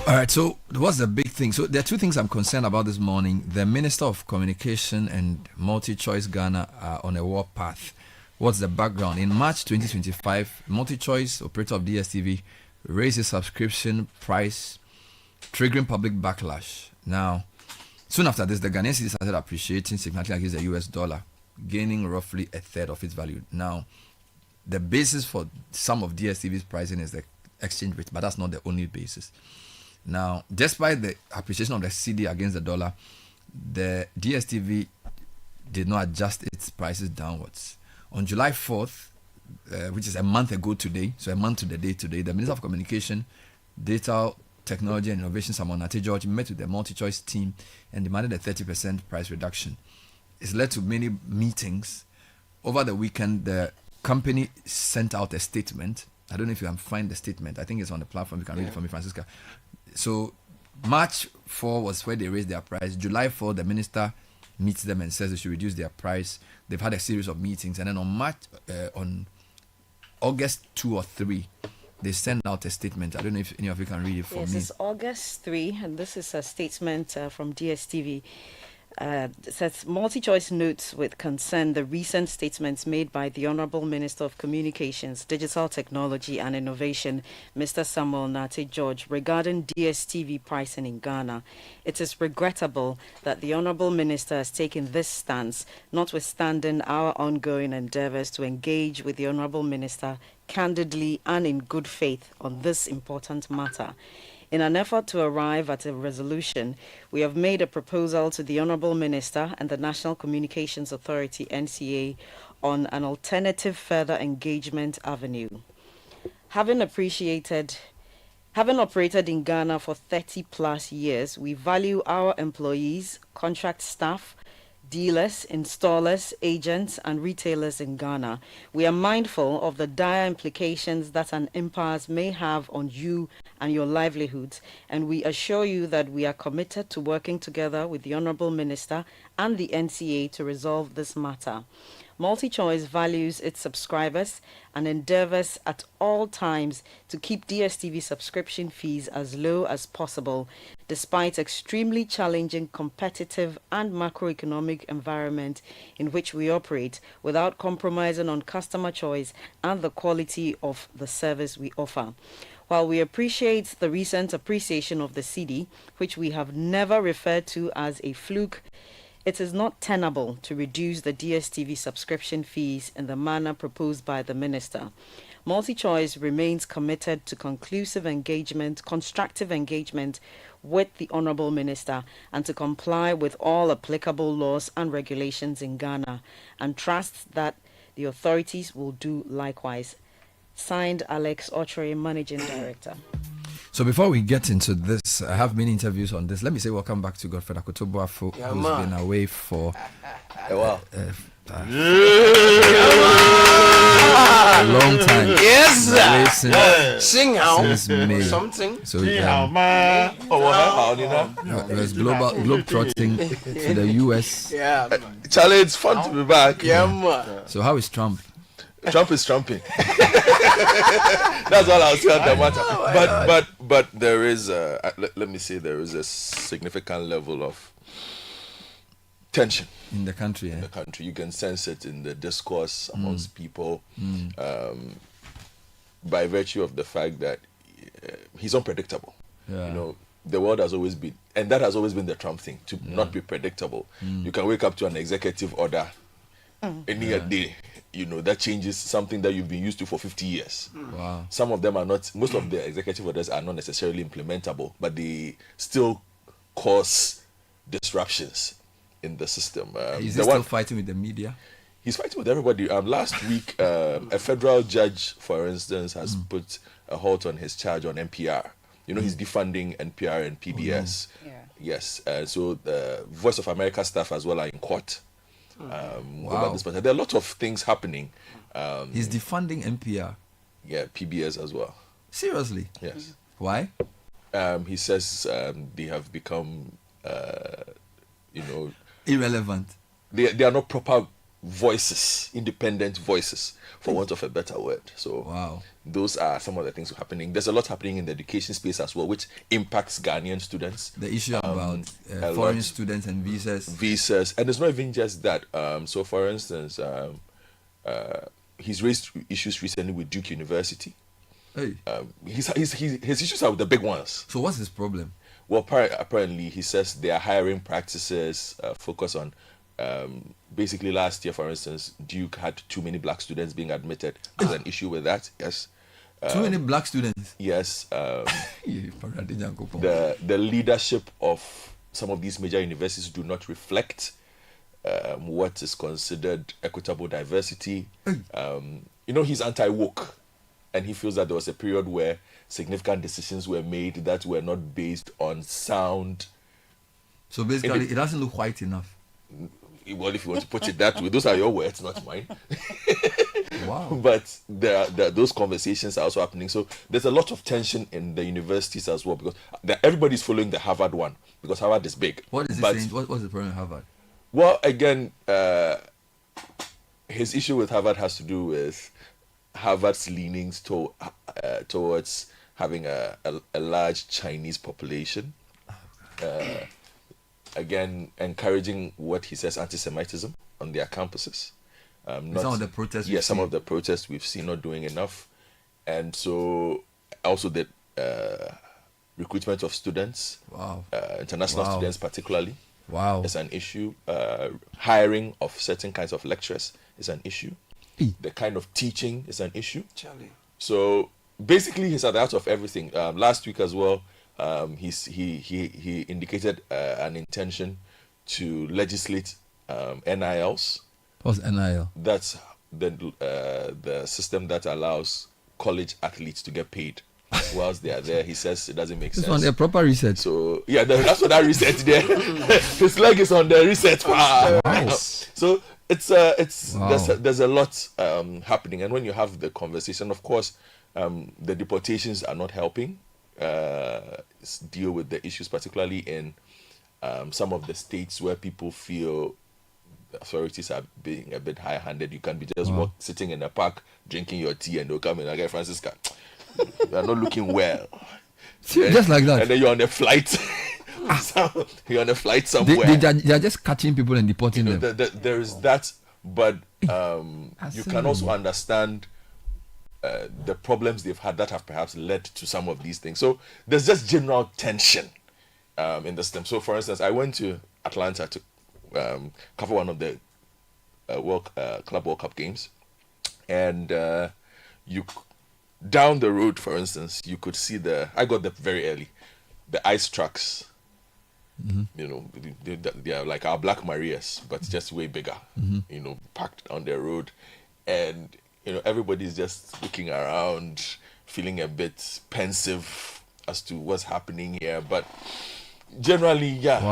All right, so what's the big thing? So there are two things I'm concerned about this morning. The Minister of Communication and Multi-Choice Ghana are on a war path. What's the background? In March 2025, Multi-Choice, operator of DSTV, raised his subscription price, triggering public backlash. Now, soon after this, the Ghanaian cedi started appreciating significantly against the US dollar, gaining roughly a third of its value. Now, the basis for some of DSTV's pricing is the exchange rate, but that's not the only basis. Now, despite the appreciation of the cedi against the dollar, the DSTV did not adjust its prices downwards. On July 4th, which is a month ago today, so a month to the day today, the Minister of Communication, Data, Technology and Innovation, Samuel Nate George, met with the Multi-Choice team and demanded a 30% price reduction. It's led to many meetings. Over the weekend, the company sent out a statement. I don't know if you can find the statement. I think it's on the platform. You can read it for me, Francisca. So March 4 was where they raised their price. July 4, the minister meets them and says they should reduce their price. They've had a series of meetings, and then on August 2 or 3, they send out a statement. I don't know if any of you can read it for me. Yes, it's August 3, and this is a statement from DSTV. It says, Multi-Choice notes with concern the recent statements made by the Honourable Minister of Communications, Digital Technology and Innovation, Mr. Samuel Nate George, regarding DSTV pricing in Ghana. It is regrettable that the Honourable Minister has taken this stance, notwithstanding our ongoing endeavours to engage with the Honourable Minister candidly and in good faith on this important matter. In an effort to arrive at a resolution, we have made a proposal to the Honourable Minister and the National Communications Authority, NCA, on an alternative further engagement avenue. Having operated in Ghana for 30 plus years, we value our employees, contract staff, dealers, installers, agents, and retailers in Ghana. We are mindful of the dire implications that an impasse may have on you and your livelihoods, and we assure you that we are committed to working together with the Honourable Minister and the NCA to resolve this matter. Multi-Choice values its subscribers and endeavours at all times to keep DSTV subscription fees as low as possible, despite extremely challenging competitive and macroeconomic environment in which we operate, without compromising on customer choice and the quality of the service we offer. While we appreciate the recent appreciation of the cedi, which we have never referred to as a fluke, it is not tenable to reduce the DSTV subscription fees in the manner proposed by the Minister. Multi-Choice remains committed to constructive engagement with the Honourable Minister and to comply with all applicable laws and regulations in Ghana, and trusts that the authorities will do likewise. Signed, Alex Ochre, Managing Director. So before we get into this, I have many interviews on this. Let me say welcome back to Godfred Akotobuafo, who's been away for a long time. Yes, sir. Sing how? Since May. Something. So there's globe trotting to the US. Yeah, Charlie, it's fun to be back. Yeah, man. So how is Trump? Trump is trumping. That's all I'll say on the matter. But there is let me say there is a significant level of tension in the country. In the country, you can sense it in the discourse amongst people, by virtue of the fact that he's unpredictable. Yeah. You know, the world has always been, and that has always been the Trump thing, to not be predictable. You can wake up to an executive order any day, that changes something that you've been used to for 50 years. Wow. Some of them are not, most of the executive orders are not necessarily implementable, but they still cause disruptions in the system. Is he still fighting with the media? He's fighting with everybody. Last week, a federal judge, for instance, has put a halt on his charge on NPR. He's defunding NPR and PBS. Yes. So the Voice of America staff as well are in court. Over this matter. There are a lot of things happening. He's defunding NPR. Yeah, PBS as well. Seriously? Yes. Why? He says they have become, irrelevant. They are not proper voices, independent voices, for want of a better word. So those are some of the things happening. There's a lot happening in the education space as well, which impacts Ghanaian students. The issue about foreign students and visas. Visas, and it's not even just that. So, for instance, he's raised issues recently with Duke University. Hey. His issues are the big ones. So what's his problem? Well, apparently he says their hiring practices focus on basically last year, for instance, Duke had too many black students being admitted. There's an issue with that. Yes. Too many black students. Yes. The leadership of some of these major universities do not reflect what is considered equitable diversity. He's anti-woke, and he feels that there was a period where significant decisions were made that were not based on sound. So basically, it doesn't look white enough. Well, if you want to put it that way, those are your words, not mine. Wow. But there are those conversations are also happening. So there's a lot of tension in the universities as well, because everybody's following the Harvard one, because Harvard is big. What is he saying? What's the problem with Harvard? Well, again, his issue with Harvard has to do with Harvard's leanings towards having a large Chinese population. Again, encouraging what he says anti-Semitism on their campuses. Some of the protests. Yes, some of the protests we've seen not doing enough, and so also the recruitment of students. Wow. International students particularly. Wow. Is an issue. Hiring of certain kinds of lecturers is an issue. The kind of teaching is an issue. Charlie. So basically, he's at the heart of everything. Last week as well. He indicated an intention to legislate NILs. What's NIL? That's the system that allows college athletes to get paid whilst they are there. He says it doesn't make sense. It's on a proper reset. So yeah, that's what that reset there. His leg is on the reset. Nice. So it's there's a lot happening, and when you have the conversation, of course, the deportations are not helping. Deal with the issues, particularly in some of the states where people feel the authorities are being a bit high-handed. You can be just sitting in a park drinking your tea, and they'll come in and get Francisca. You are not looking well. Just like that. And then you're on a flight. You're on a flight somewhere. They are just catching people and deporting them. There is that, but you can also understand the problems they've had that have perhaps led to some of these things. So there's just general tension in the system. So, for instance, I went to Atlanta to cover one of the Club World Cup games, and down the road, for instance, you could see I got there very early, the ice trucks. Mm-hmm. They are like our Black Marias, but just way bigger. Mm-hmm. Parked on the road, and everybody's just looking around, feeling a bit pensive as to what's happening here. But generally, yeah.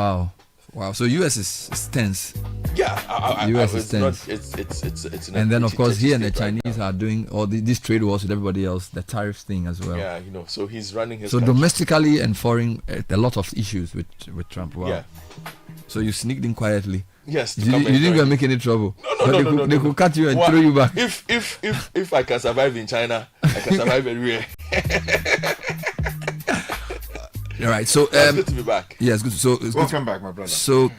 Wow. So US is tense. Yeah, US is tense. It's and then of course he and the Chinese are doing all these trade wars with everybody else, the tariff thing as well. Yeah, so he's running his. So domestically and foreign, a lot of issues with Trump. Wow. Yeah. So you sneaked in quietly. Yes. You didn't go make any trouble. No. They could cut you and throw you back. If I can survive in China, I can survive everywhere. All right. So it's good to be back. Yes, good. So welcome back, my brother. So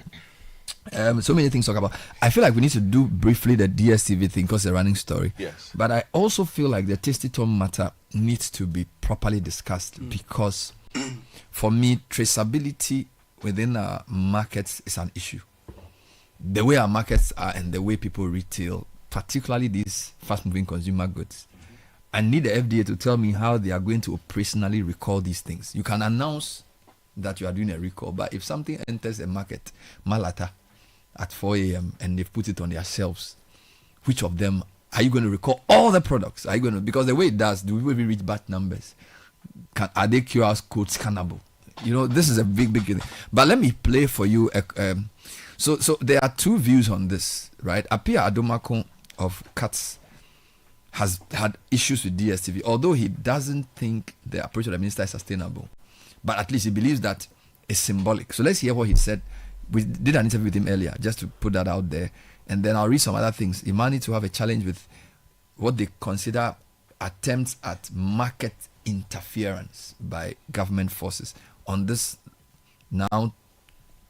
so many things to talk about. I feel like we need to do briefly the DSTV thing because it's a running story. Yes. But I also feel like the Tasty Tom matter needs to be properly discussed because For me, traceability within our markets is an issue. The way our markets are and the way people retail, particularly these fast-moving consumer goods, I need the FDA to tell me how they are going to operationally recall these things. You can announce that you are doing a recall, but if something enters a market, Malata, at 4 a.m. and they've put it on their shelves, which of them are you going to recall? All the products? Are you going to, because the way it does, do we even reach batch numbers? Are they QR code scannable? You know, this is a big thing. But let me play for you. So there are two views on this, right? Apia Adomako of CATS has had issues with DSTV, although he doesn't think the approach of the minister is sustainable. But at least he believes that it's symbolic. So let's hear what he said. We did an interview with him earlier, just to put that out there. And then I'll read some other things. Imani to have a challenge with what they consider attempts at market interference by government forces on this now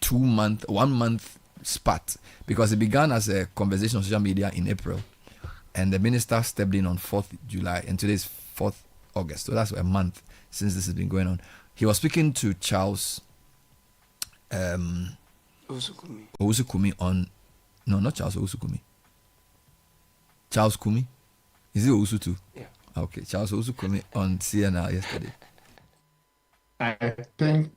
1 month spat, because it began as a conversation on social media in April, and the minister stepped in on 4th July, and today is 4th August. So that's a month since this has been going on. He was speaking to Charles Owusu-Kumi on, no, not Charles Owusu-Kumi. Charles Kumi? Is it Owusu too? Yeah. Okay, Charles Owusu-Kumi on CNR yesterday. I think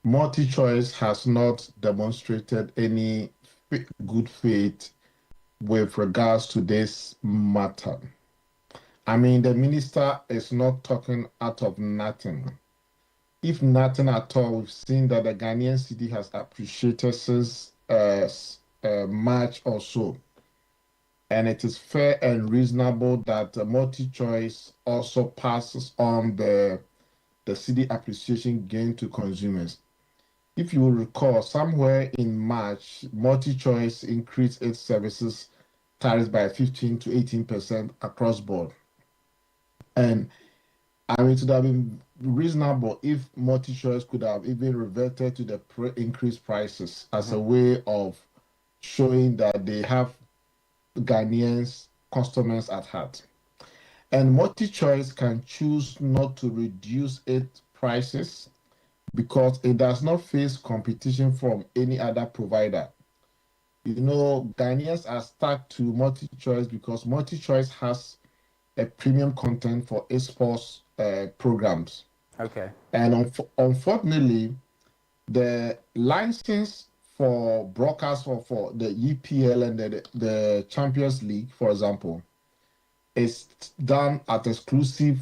MultiChoice has not demonstrated any good faith with regards to this matter. I mean, the minister is not talking out of nothing. If nothing at all, we've seen that the Ghanaian city has appreciated since March or so. And it is fair and reasonable that MultiChoice also passes on the city appreciation gain to consumers. If you will recall, somewhere in March, MultiChoice increased its services tariffs by 15 to 18% across board. And I mean, it would have been reasonable if MultiChoice could have even reverted to the increased prices as a way of showing that they have Ghanaians customers at heart. And MultiChoice can choose not to reduce its prices because it does not face competition from any other provider. You know, Ghanaians are stuck to MultiChoice because MultiChoice has a premium content for its sports programs. Okay. And unfortunately, the license for broadcast for the EPL and the Champions League, for example, is done at exclusive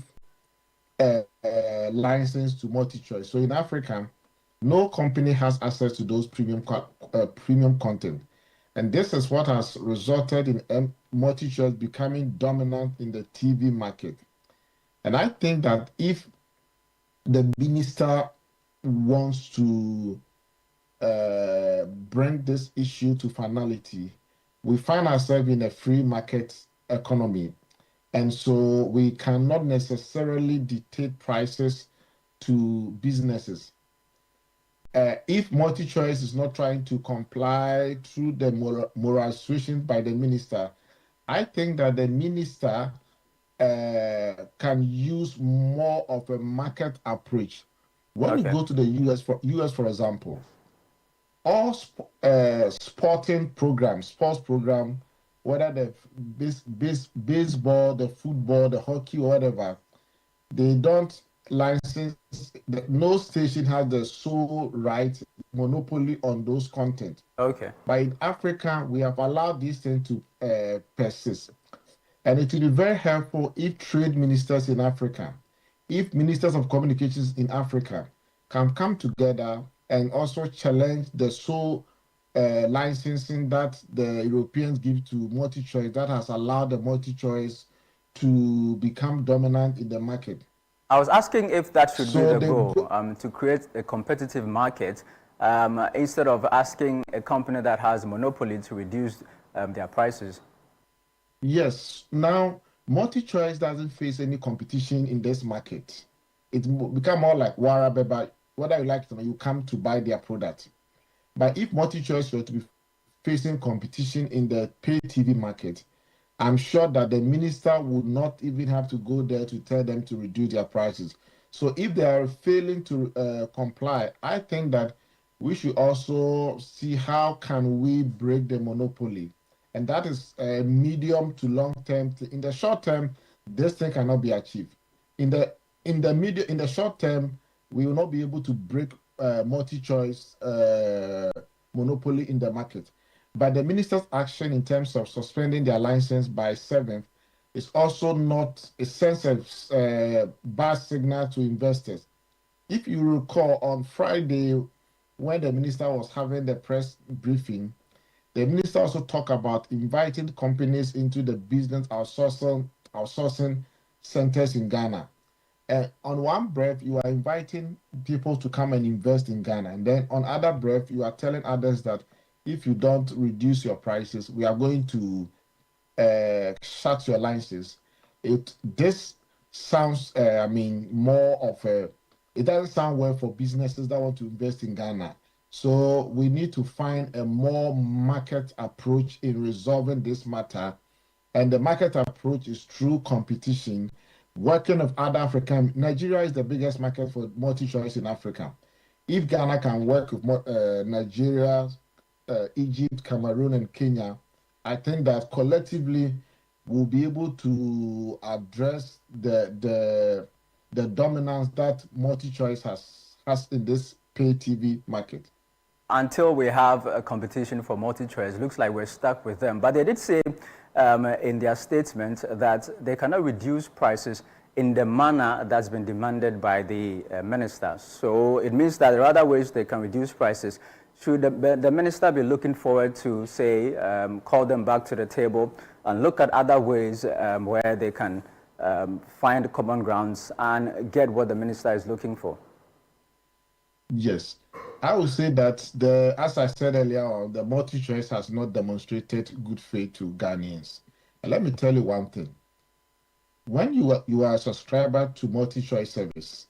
license to MultiChoice. So in Africa, no company has access to those premium content. And this is what has resulted in MultiChoice becoming dominant in the TV market. And I think that if the minister wants to bring this issue to finality, we find ourselves in a free market economy. And so we cannot necessarily dictate prices to businesses. If MultiChoice is not trying to comply through the moralization by the minister, I think that the minister can use more of a market approach. When you go to the US, for example, all sports program, whether the baseball, the football, the hockey, or whatever, they don't license. No station has the sole right, monopoly on those content. Okay. But in Africa, we have allowed these things to persist. And it will be very helpful if trade ministers in Africa, if ministers of communications in Africa can come together and also challenge the sole licensing that the Europeans give to MultiChoice that has allowed the MultiChoice to become dominant in the market. I was asking if that should be the goal, to create a competitive market instead of asking a company that has monopoly to reduce their prices. Yes. Now, MultiChoice doesn't face any competition in this market. It become more like Warabeba. Whether you like them, you come to buy their product. But if MultiChoice were to be facing competition in the pay TV market, I'm sure that the minister would not even have to go there to tell them to reduce their prices. So if they are failing to comply, I think that we should also see how can we break the monopoly, and that is a medium to long term. In the short term, this thing cannot be achieved. In the short term, we will not be able to break multi-choice monopoly in the market. But the minister's action in terms of suspending their license by 7th is also not a sense of bad signal to investors. If you recall, on Friday, when the minister was having the press briefing, the minister also talked about inviting companies into the business outsourcing centers in Ghana. On one breath, you are inviting people to come and invest in Ghana. And then on other breath, you are telling others that if you don't reduce your prices, we are going to shut your licenses. This sounds, more of a, it doesn't sound well for businesses that want to invest in Ghana. So we need to find a more market approach in resolving this matter. And the market approach is through competition, working with other African. Nigeria is the biggest market for multi-choice in Africa. If Ghana can work with Nigeria, Egypt, Cameroon, and Kenya, I think that collectively we'll be able to address the dominance that multi-choice has in this pay TV market. Until we have a competition for multi-choice, looks like we're stuck with them. But they did say in their statement that they cannot reduce prices in the manner that's been demanded by the minister. So it means that there are other ways they can reduce prices. Should the minister be looking forward to, say, call them back to the table and look at other ways where they can find common grounds and get what the minister is looking for? Yes. I would say that, as I said earlier, the multi-choice has not demonstrated good faith to Ghanaians. And let me tell you one thing. When you are a subscriber to multi-choice service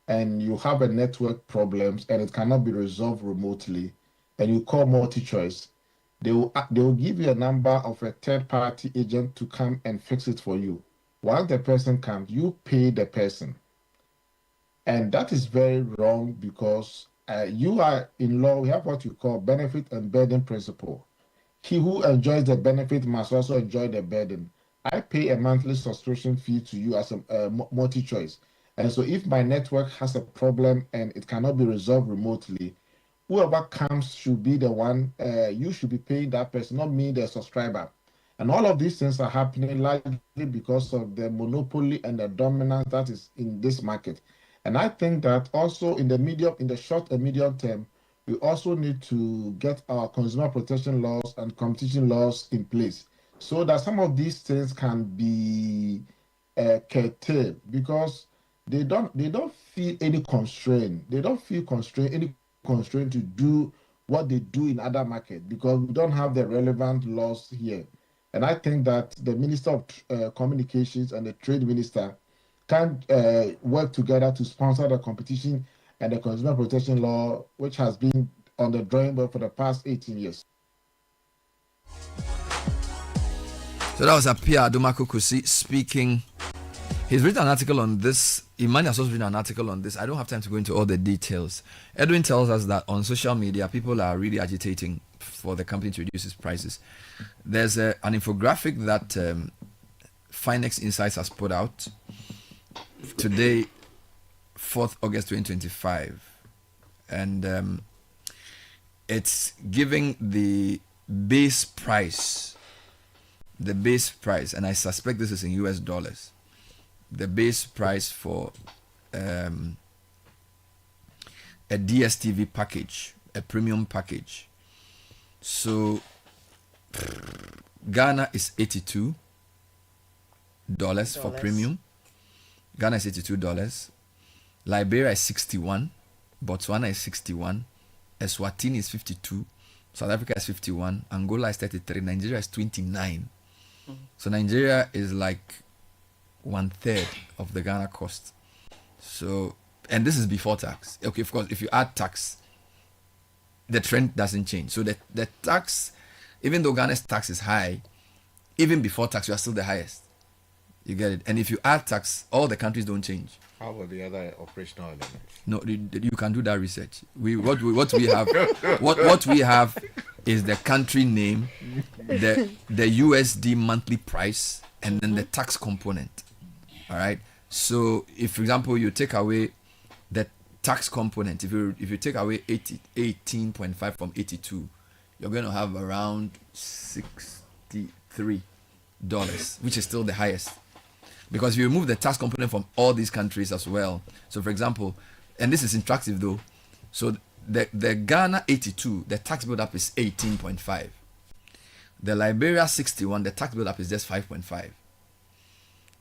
and you have a network problems and it cannot be resolved remotely, and you call multi-choice, they will give you a number of a third-party agent to come and fix it for you. Once the person comes, you pay the person. And that is very wrong because you are in law, we have what you call benefit and burden principle. He who enjoys the benefit must also enjoy the burden. I pay a monthly subscription fee to you as a multi-choice. And so if my network has a problem and it cannot be resolved remotely, whoever comes should be the one, you should be paying that person, not me, the subscriber. And all of these things are happening largely because of the monopoly and the dominance that is in this market. And I think that also in the short and medium term, we also need to get our consumer protection laws and competition laws in place so that some of these things can be curtailed, because they don't feel any constraint. They don't feel any constraint to do what they do in other markets because we don't have the relevant laws here. And I think that the Minister of Communications and the Trade Minister can work together to sponsor the competition and the consumer protection law, which has been on the drawing board for the past 18 years. So that was Apia Adumakukusi speaking. He's written an article on this. Imani has also written an article on this. I don't have time to go into all the details. Edwin tells us that on social media, people are really agitating for the company to reduce its prices. There's an infographic that Finex Insights has put out today, 4th August 2025. And it's giving the base price, and I suspect this is in US dollars, the base price for a DSTV package, a premium package. So Ghana is $82 for premium. Ghana is $82. Liberia is 61. Botswana is 61. Eswatini is 52. South Africa is 51. Angola is 33. Nigeria is 29. So Nigeria is like 1/3 of the Ghana cost. So, and this is before tax. Okay, of course, if you add tax, the trend doesn't change. So the tax, even though Ghana's tax is high, even before tax, you are still the highest. You get it? And if you add tax, all the countries don't change. How about the other operational elements? No, you can do that research. What we have is the country name, the USD monthly price, and then the tax component. All right. So if, for example, you take away the tax component, if you take away 18.5 from 82, you're going to have around $63, which is still the highest. Because if you remove the tax component from all these countries as well, so for example, and this is interactive though, so the Ghana 82, the tax build-up is 18.5. The Liberia 61, the tax build-up is just 5.5.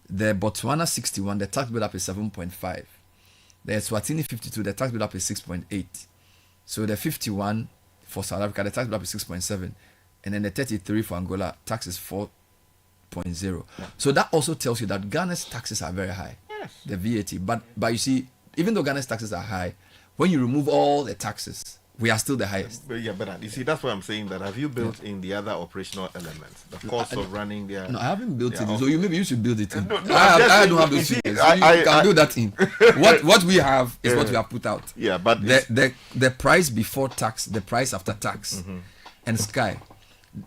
The Botswana 61, the tax build-up is 7.5. The Eswatini 52, the tax build-up is 6.8. So the 51 for South Africa, the tax build-up is 6.7. And then the 33 for Angola, tax is 4.0. Yeah. So that also tells you that Ghana's taxes are very high. Yes. The VAT. But you see, even though Ghana's taxes are high, when you remove all the taxes, we are still the highest. But you see, that's what I'm saying. That have you built in the other operational elements, the cost of running their? No, I haven't built it. So maybe you should build it in. No, I don't have those figures. So you can build that in. What we have is what we have put out. Yeah, but the price before tax, the price after tax, and Sky.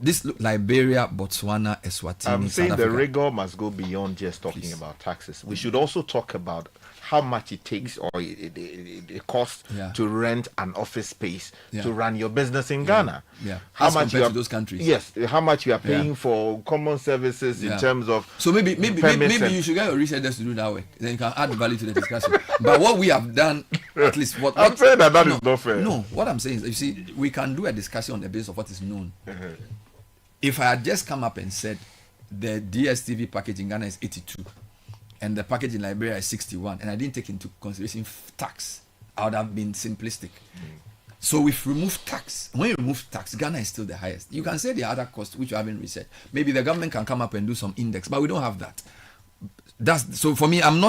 This look Liberia, Botswana, Eswatini. I'm saying South the Africa. rigor must go beyond just talking about taxes. We should also talk about how much it takes or it costs to rent an office space to run your business in Ghana. Yeah. How As much you compared are, to those countries. Yes, how much you are paying for common services in terms of. So maybe you should get your researchers to do that way. Then you can add value to the discussion. But what we have done, at least what I'm saying that is not fair. No, what I'm saying is, you see, we can do a discussion on the basis of what is known. If I had just come up and said the DSTV package in Ghana is 82 and the package in Liberia is 61, and I didn't take into consideration tax, I would have been simplistic. So we've removed tax. When you remove tax, Ghana is still the highest. You can say the other cost, which you haven't researched. Maybe the government can come up and do some index, but we don't have that. So for me, I'm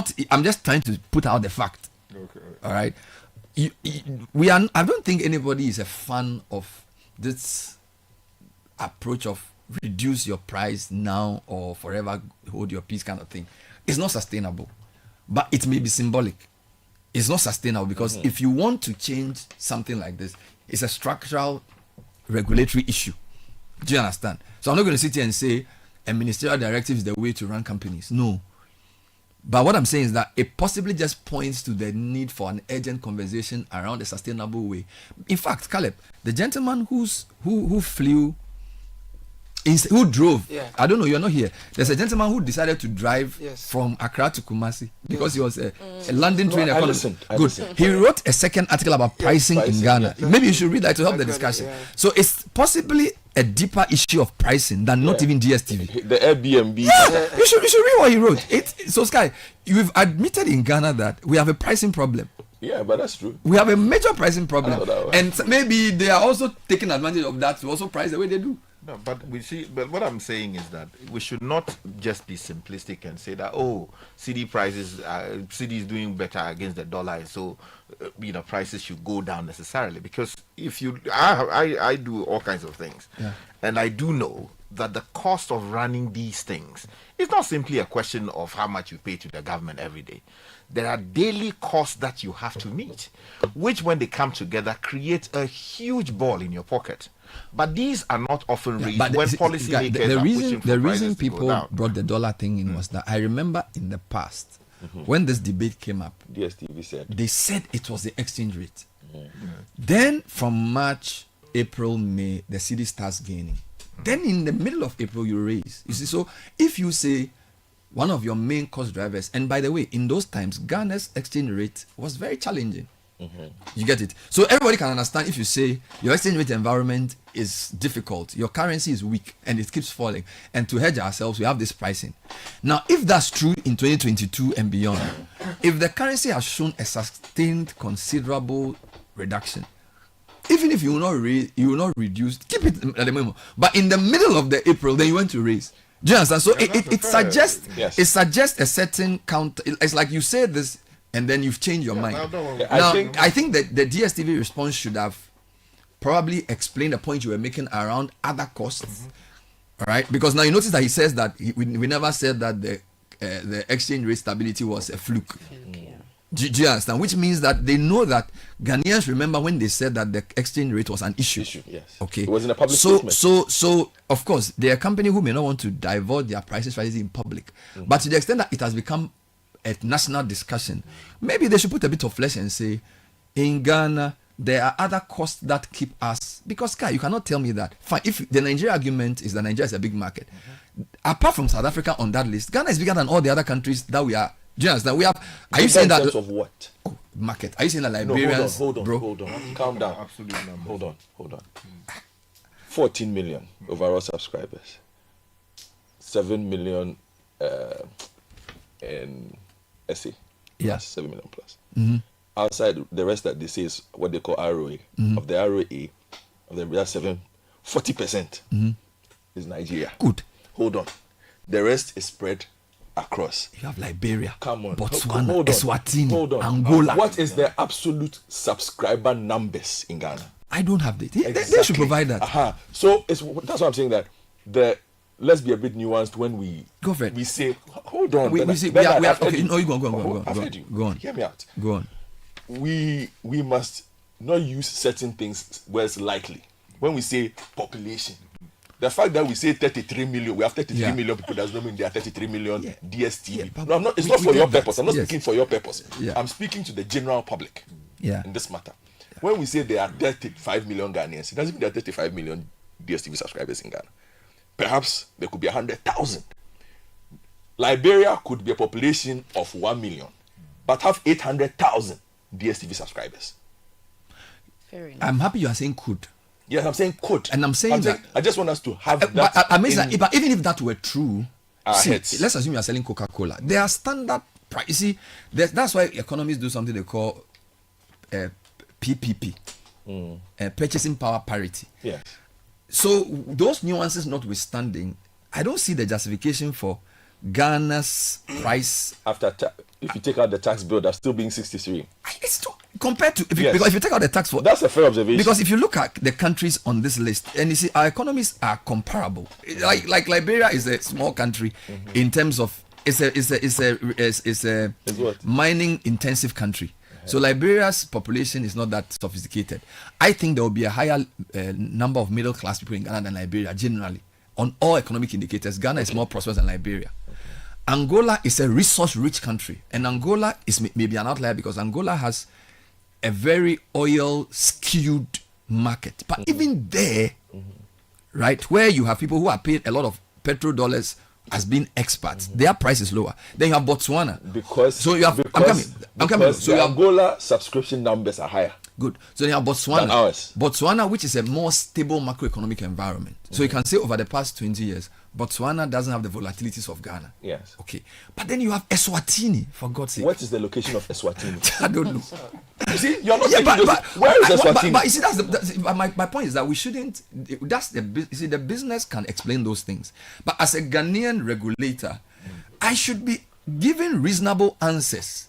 just trying to put out the fact. Okay. All right. I don't think anybody is a fan of this approach of reduce your price now or forever hold your peace kind of thing. It's not sustainable, but it may be symbolic. It's not sustainable because if you want to change something like this, it's a structural regulatory issue. Do you understand? So I'm not going to sit here and say a ministerial directive is the way to run companies. No. But what I'm saying is that it possibly just points to the need for an urgent conversation around a sustainable way. In fact, Caleb, the gentleman who flew, who drove, I don't know, you're not here. There's a gentleman who decided to drive from Accra to Kumasi because he was a London train economist. Good. He wrote a second article about pricing in Ghana. Maybe you should read that to help the discussion. So it's possibly a deeper issue of pricing than not even DSTV. The Airbnb. Yeah, you should read what he wrote. So Sky, you've admitted in Ghana that we have a pricing problem. Yeah, but that's true. We have a major pricing problem, and maybe they are also taking advantage of that to also price the way they do. No, but what I'm saying is that we should not just be simplistic and say that Citi prices, Citi is doing better against the dollar, and so prices should go down necessarily. Because if I do all kinds of things, and I do know that the cost of running these things is not simply a question of how much you pay to the government every day. There are daily costs that you have to meet, which when they come together create a huge ball in your pocket. But these are not often raised when policymakers are pushing for the reason prices to go people down. brought the dollar thing in was that I remember in the past when this debate came up, DSTV said they said it was the exchange rate. Then from March, April, May, the city starts gaining. Then in the middle of April, you raise. You see, so if you say one of your main cost drivers, and by the way, in those times, Ghana's exchange rate was very challenging. You get it? So everybody can understand if you say your exchange rate environment is difficult, your currency is weak, and it keeps falling. And to hedge ourselves, we have this pricing. Now, if that's true in 2022 and beyond, if the currency has shown a sustained considerable reduction, even if you will not reduce, keep it at the minimum. But in the middle of the April, then you want to raise. Do you understand? So it suggests a certain counter. It's like you say this and then you've changed your mind. I think that the DSTV response should have probably explained the point you were making around other costs. All right, because now you notice that he says that we never said that the exchange rate stability was a fluke. Do you understand? Which means that they know that Ghanaians remember when they said that the exchange rate was an issue. Yes. Okay. It was in a public so, statement. So of course, there are companies who may not want to divulge their pricing strategy in public, but to the extent that it has become a national discussion, maybe they should put a bit of flesh and say, in Ghana, there are other costs that keep us, because Kai, you cannot tell me that. Fine, if the Nigeria argument is that Nigeria is a big market, apart from South Africa on that list, Ghana is bigger than all the other countries that we are. Do you understand? We have. Are you saying that? In terms of what? Oh, market. Are you saying that No, Liberians? hold on, bro? hold on. Calm down. Absolutely. Hold on. 14 million overall subscribers. 7 million in SA. Yeah. 7 million plus. Mm-hmm. Outside, the rest that they say is what they call ROA. Mhm. Of the ROA, of the real 40% is Nigeria. Good. Hold on. The rest is spread across. You have Liberia, Come on. Botswana, Hold on. Eswatini, Hold on. Angola. What is the absolute subscriber numbers in Ghana? I don't have that. They should provide that. So that's what I'm saying, that let's be a bit nuanced when we go for it. We say, hold on. We have okay. No, you go on. Hear me out. Go on. We must not use certain things where it's likely. When we say population, the fact that we say 33 million, we have 33 million people does not mean there are 33 million DSTV. No, I'm not. It's not for your purpose. I'm not speaking for your purpose. I'm speaking to the general public. In this matter, when we say there are 35 million Ghanaians, it doesn't mean there are 35 million DSTV subscribers in Ghana. Perhaps there could be 100,000. Liberia could be a population of 1 million, but have 800,000 DSTV subscribers. I'm happy you are saying could. Yes, I'm saying could. And I'm saying that I just want us to have that. But even if that were true, heads. Let's assume you are selling Coca-Cola. They are standard price. You see, that's why economists do something they call PPP, purchasing power parity. Yes. So those nuances notwithstanding, I don't see the justification for Ghana's price if you take out the tax bill, that's still being 63. It's too, compared to because if you take out the tax for that's a fair observation. Because if you look at the countries on this list, and you see our economies are comparable. Like Liberia is a small country in terms of it's a mining intensive country. So Liberia's population is not that sophisticated. I think there will be a higher number of middle class people in Ghana than Liberia generally. On all economic indicators, Ghana is more prosperous than Liberia. Angola is a resource-rich country, and Angola is maybe an outlier because Angola has a very oil-skewed market. But even there, right, where you have people who are paid a lot of petrodollars as being experts, their price is lower. Then you have Botswana. I'm coming. So the Angola subscription numbers are higher. Good. So you have Botswana. Botswana, which is a more stable macroeconomic environment. So you can say over the past 20 years, Botswana doesn't have the volatilities of Ghana. Yes. Okay. But then you have Eswatini, for God's sake. What is the location of Eswatini? I don't know. You see, you're not where is Eswatini? But you see, my point is that we shouldn't. The business can explain those things. But as a Ghanaian regulator, I should be giving reasonable answers.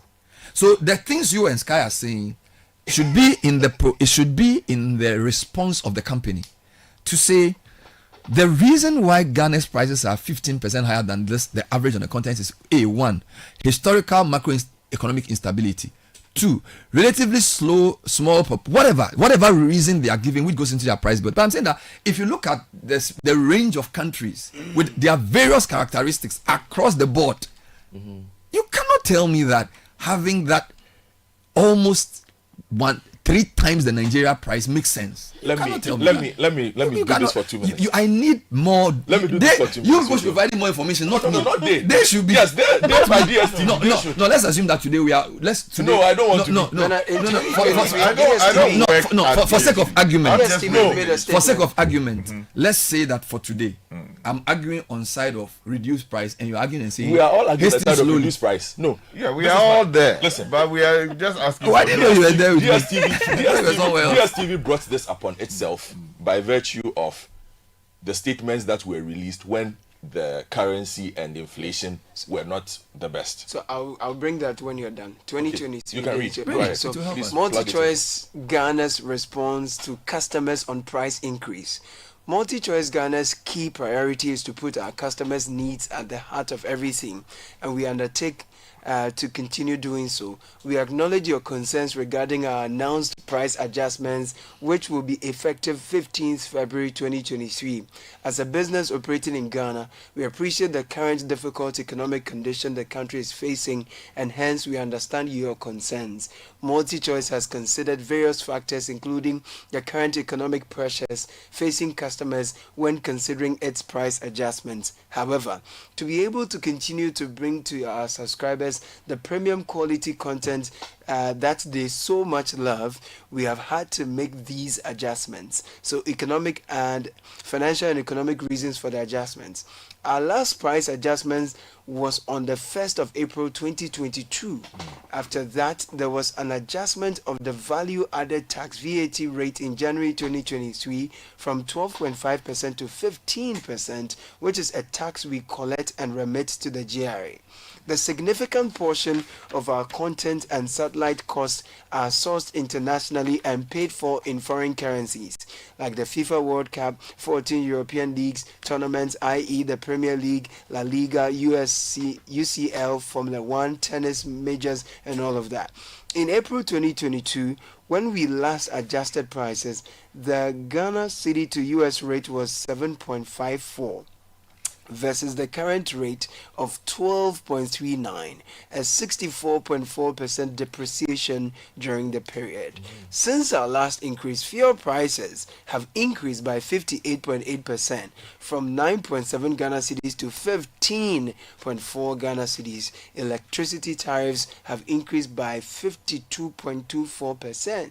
So the things you and Sky are saying should be in the response of the company to say the reason why Ghana's prices are 15% higher than the average on the continent is A1, historical macroeconomic instability. 2, relatively small whatever reason they are giving, which goes into their price bill. But I'm saying that if you look at the range of countries with their various characteristics across the board, you cannot tell me that having that almost 3 times the Nigeria price makes sense. Let me do this for 2 minutes. I need more. Let me do this for 2 minutes. You go providing more information, not me. Not they. They should be. Yes, they're by DSTV. No. Let's assume that today we are. No, I don't want to. No. For sake of argument. For sake of argument, let's say that for today, I'm arguing on side of reduced price, and you're arguing and saying we are all arguing on side of reduced price. No. Yeah, we are all there. Listen, but we are just asking. Oh, I didn't know you were there with DSTV brought this upon itself by virtue of the statements that were released when the currency and inflation were not the best. So I'll bring that when you're done. 2022. You can read. Right. So MultiChoice Ghana's response to customers on price increase. MultiChoice Ghana's key priority is to put our customers' needs at the heart of everything, and we undertake to continue doing so. We acknowledge your concerns regarding our announced price adjustments, which will be effective 15th February 2023. As a business operating in Ghana, we appreciate the current difficult economic condition the country is facing, and hence we understand your concerns. MultiChoice has considered various factors, including the current economic pressures facing customers when considering its price adjustments. However, to be able to continue to bring to our subscribers the premium quality content that they so much love, we have had to make these adjustments. So economic and financial and economic reasons for the adjustments. Our last price adjustments was on the 1st of April 2022. After that, there was an adjustment of the value added tax VAT rate in January 2023 from 12.5% to 15%, which is a tax we collect and remit to the GRA. The significant portion of our content and satellite costs are sourced internationally and paid for in foreign currencies, like the FIFA World Cup, 14 European leagues, tournaments, i.e. the Premier League, La Liga, UCL, Formula 1, tennis majors, and all of that. In April 2022, when we last adjusted prices, the Ghana Citi to US rate was 7.54. versus the current rate of 12.39, a 64.4% depreciation during the period. Since our last increase, fuel prices have increased by 58.8%, from 9.7 Ghana cedis to 15.4 Ghana cedis. Electricity tariffs have increased by 52.24%.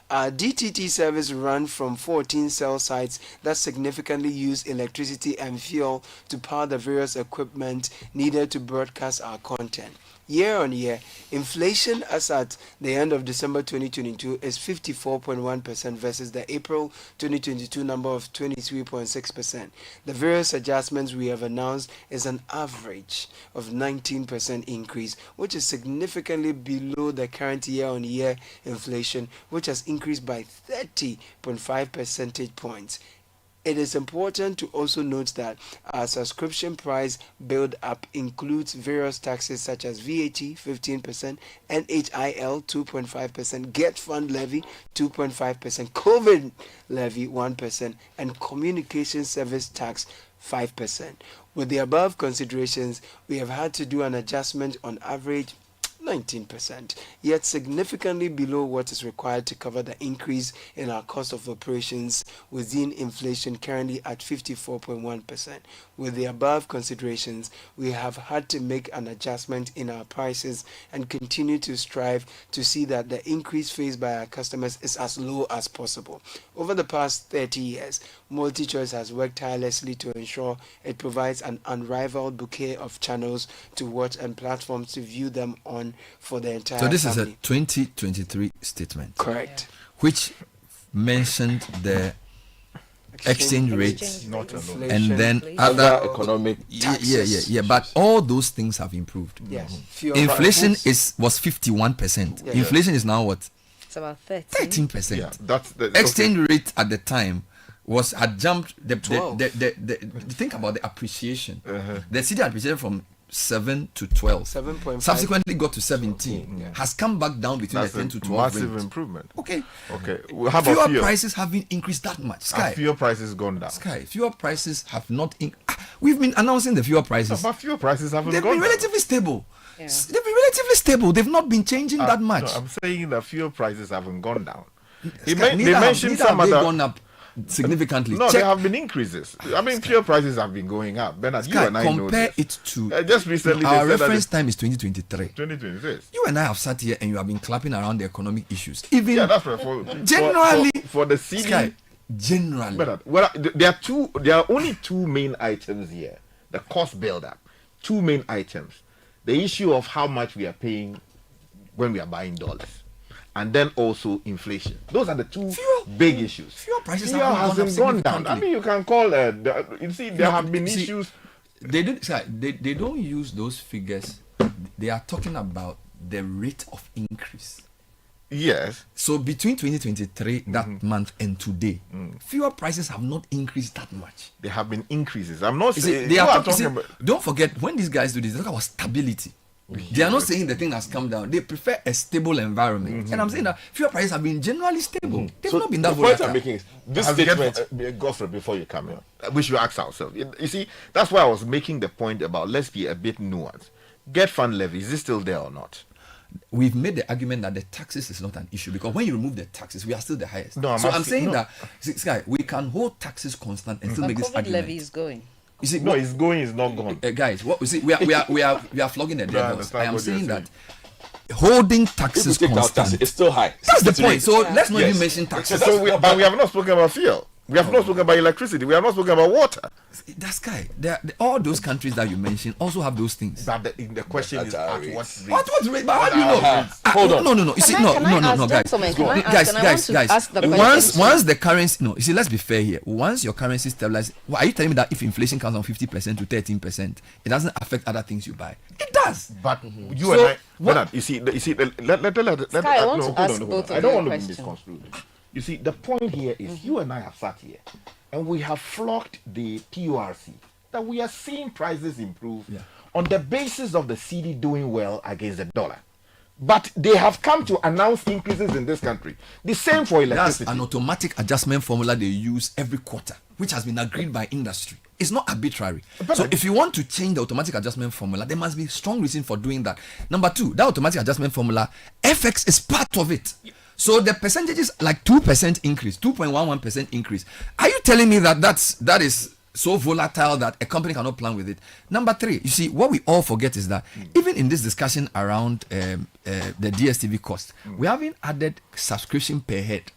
Our DTT service run from 14 cell sites that significantly use electricity and fuel to power the various equipment needed to broadcast our content. Year on year, inflation as at the end of December 2022 is 54.1% versus the April 2022 number of 23.6%. The various adjustments we have announced is an average of 19% increase, which is significantly below the current year-on-year inflation, which has increased by 30.5 percentage points. It is important to also note that our subscription price build-up includes various taxes such as VAT 15%, NHIL 2.5%, Get Fund Levy 2.5%, COVID Levy 1%, and Communication Service Tax 5%. With the above considerations, we have had to do an adjustment on average 19%, yet significantly below what is required to cover the increase in our cost of operations within inflation, currently at 54.1%. With the above considerations, we have had to make an adjustment in our prices and continue to strive to see that the increase faced by our customers is as low as possible. Over the past 30 years, MultiChoice has worked tirelessly to ensure it provides an unrivaled bouquet of channels to watch and platforms to view them on for the entire family. So this is a 2023 statement. Correct. Which mentioned the exchange rates, and then other economic taxes. But all those things have improved. Yes. Inflation was 51%. Yeah. Inflation is now what? It's about 13%. Yeah, that's the exchange rate at the time had jumped. Think about the appreciation. The city appreciated from 7 to 12. 7.5. Subsequently got to 17. Has come back down between the 10 to 12 massive range. improvement. Okay. Well, how about fuel prices haven't increased that much. Sky. Fuel prices gone down. Sky. Fuel prices have not. We've been announcing the fuel prices. No, but fuel prices haven't They've gone been down. relatively stable. Yeah. They've been relatively stable. They've not been changing that much. No, I'm saying that fuel prices haven't gone down. They mentioned some other gone up significantly. No, there have been increases. I mean, fuel prices have been going up. Bernard, you and I know compare this. it to just recently. Our they said reference time is 2023. 2023. You and I have sat here and you have been clapping around the economic issues. Even that's right. Generally, for the CD. Sky, generally, Bernard, well, there are only two main items here. The cost build-up. Two main items. The issue of how much we are paying when we are buying dollars, and then also inflation. Those are the two big issues. Fuel prices hasn't gone down. I mean, you can call you see, there have been issues. They don't use those figures. They are talking about the rate of increase. Yes. So between 2023 that month and today, fuel prices have not increased that much. There have been increases. I'm not saying they are talking about. Don't forget, when these guys do this, they talk about stability. They are not saying the thing has come down. They prefer a stable environment. And I'm saying that fuel prices have been generally stable. They've not been that the point volatile. I'm making is this statement. Godfrey, before you come here, we should ask ourselves. You see, that's why I was making the point about let's be a bit nuanced. Get fund levy, is it still there or not? We've made the argument that the taxes is not an issue because when you remove the taxes, we are still the highest. No, I'm saying that, Sky, we can hold taxes constant and still make this COVID argument. levy is going. You see, No, it's going, it's not gone. Guys, what we see, we are flogging the dead horse. I am what you're saying that holding taxes If we take out constant. taxes, it's still high. That's the 63. point. So let's not Yes. even mention taxes. So but we have not spoken about fuel. We have not spoken about electricity. We have not spoken about water. That's Sky. All those countries that you mentioned also have those things. But the question is at what rate? What rate? But how do you know? Hold on. No. You see, no, guys. Once the currency, no. You see, let's be fair here. Once your currency stabilizes, are you telling me that if inflation comes from 50% to 13%, it doesn't affect other things you buy? It does. But you and I, Bernard, you see, let I want to ask both of I don't you want a to be question. misconstrued. You see, the point here is you and I have sat here and we have flogged the PURC that we are seeing prices improve on the basis of the CD doing well against the dollar. But they have come to announce increases in this country. The same for electricity. That's an automatic adjustment formula they use every quarter, which has been agreed by industry. It's not arbitrary. So if you want to change the automatic adjustment formula, there must be strong reason for doing that. Number two, that automatic adjustment formula, FX is part of it. So the percentage is like 2% increase, 2.11% increase. Are you telling me that that is so volatile that a company cannot plan with it? Number three, you see, what we all forget is that even in this discussion around the DSTV cost, we haven't added subscription per head.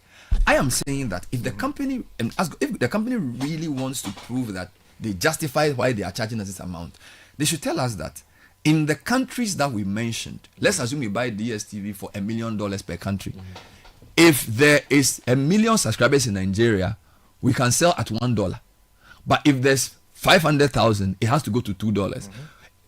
I am saying that if the company really wants to prove that they justify why they are charging us this amount, they should tell us that in the countries that we mentioned, let's assume we buy DSTV for $1 million per country. If there is 1 million subscribers in Nigeria, we can sell at $1. But if there's 500,000, it has to go to $2.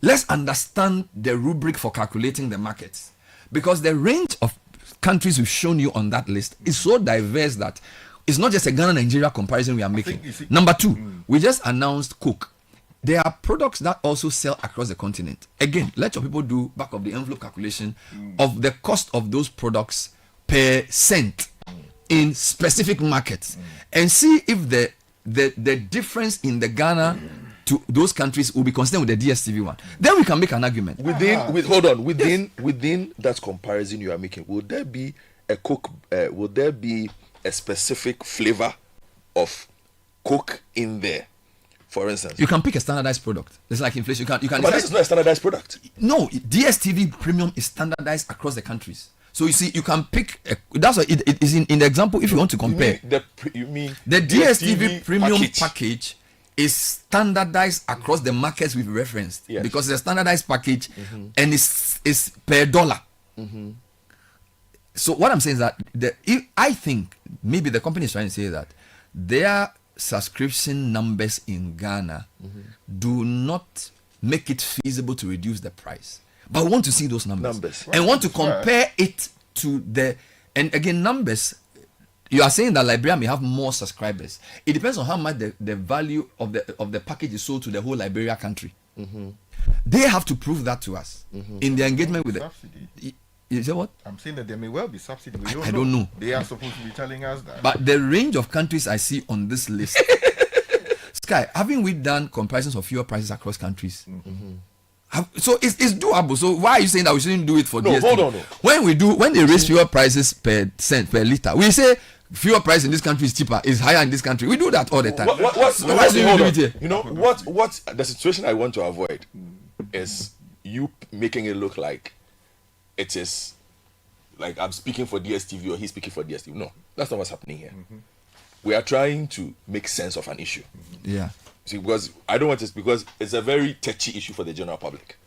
Let's understand the rubric for calculating the markets, because the range of countries we've shown you on that list is so diverse that it's not just a Ghana-Nigeria comparison we are making. Number two, we just announced Coke. There are products that also sell across the continent. Again, let your people do back of the envelope calculation of the cost of those products per cent in specific markets and see if the difference in the Ghana to those countries will be consistent with the DSTV one. Then we can make an argument. Within that comparison you are making, would there be a Coke? Would there be a specific flavor of Coke in there? For instance, you can pick a standardized product. It's like inflation. You can. But this is not a standardized product. No, DSTV Premium is standardized across the countries. So you see, you can pick. That's what it is in the example. If you want to compare, you mean the DSTV Premium package is standardized across the markets we've referenced because it's a standardized package and it's per dollar. So what I'm saying is that I think maybe the company is trying to say that their subscription numbers in Ghana do not make it feasible to reduce the price. But we want to see those numbers. And want to compare it to and again, numbers, you are saying that Liberia may have more subscribers. It depends on how much the value of the package is sold to the whole Liberia country. They have to prove that to us in their engagement with it. You say what? I'm saying that there may well be subsidy. I don't know. They are supposed to be telling us that. But the range of countries I see on this list, Sky, haven't we done comparisons of fuel prices across countries? So it's doable. So why are you saying that we shouldn't do it for DSTV? Hold on. When they raise fuel prices per cent per liter, we say fuel price in this country is cheaper, is higher in this country. We do that all the time. Why do you do it here? You know what the situation I want to avoid is you making it look like it is like I'm speaking for DSTV or he's speaking for DSTV. No, that's not what's happening here. We are trying to make sense of an issue. Yeah. See, because I don't want this, because it's a very touchy issue for the general public.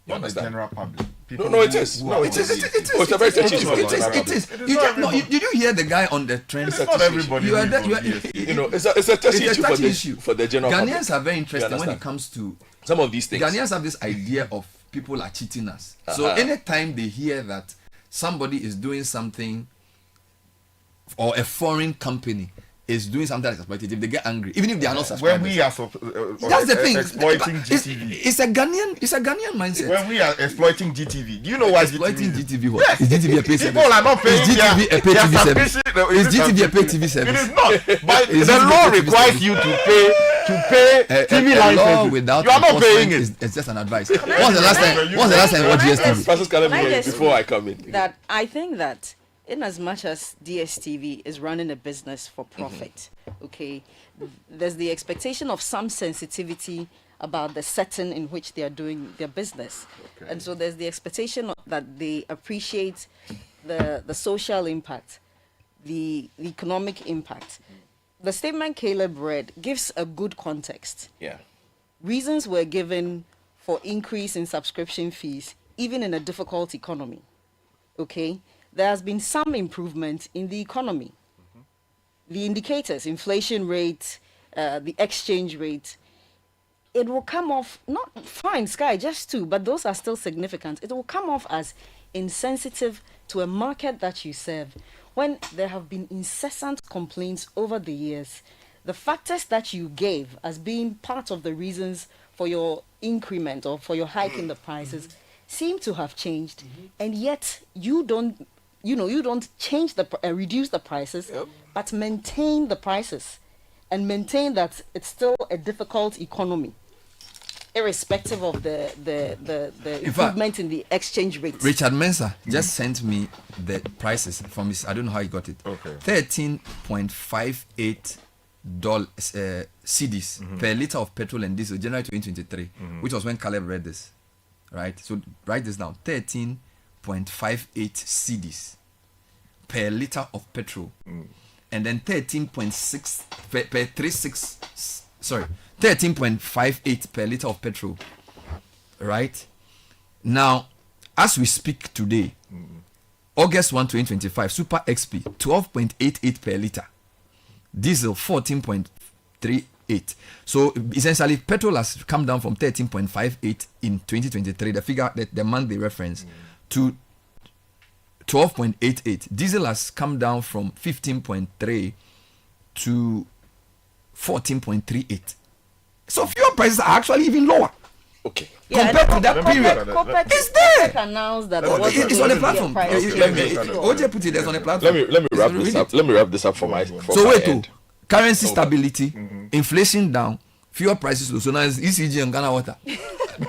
You Not the understand? general public. No, it is. No, it is. It's a very touchy issue. It is. Did you hear the guy on the trend? It's not everybody. It's a touchy issue for the general public. Ghanaians are very interested when it comes to some of these things. Ghanaians have this idea of people are cheating us. So anytime they hear that somebody is doing something or a foreign company is doing something that's exploitative, they get angry, even if they are not subscribers. When we are that's the thing. exploiting GTV, it's a Ghanaian mindset. When we are exploiting GTV, do you know why exploiting GTV? What? Yes. Is GTV a paid service? People are not paying. Is GTV a paid TV service? Is GTV a paid TV service? It is not. But the law requires you to pay TV license. You are not paying it. It's just an advice. What's the last time you watched DSTV? Francis, before I come in, that I think that in as much as DSTV is running a business for profit, okay, there's the expectation of some sensitivity about the setting in which they are doing their business. Okay. And so there's the expectation that they appreciate the social impact, the economic impact. The statement Caleb read gives a good context. Yeah. Reasons were given for increase in subscription fees, even in a difficult economy. Okay? There has been some improvement in the economy. The indicators, inflation rate, the exchange rate, it will come off, not fine, Sky, just two, but those are still significant. It will come off as insensitive to a market that you serve. When there have been incessant complaints over the years, the factors that you gave as being part of the reasons for your increment or for your hike in the prices seem to have changed, and yet you don't change reduce the prices, but maintain the prices and maintain that it's still a difficult economy, irrespective of the improvement in the exchange rate. Richard Mensah just sent me the prices from his, I don't know how he got it. Okay. $13.58 cedis per liter of petrol and diesel, January 2023, which was when Caleb read this. Right? So write this down. 13.58 cedis per liter of petrol. And then 13.6 per 36, sorry, 13.58 per liter of petrol. Right? Now, as we speak today, August 1, 2025, Super XP 12.88 per liter. Diesel 14.38. So essentially, petrol has come down from 13.58 in 2023, the figure that the month they reference, to 12.88. Diesel has come down from 15.3 to 14.38. So fuel prices are actually even lower. Okay. Compared to that period. It's there. Announced that it's on the platform. OJ put it there on the platform. Let me wrap this up. Let me wrap this up for my end. Currency stability, inflation down, fuel prices low. So now it's ECG and Ghana Water.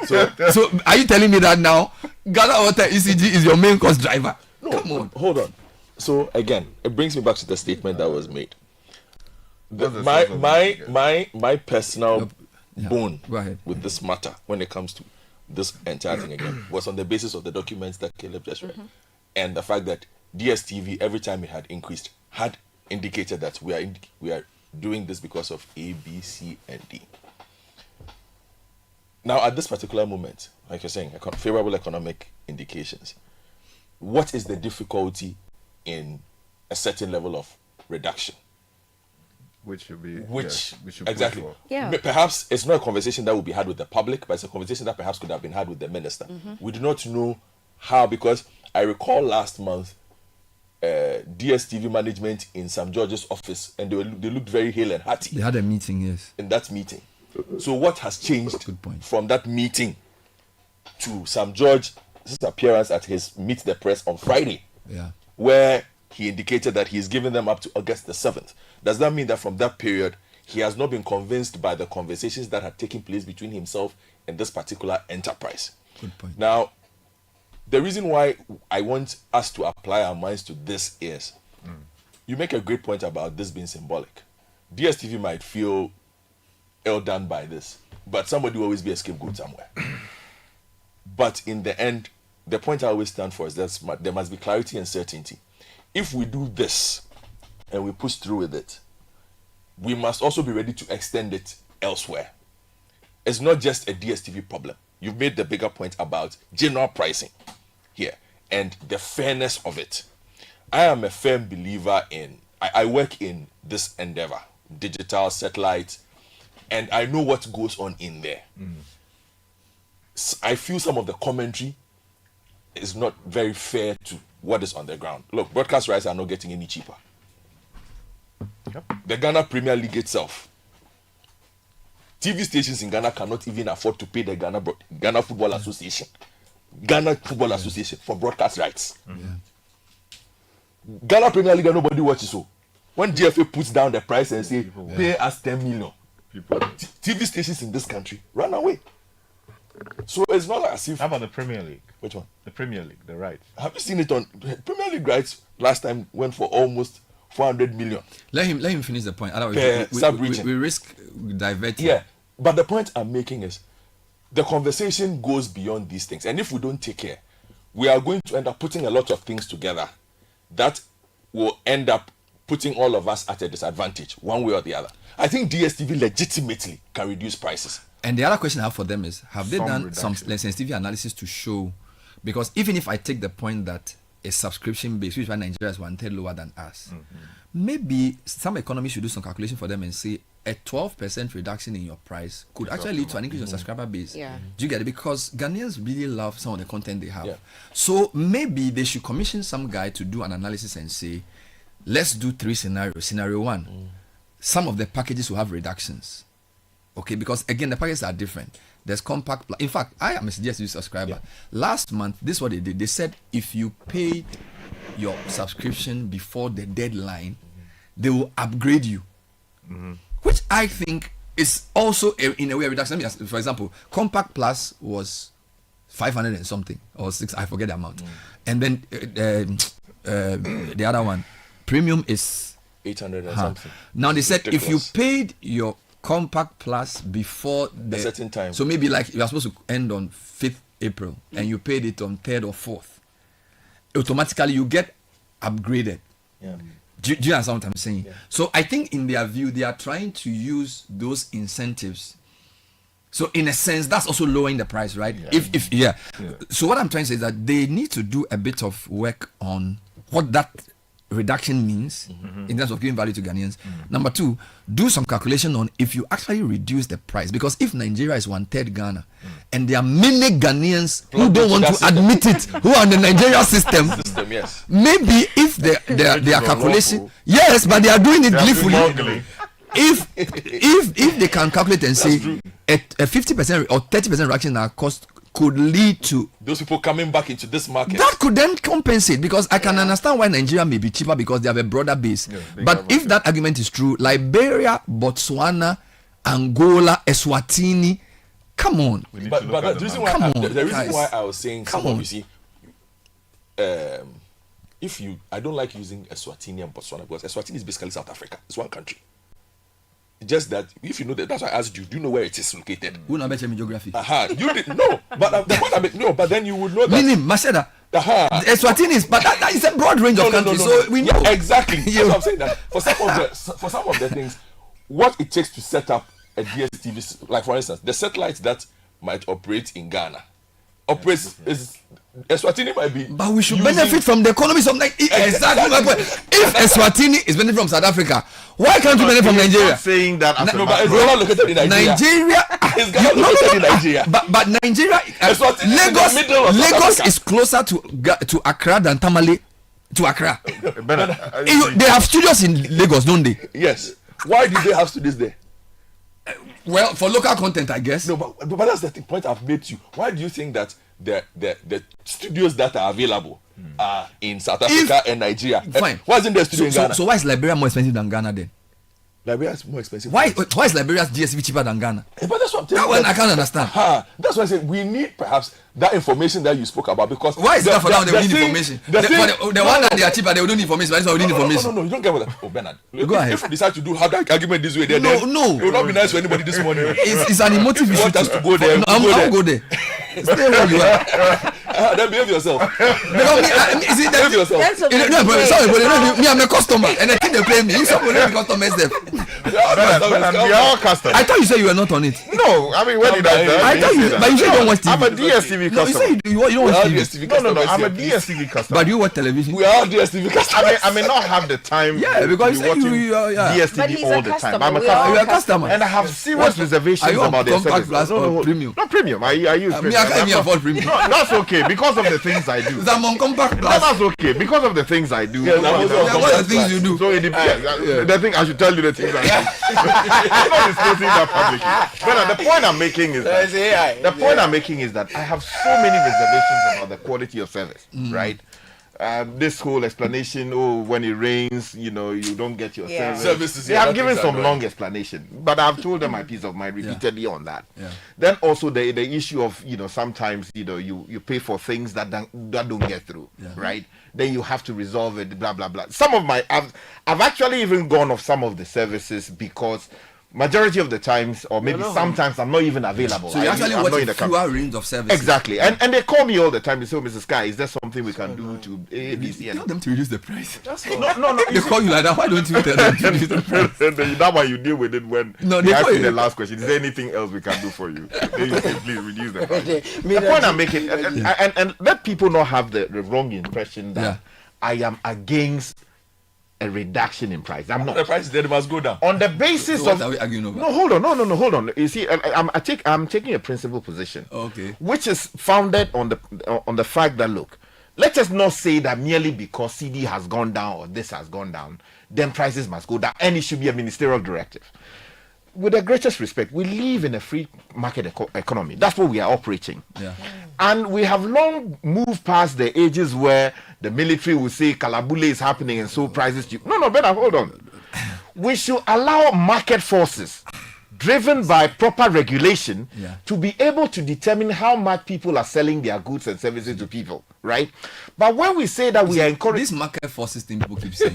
so are you telling me that now Ghana Water ECG is your main cost driver? No, come on. Hold on. So again, it brings me back to the statement that was made. My personal bone with this matter when it comes to this entire thing again was on the basis of the documents that Caleb just read, and the fact that DSTV every time it had increased had indicated that we are doing this because of A, B, C, and D. Now, at this particular moment, like you're saying, favorable economic indications, what is the difficulty in a certain level of reduction? Which should be exactly. Yeah. Perhaps it's not a conversation that will be had with the public, but it's a conversation that perhaps could have been had with the minister. We do not know how, because I recall last month DSTV management in Sam George's office, and they looked very hale and hearty. They had a meeting, yes. In that meeting. So what has changed from that meeting to Sam George's appearance at his Meet the Press on Friday, where he indicated that he's giving them up to August the 7th? Does that mean that from that period he has not been convinced by the conversations that had taken place between himself and this particular enterprise? Good point. Now, the reason why I want us to apply our minds to this is, you make a great point about this being symbolic. DSTV might feel ill done by this, but somebody will always be a scapegoat somewhere. But in the end, the point I always stand for is that there must be clarity and certainty. If we do this and we push through with it, we must also be ready to extend it elsewhere. It's not just a DSTV problem. You've made the bigger point about general pricing here and the fairness of it. I am a firm believer in, I work in this endeavor, digital, satellite, and I know what goes on in there. I feel some of the commentary is not very fair to what is on the ground. Look, broadcast rights are not getting any cheaper. The Ghana Premier League itself. TV stations in Ghana cannot even afford to pay the Ghana Football Association. Ghana Football Association for broadcast rights. Ghana Premier League, nobody watches. So when GFA puts down the price and say pay us 10 million, TV stations in this country run away. So it's not as if. How about the Premier League? Which one? The Premier League, the rights. Have you seen it on Premier League rights? Last time went for almost 400 million. Let him finish the point. Otherwise, we risk diverting. Yeah, but the point I'm making is the conversation goes beyond these things, and if we don't take care, we are going to end up putting a lot of things together that will end up putting all of us at a disadvantage, one way or the other. I think DSTV legitimately can reduce prices. And the other question I have for them is, have they done some sensitivity analysis to show? Because even if I take the point that a subscription base, which is why Nigeria is 1/3 lower than us, maybe some economies should do some calculation for them and say a 12% reduction in your price could actually lead to an increase in subscriber base. Yeah. Do you get it? Because Ghanaians really love some of the content they have. Yeah. So maybe they should commission some guy to do an analysis and say, let's do 3 scenarios. Scenario 1, some of the packages will have reductions. Okay, because again, the packages are different. There's compact. In fact, I am a DSTV subscriber. Yeah. Last month, this is what they did. They said if you paid your subscription before the deadline, they will upgrade you. Which I think is also in a way a reduction. For example, Compact Plus was 500 and something or 6. I forget the amount. And then the other one, Premium is 800 and something. Now they said if you paid your Compact Plus before a certain time, so maybe like you are supposed to end on 5th April and you paid it on 3rd or 4th, automatically you get upgraded. Yeah. Do you understand what I'm saying? Yeah. So I think in their view, they are trying to use those incentives. So in a sense, that's also lowering the price, right? Yeah. So what I'm trying to say is that they need to do a bit of work on what that reduction means in terms of giving value to Ghanaians. Number 2, do some calculation on if you actually reduce the price, because if Nigeria is 1/3 Ghana and there are many Ghanaians who don't want to admit it, who are in the Nigeria system, yes. Maybe if their calculation, yes, but they are doing it gleefully. If they can calculate and say a 50% or 30% reduction in our cost could lead to those people coming back into this market, that could then compensate, because I can understand why Nigeria may be cheaper because they have a broader base. But if that argument is true, Liberia, Botswana, Angola, Eswatini, come on. But the reason why I was saying you see, I don't like using Eswatini and Botswana because Eswatini is basically South Africa. It's one country. Just that, if you know that, that's why I asked you. Do you know where it is located? Who know better geography? You didn't know, but the point I mean, no. But then you would know that. Meaning, Maseda. Eswatini is, but that is a broad range of countries. So we know exactly. That's what I'm saying. That for some of the things, what it takes to set up a DSTV, like for instance, the satellites that might operate in Ghana, Eswatini might be, but we should benefit from the economies of Nigeria. Exactly my point. If Eswatini is benefiting from South Africa, why can't we benefit from Nigeria? Saying that but it's not located in Nigeria. Located in Nigeria. But Nigeria, Lagos is closer to Accra than Tamale to Accra. They have studios in Lagos, don't they? Yes. Why do they have studios there? Well, for local content, I guess. No, but that's the point I've made to you. Why do you think that the studios that are available are in South Africa and Nigeria? Fine. Why isn't there a studio in Ghana? So why is Liberia more expensive than Ghana then? Liberia is more expensive. Why is Liberia's DSTV cheaper than Ghana? But that's what I'm telling you. That one I can't understand. That's why I said we need perhaps that information that you spoke about, because why is that for them? They need information. The one that they are cheaper, they don't need information. But this one we need information. No, you don't get what. Oh, Bernard, go ahead. If we decide to do have that argument this way, then no, it will not be nice for anybody this morning. It's an emotive issue. You want us to go there? No, I'll go there. Stay where you are. Then behave yourself. Behave yourself. Sorry, me, I'm a customer, and they pay me. You somebody be customers there. We are all customers. I thought you said you were not on it. No, No, I mean, when did I tell I thought you, but you said you don't watch TV. I'm a DSTV customer. No, you said you don't watch TV. No, I'm a DSTV customer. But do you watch television? We are all DSTV customers. I may not have the time. Yeah, because to be watching DSTV all the time. I'm a customer. You're a customer. And I have serious reservations about their service. No, premium. Not premium. I use premium. I can't afford premium. No, that's okay because of the things I do. I'm on compact plus. That's okay because of the things I do. What are the things you do? So it depends. The thing I should tell you the things I do. I'm not disclosing that publicly. But the point I'm making is that I have so many reservations about the quality of service, right? This whole explanation, when it rains, you don't get your services. They have given some long explanation, but I've told them my peace of mind repeatedly on that. Then also the issue of, sometimes, you pay for things that don't get through, right? Then you have to resolve it, blah, blah, blah. I've actually even gone off some of the services because majority of the times, or maybe sometimes, I'm not even available. So you actually watch a fewer range of services. Exactly. And they call me all the time. They say, Mrs. Sky, is there something we can do to A, B, C? Tell them to reduce the price. No. They call you like that. Why don't you tell them to reduce the price? That's why you deal with it when they ask you the last question. Is there anything else we can do for you? Then you say, please reduce the price. The point I'm making, and let people not have the wrong impression that I am against a reduction in price. I'm not. The price then must go down. On the basis So of what are we arguing over? No, hold on. You see, I'm taking a principal position. Okay. Which is founded on the fact that, look, let us not say that merely because CD has gone down or this has gone down, then prices must go down, and it should be a ministerial directive. With the greatest respect, we live in a free market economy. That's what we are operating. Yeah. And we have long moved past the ages where the military will say Kalabule is happening and so prices. No, better hold on. We should allow market forces driven by proper regulation to be able to determine how much people are selling their goods and services to people, right? But when we say that we are encouraging this market forces thing, people keep saying,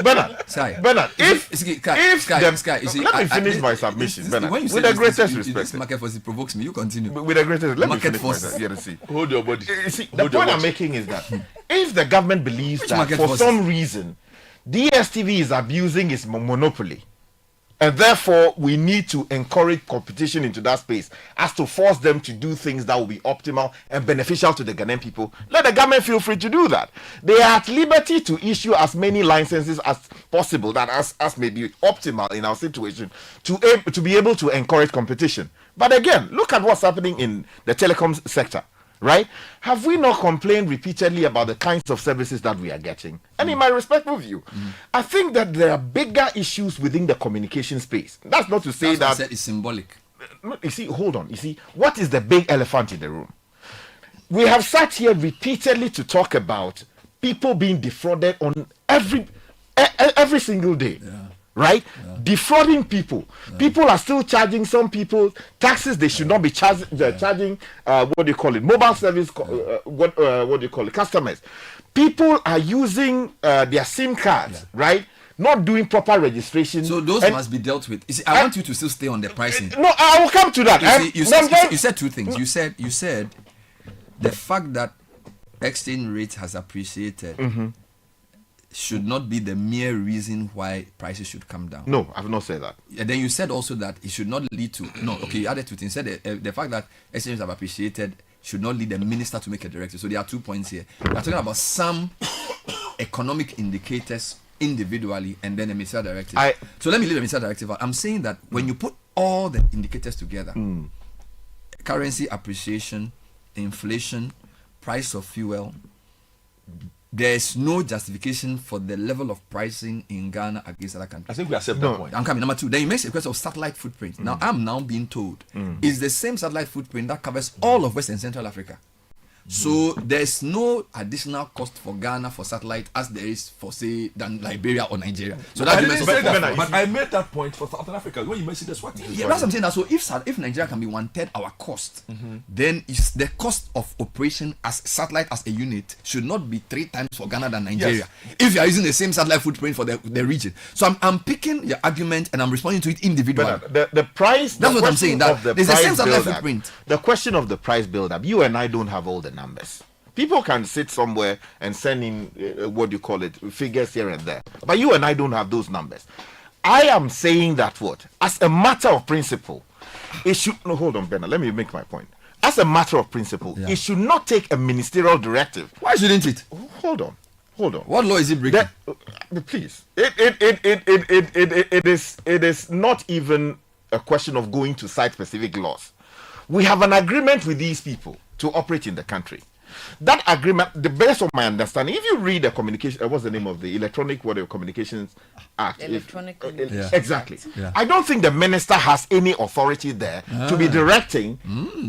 Bernard, if you see, let me finish my submission, Bernard. With the greatest respect, this market forces provokes me. You continue. With the greatest, let me finish my forces. Hold your body. You see, the point I'm making is that if the government believes that for some reason DSTV is abusing its monopoly, and therefore we need to encourage competition into that space as to force them to do things that will be optimal and beneficial to the Ghanaian people, let the government feel free to do that. They are at liberty to issue as many licenses as possible that as may be optimal in our situation to be able to encourage competition. But again, look at what's happening in the telecoms sector. Right? Have we not complained repeatedly about the kinds of services that we are getting? And in my respectful view, I think that there are bigger issues within the communication space. That's not to say that it's symbolic. You see, hold on. You see, what is the big elephant in the room? We have sat here repeatedly to talk about people being defrauded on every single day. Right? Defrauding people. People are still charging some people taxes they should not be charging, mobile service, customers. People are using their SIM cards, right? Not doing proper registration. So those must be dealt with. You see, I want you to still stay on the pricing. No, I will come to that. You said two things. You said the fact that exchange rate has appreciated should not be the mere reason why prices should come down. No, I have not said that. And then you said also that it should not lead to you added two things. You said the fact that exchanges have appreciated should not lead the minister to make a directive. So there are 2 points here. We're talking about some economic indicators individually and then a ministerial directive. So let me leave the ministerial directive out. I'm saying that when you put all the indicators together, currency appreciation, inflation, price of fuel, there is no justification for the level of pricing in Ghana against other countries. I think we accept that point. I'm coming. Number two, then you make a question of satellite footprint. Now, I'm now being told it's the same satellite footprint that covers all of West and Central Africa. So there's no additional cost for Ghana for satellite as there is for, say, than Liberia or Nigeria. So but I made that point for South Africa when you mentioned the Swati. Yeah, that's what I'm saying. That so if Nigeria can be 1/3 our cost, then it's the cost of operation as satellite as a unit should not be 3 times for Ghana than Nigeria. Yes. If you are using the same satellite footprint for the region, so I'm picking your argument and I'm responding to it individually. The price. That's what I'm saying. That there's the same satellite footprint. The question of the price build-up. You and I don't have all the numbers. People can sit somewhere and send in figures here and there, but you and I don't have those numbers. I am saying that as a matter of principle, it should no hold on, Bernard. Let me make my point. As a matter of principle, it should not take a ministerial directive. Why shouldn't it? Hold on. What law is it breaking? Please, it is not even a question of going to cite specific laws. We have an agreement with these people to operate in the country. That agreement, the best of my understanding, if you read the communication, what's the name of the Electronic Communications Act? Electronic Communications. Exactly. Yeah. I don't think the minister has any authority there to be directing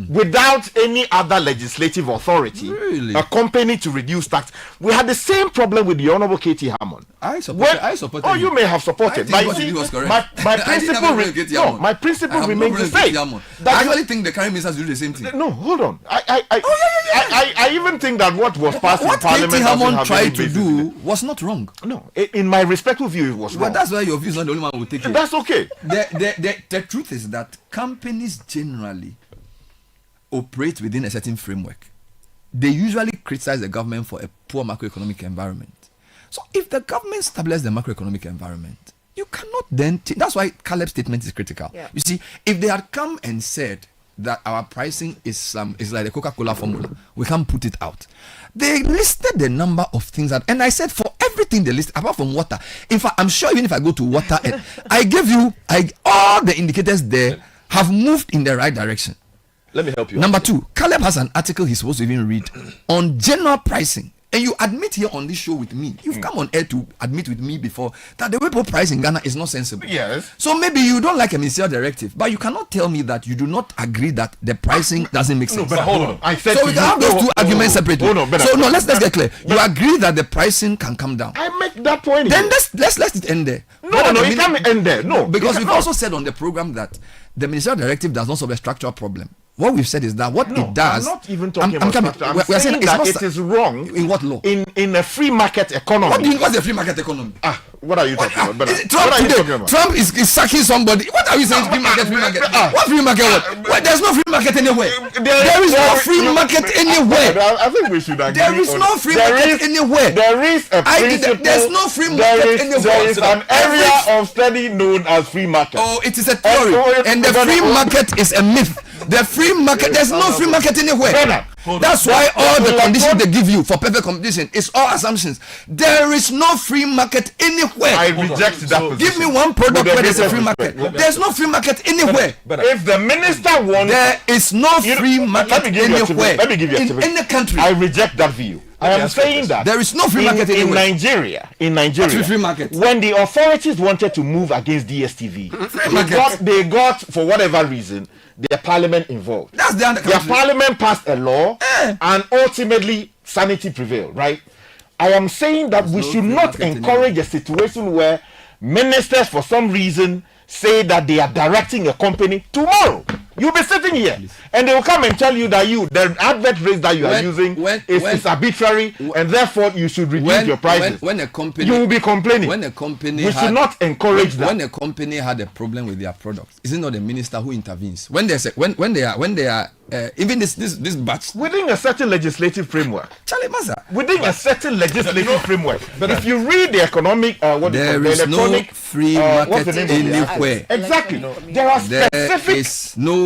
without any other legislative authority a company to reduce tax. We had the same problem with the Honorable K.T. Hammond. I supported. Oh, you may have supported. But what he was correct. My principle remains the same. I actually think the current ministers do the same thing. No, hold on. I even think that what was passed in Parliament K.T. Hammond tried to do was not wrong. No, in my respectful view, it was wrong. But that's why your view is not the only one who will take it. That's okay. The truth is that companies generally operate within a certain framework. They usually criticize the government for a poor macroeconomic environment. So if the government stabilizes the macroeconomic environment, you cannot then... That's why Caleb's statement is critical. Yeah. You see, if they had come and said that our pricing is like the Coca-Cola formula, we can't put it out. They listed the number of things that, and I said for everything they listed, apart from water. In fact, I'm sure even if I go to water, and I give you all the indicators there have moved in the right direction. Let me help you. Number two, Caleb has an article he's supposed to even read on general pricing. And you admit here on this show with me, you've come on air to admit with me before that the way people price in Ghana is not sensible. Yes. So maybe you don't like a ministerial directive, but you cannot tell me that you do not agree that the pricing doesn't make sense. No, but hold on. I said so we can have those two arguments separately. Let's get clear. You agree that the pricing can come down. I make that point. Then let's let it end there. No, it can't end there. No, because we've also said on the program that the ministerial directive does not solve a structural problem. What we've said is that what it does. I'm not even talking about structure. I'm saying that it is wrong. In what law? In a free market economy. What's a free market economy? What are you talking about? Trump is sacking somebody. What are you saying? Free market, free market. What free market? What? There's no free market anywhere. There is no free market anywhere. I think we should agree. There is no free market anywhere. There is a principle. There's no free market anywhere. There is an area of study known as free market. Oh, it is a theory, and the free market is a myth. The free market, there's no free market anywhere. That's why all the conditions they give you for perfect competition is all assumptions. There is no free market anywhere. I reject that position. Give me one product where there's a free market. There's no free market anywhere. If the minister wants, there is no free market anywhere. Let me give you in any country. I reject that view. I am saying that there is no free market in Nigeria. Free market. When the authorities wanted to move against DSTV, they got for whatever reason their parliament involved. That's the other country. Their parliament passed a law, and ultimately sanity prevailed. Right? I am saying that we should not encourage a situation where ministers, for some reason, say that they are directing a company tomorrow. You'll be sitting here and they will come and tell you that the advert rates that you are using is arbitrary and therefore you should reduce your prices. When a company, you will be complaining. When a company we should not encourage that. When a company had a problem with their products, is it not the minister who intervenes? When they are even this batch within a certain legislative framework. Charlie Maza. Within a certain legislative framework. But if you read the economic there is no free market anywhere. Exactly. There are specific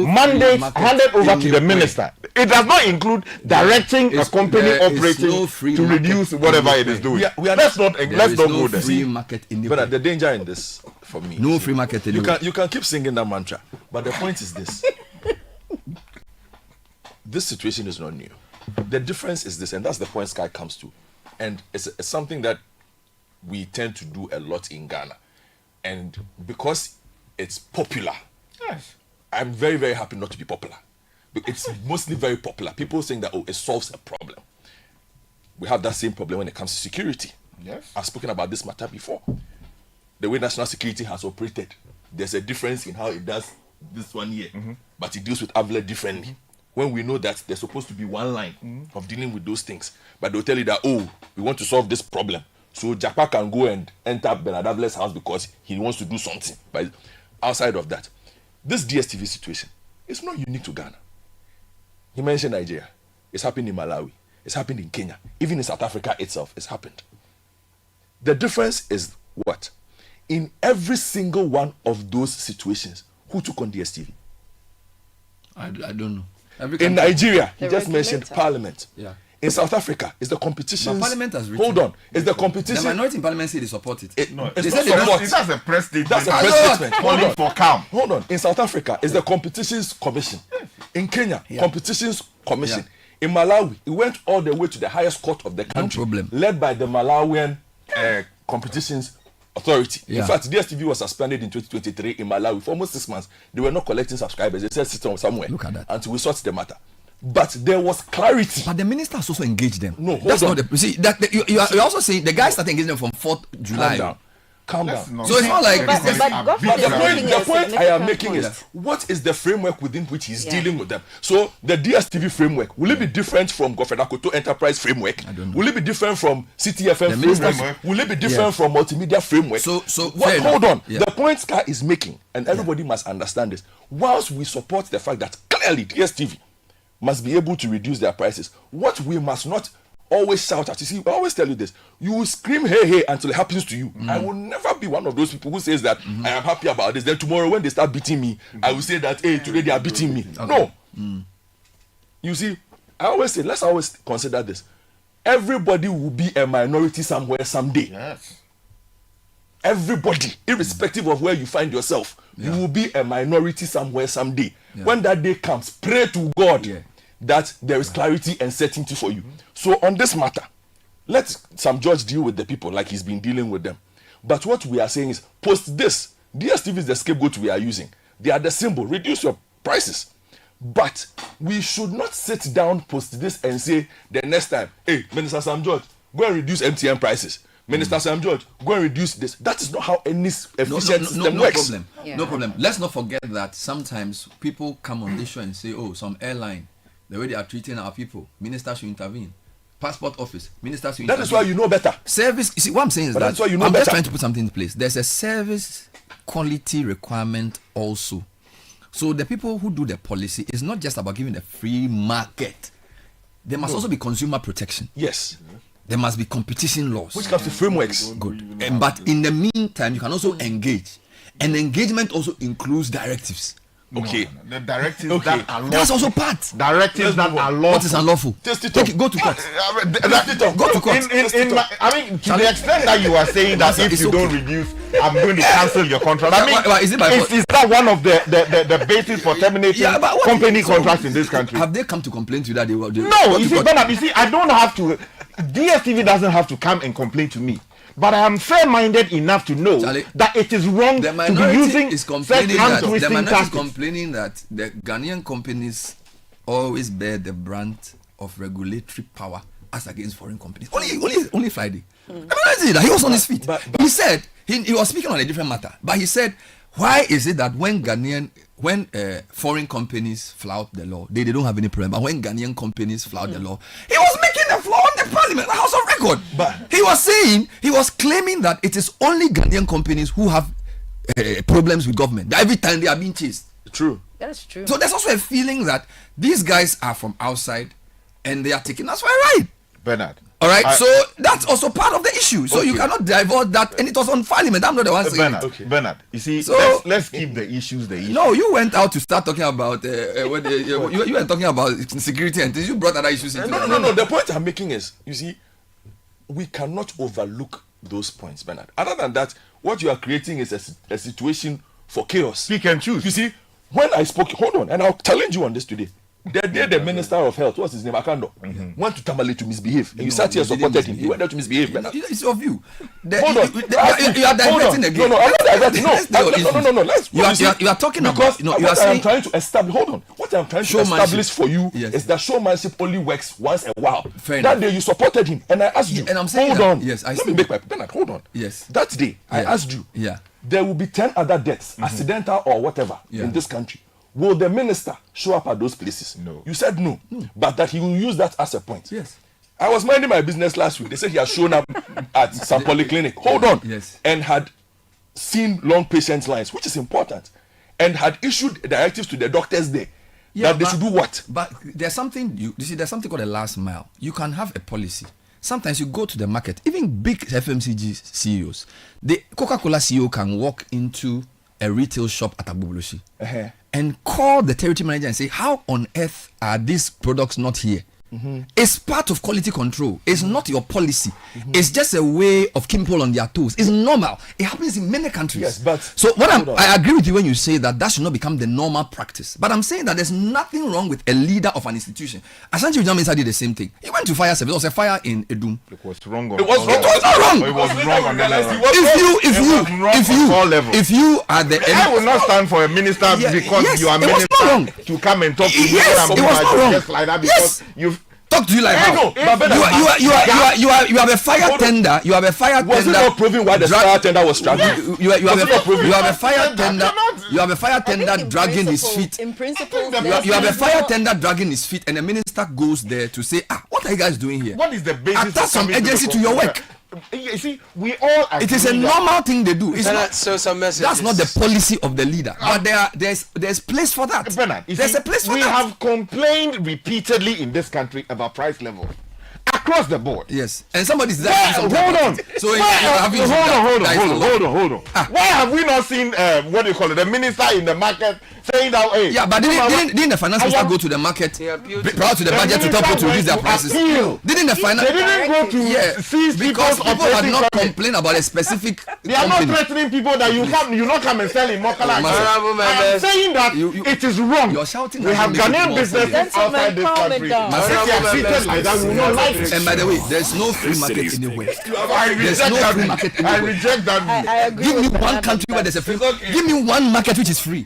mandates handed over to the minister. It does not include directing a company operating to reduce whatever it is doing. Let's not go there. Free market anywhere. But the danger in this for me. No free market anywhere. You can keep singing that mantra, but the point is this. This situation is not new. The difference is this, and that's the point Sky comes to. And it's something that we tend to do a lot in Ghana. And because it's popular, yes, I'm very, very happy not to be popular. It's mostly very popular. People saying that, it solves a problem. We have that same problem when it comes to security. Yes. I've spoken about this matter before. The way national security has operated, there's a difference in how it does this one year, but it deals with AVLA differently. When we know that there's supposed to be one line of dealing with those things, but they'll tell you that, we want to solve this problem. So Japa can go and enter Bernard Avle's house because he wants to do something. But outside of that, this DSTV situation is not unique to Ghana. He mentioned Nigeria. It's happened in Malawi. It's happened in Kenya. Even in South Africa itself, it's happened. The difference is what? In every single one of those situations, who took on DSTV? I don't know. In Nigeria, he The just mentioned regulator. parliament. Yeah. In South Africa, it's the competition. But parliament has written. Hold on, it's the competition. The minority in parliament say they support it. No, They it's said not they support. don't- That's a press statement. That's a I press know. statement. Calling for calm. Hold on. In South Africa, it's the competitions commission. In Kenya, competitions commission. In Malawi, it went all the way to the highest court of the country, problem. led by the Malawian competitions authority. Yeah. In fact, DSTV was suspended in 2023 in Malawi for almost 6 months. They were not collecting subscribers. They said sit on somewhere. Look at that. Until we sort the matter. But there was clarity. But the minister has also engaged them. No, hold that's on. not the. You see, you're also saying the guy started engaging them from 4th July. Calm down. So it's not like. But the point I am making is, what is the framework within which he's dealing with them? So the DSTV framework, will it be different from Governor Koto Enterprise framework? I don't know. Will it be different from CTFM framework? Will it be different from multimedia framework? So hold on. Yeah. The point Scar is making, and everybody must understand this. Whilst we support the fact that clearly DSTV must be able to reduce their prices, what we must not always shout at. You see, I always tell you this. You will scream hey hey until it happens to you. I will never be one of those people who says that I am happy about this. Then tomorrow when they start beating me, I will say that hey, today they are beating me. Okay. No. You see, I always say, let's always consider this. Everybody will be a minority somewhere someday. Yes. Everybody, irrespective of where you find yourself, you will be a minority somewhere someday. When that day comes, pray to God that there is clarity and certainty for you. So on this matter, let Sam George deal with the people like he's been dealing with them. But what we are saying is, post this, DSTV is the scapegoat we are using. They are the symbol. Reduce your prices. But we should not sit down post this and say the next time, hey, Minister Sam George, go and reduce MTN prices. Minister Sam George, go and reduce this. That is not how any efficient system works. Problem. No problem. Let's not forget that sometimes people come on this show and say, oh, some airline, the way they are treating our people, minister should intervene. Passport office, minister should intervene. That is why you know better. Service, you see, what I'm saying is But that that's why you know I'm just better. trying to put something in place. There's a service quality requirement also. So the people who do the policy is not just about giving a free market. There must also be consumer protection. Yes. There must be competition laws. Which comes to frameworks. Good. But in the meantime, you can also engage. And engagement also includes directives. Okay. The directives that are lawful. That's also part. Directives that are lawful. What is unlawful? Take it, go to court. Go to court. I mean, to the extent that you are saying that if you don't reduce, I'm going to cancel your contract. I mean, is it by is that one of the basis for terminating company contracts in this country? Have they come to complain to you that they were? No, you see, Bernard, I don't have to. DSTV doesn't have to come and complain to me. But I am fair-minded enough to know that it is wrong the to minority be using is complaining that the minority is tactics. complaining that the Ghanaian companies always bear the brunt of regulatory power as against foreign companies. Only Friday. I mean, that he was on his feet. But he said he was speaking on a different matter. But he said, why is it that when foreign companies flout the law, they don't have any problem, but when Ghanaian companies flout the law, he was making a flaw on the parliament, the House of Record. But he was claiming that it is only Ghanaian companies who have problems with government. That every time they are being chased. True. That's true. So there's also a feeling that these guys are from outside and they are taking us for a ride. Bernard. All right, so that's also part of the issue. So you cannot divert that, and it was on parliament. I'm not the one saying Bernard. Bernard, you see, so, let's keep the issues the issue. No, you went out to start talking about you were talking about security and things. You brought other issues into it. No. The point I'm making is, you see, we cannot overlook those points, Bernard. Other than that, what you are creating is a situation for chaos. Pick and choose. You see, when I spoke, hold on, and I'll challenge you on this today. The day the Minister of Health, what's his name, Akando, went to Tamale to misbehave, and you sat here supported him. He went there to misbehave. It's your view. Hold on. You are diverting again. No, I'm not diverting. No. You are talking because about. You are saying. I'm trying to establish. Hold on. What I'm trying to establish for you is that showmanship only works once a while. That day you supported him, and I asked you. And I'm saying, hold on. Yes, let me make my Bernard. Hold on. Yes. That day I asked you. Yeah. There will be 10 other deaths, accidental or whatever, in this country. Will the minister show up at those places? No. You said no, but that he will use that as a point. Yes. I was minding my business last week. They said he had shown up at some polyclinic. Hold on. Yes. And had seen long patient lines, which is important, and had issued directives to the doctors there that they should do what? But there's something you see. There's something called a last mile. You can have a policy. Sometimes you go to the market. Even big FMCG CEOs, the Coca-Cola CEO can walk into a retail shop at Abubulushi and call the territory manager and say, how on earth are these products not here? It's part of quality control. It's not your policy. It's just a way of keeping people on their toes. It's normal. It happens in many countries. Yes, but so I agree with you when you say that should not become the normal practice. But I'm saying that there's nothing wrong with a leader of an institution. Ashanti Ujamisa did the same thing. He went to fire service. There was a fire in Edum. It was wrong. It was not wrong. It was wrong. If you are the I will not stand for a minister because you are minister to come and talk to me. Yes, it was not wrong. Just like that because you've talk to you like how? You have a fire tender. You have a fire tender. Was it not proving why the fire tender was dragging? You have a fire tender. You have a fire tender dragging his feet. In principle, you have a fire tender dragging his feet, and the minister goes there to say, what are you guys doing here? What is the basis? Attach some agency to your work. You see, we all agree. It is a normal thing they do. It's not, so some messages. That's not the policy of the leader. But there's place for that. Bernard, there's a place for that. We have complained repeatedly in this country about price level. Across the board. Yes. And somebody's there. Hold on. So hold on. Why have we not seen what do you call it? The minister in the market saying that hey. Yeah, but didn't the finance minister go to the market prior to the budget to tell people to reduce their prices? Didn't the finance? They didn't go to seize because people had not complained about a specific. They are not threatening people that you not come and sell in Mokala. I am saying that it is wrong. You're shouting. We have Ghanaian businesses outside this country. And by the way, there's no free market anywhere. I reject that. I agree. Give me one country where there's a free. Give me one market which is free.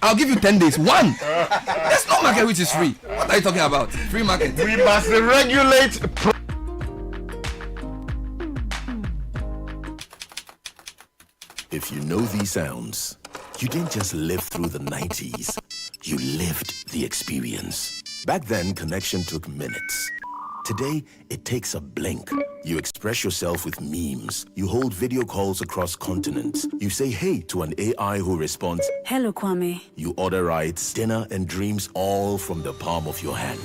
I'll give you 10 days. One. There's no market which is free. What are you talking about? Free market. We must regulate. If you know these sounds, you didn't just live through the 90s. You lived the experience. Back then, connection took minutes. Today, it takes a blink. You express yourself with memes. You hold video calls across continents. You say hey to an AI who responds, "Hello, Kwame." You order rides, dinner, and dreams all from the palm of your hand.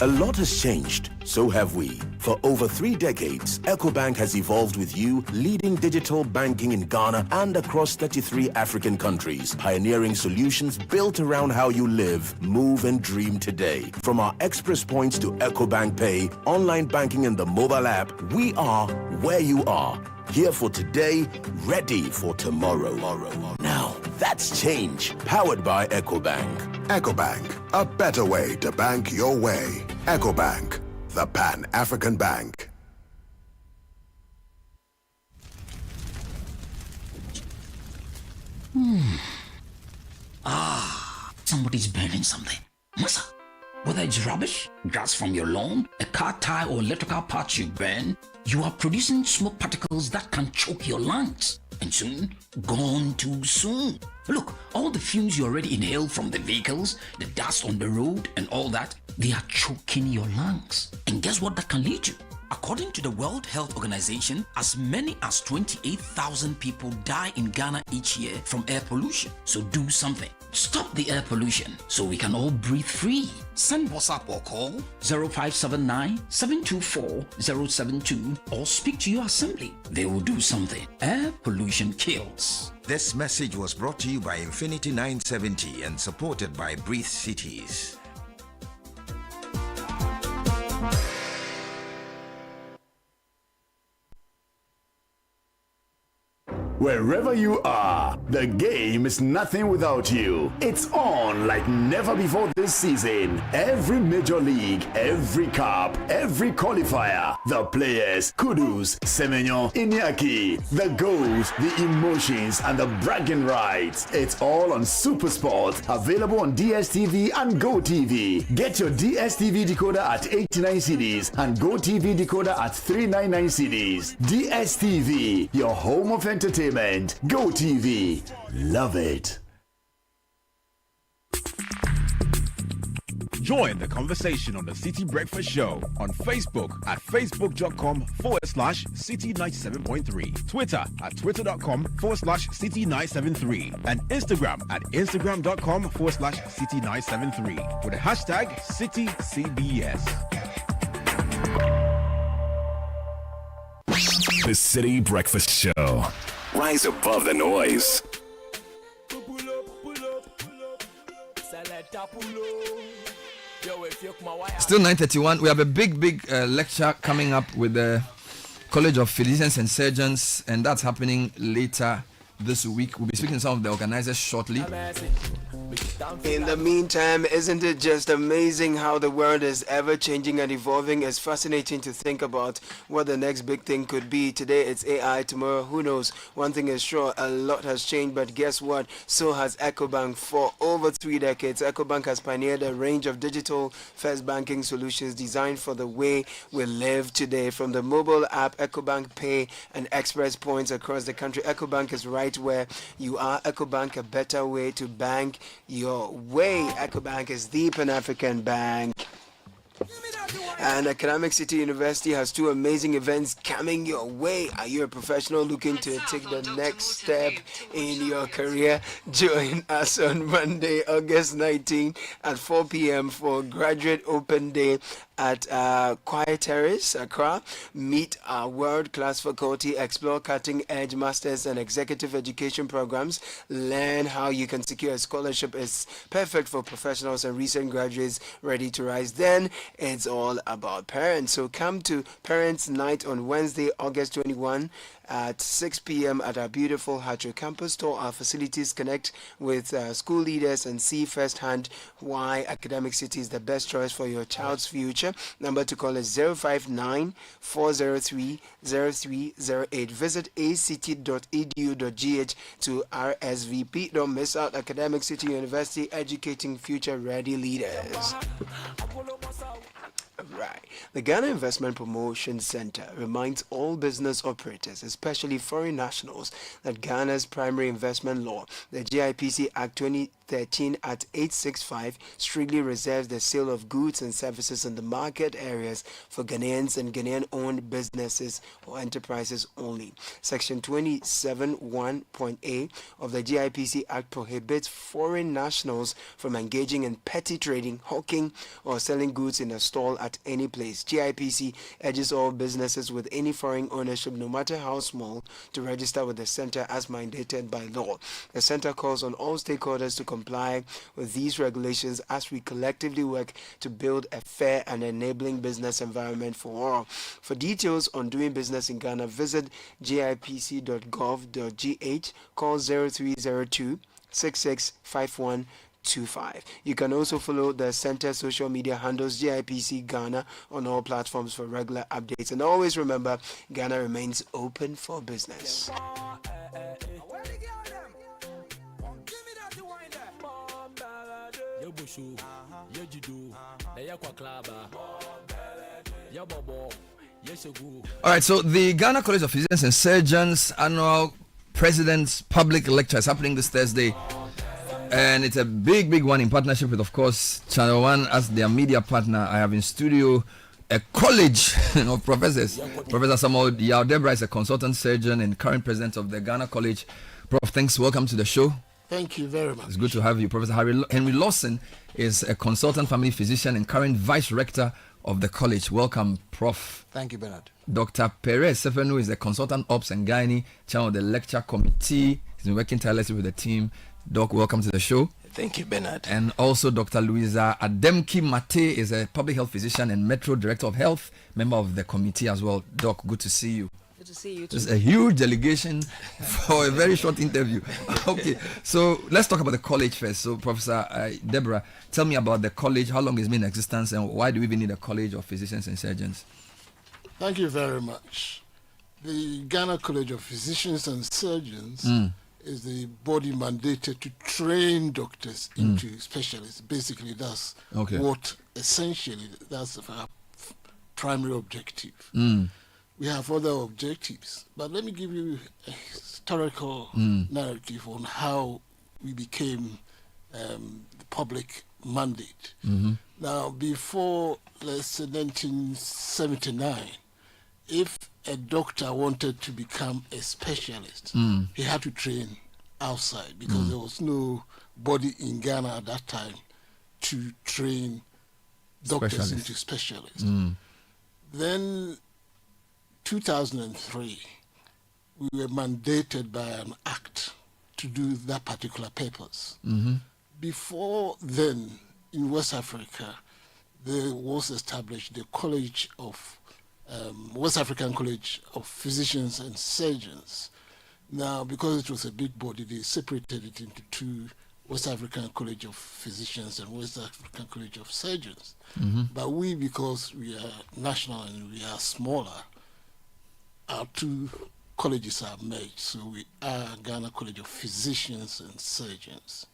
A lot has changed, so have we. For over 3 decades, EcoBank has evolved with you, leading digital banking in Ghana and across 33 African countries, pioneering solutions built around how you live, move, and dream today. From our express points to EcoBank Pay, online banking, and the mobile app, we are where you are. Here for today, ready for tomorrow. Now, that's change. Powered by EcoBank. EcoBank, a better way to bank your way. EcoBank, the Pan-African Bank. Somebody's burning something. Massa, whether it's rubbish, grass from your lawn, a car tire, or electrical parts you burn, you are producing smoke particles that can choke your lungs. And soon, gone too soon. Look, all the fumes you already inhaled from the vehicles, the dust on the road, and all that, they are choking your lungs. And guess what that can lead to? According to the World Health Organization, as many as 28,000 people die in Ghana each year from air pollution. So do something. Stop the air pollution so we can all breathe free. Send WhatsApp or call 0579-724-072 or speak to your assembly. They will do something. Air pollution kills. This message was brought to you by Infinity 970 and supported by Breathe Cities. Wherever you are, the game is nothing without you. It's on like never before this season. Every major league, every cup, every qualifier, the players, Kudus, Semenyo, Iñaki, the goals, the emotions, and the bragging rights. It's all on SuperSport, available on DSTV and GoTV. Get your DSTV decoder at 89 cedis and GoTV decoder at 399 cedis. DSTV, your home of entertainment. GoTV, love it. Join the conversation on the Citi Breakfast Show on Facebook at facebook.com/Citi97.3, Twitter at twitter.com/Citi973, and Instagram at instagram.com/Citi973 with the hashtag CitiCBS. The Citi Breakfast Show, Rise above the noise. Still 9:31. We have a big lecture coming up with the College of Physicians and Surgeons, and that's happening later this week. We'll be speaking to some of the organizers shortly. In the meantime, isn't it just amazing how the world is ever changing and evolving? It's fascinating to think about what the next big thing could be. Today it's AI, tomorrow who knows. One thing is sure, a lot has changed, but guess what? So has EcoBank. For over 3 decades, EcoBank has pioneered a range of digital first banking solutions designed for the way we live today. From the mobile app EcoBank Pay and Express Points across the country, EcoBank is right where you are. EcoBank, a better way to bank your way. EcoBank is the Pan-African bank. And Academic City University has 2 amazing events coming your way. Are you a professional looking to take the next step in your career? Join us on Monday, August 19 at 4 p.m. for Graduate Open Day at Quiet Terrace, Accra. Meet our world-class faculty, explore cutting-edge masters and executive education programs, learn how you can secure a scholarship. It's perfect for professionals and recent graduates ready to rise. Then it's all about parents. So come to Parents Night on Wednesday, August 21 at 6 p.m. at our beautiful Hatcher campus. Tour our facilities, connect with school leaders and see firsthand why Academic City is the best choice for your child's future. Number to call is 059-403-0308. Visit act.edu.gh to RSVP. Don't miss out. Academic City University, educating future-ready leaders. Right. The Ghana Investment Promotion Center reminds all business operators, especially foreign nationals, that Ghana's primary investment law, the GIPC Act 2013 at 865, strictly reserves the sale of goods and services in the market areas for Ghanaians and Ghanaian-owned businesses or enterprises only. Section 27(1)(a) of the GIPC Act prohibits foreign nationals from engaging in petty trading, hawking, or selling goods in a stall at any place. GIPC urges all businesses with any foreign ownership, no matter how small, to register with the center as mandated by law. The center calls on all stakeholders to comply with these regulations as we collectively work to build a fair and enabling business environment for all. For details on doing business in Ghana, visit gipc.gov.gh, call 0302 665125. You can also follow the center social media handles GIPC Ghana on all platforms for regular updates. And always remember, Ghana remains open for business. All right, so the Ghana College of Physicians and Surgeons annual President's Public Lecture is happening this Thursday. And it's a big one in partnership with, of course, Channel 1 as their media partner. I have in studio a college of professors. Professor Samuel Deborah is a consultant surgeon and current president of the Ghana College. Prof, thanks. Welcome to the show. Thank you very much. It's good to have you. Professor Henry Lawson is a consultant family physician and current vice rector of the college. Welcome, Prof. Thank you, Bernard. Dr. Perez Sefenu is the consultant ops and gynae chairman of the lecture committee. He's been working tirelessly with the team. Doc, welcome to the show. Thank you, Bernard. And also Dr. Louisa Ademki Mate is a public health physician and Metro Director of Health, member of the committee as well. Doc, good to see you. Good to see you too. It's a huge delegation for a very short interview. Okay, so let's talk about the college first. So Professor Deborah, tell me about the college, how long it's been in existence, and why do we even need a college of physicians and surgeons? Thank you very much. The Ghana College of Physicians and Surgeons is the body mandated to train doctors into specialists. Basically, that's what essentially, that's our primary objective. We have other objectives, but let me give you a historical narrative on how we became the public mandate. Now, before, let's say, 1979, if a doctor wanted to become a specialist, he had to train outside because there was no body in Ghana at that time to train doctors into specialists. Then 2003, we were mandated by an act to do that particular purpose. Before then, in West Africa, there was established the College of West African College of Physicians and Surgeons. Now, because it was a big body, they separated it into two: West African College of Physicians and West African College of Surgeons. But we, because we are national and we are smaller, our two colleges are merged, so we are Ghana College of Physicians and Surgeons.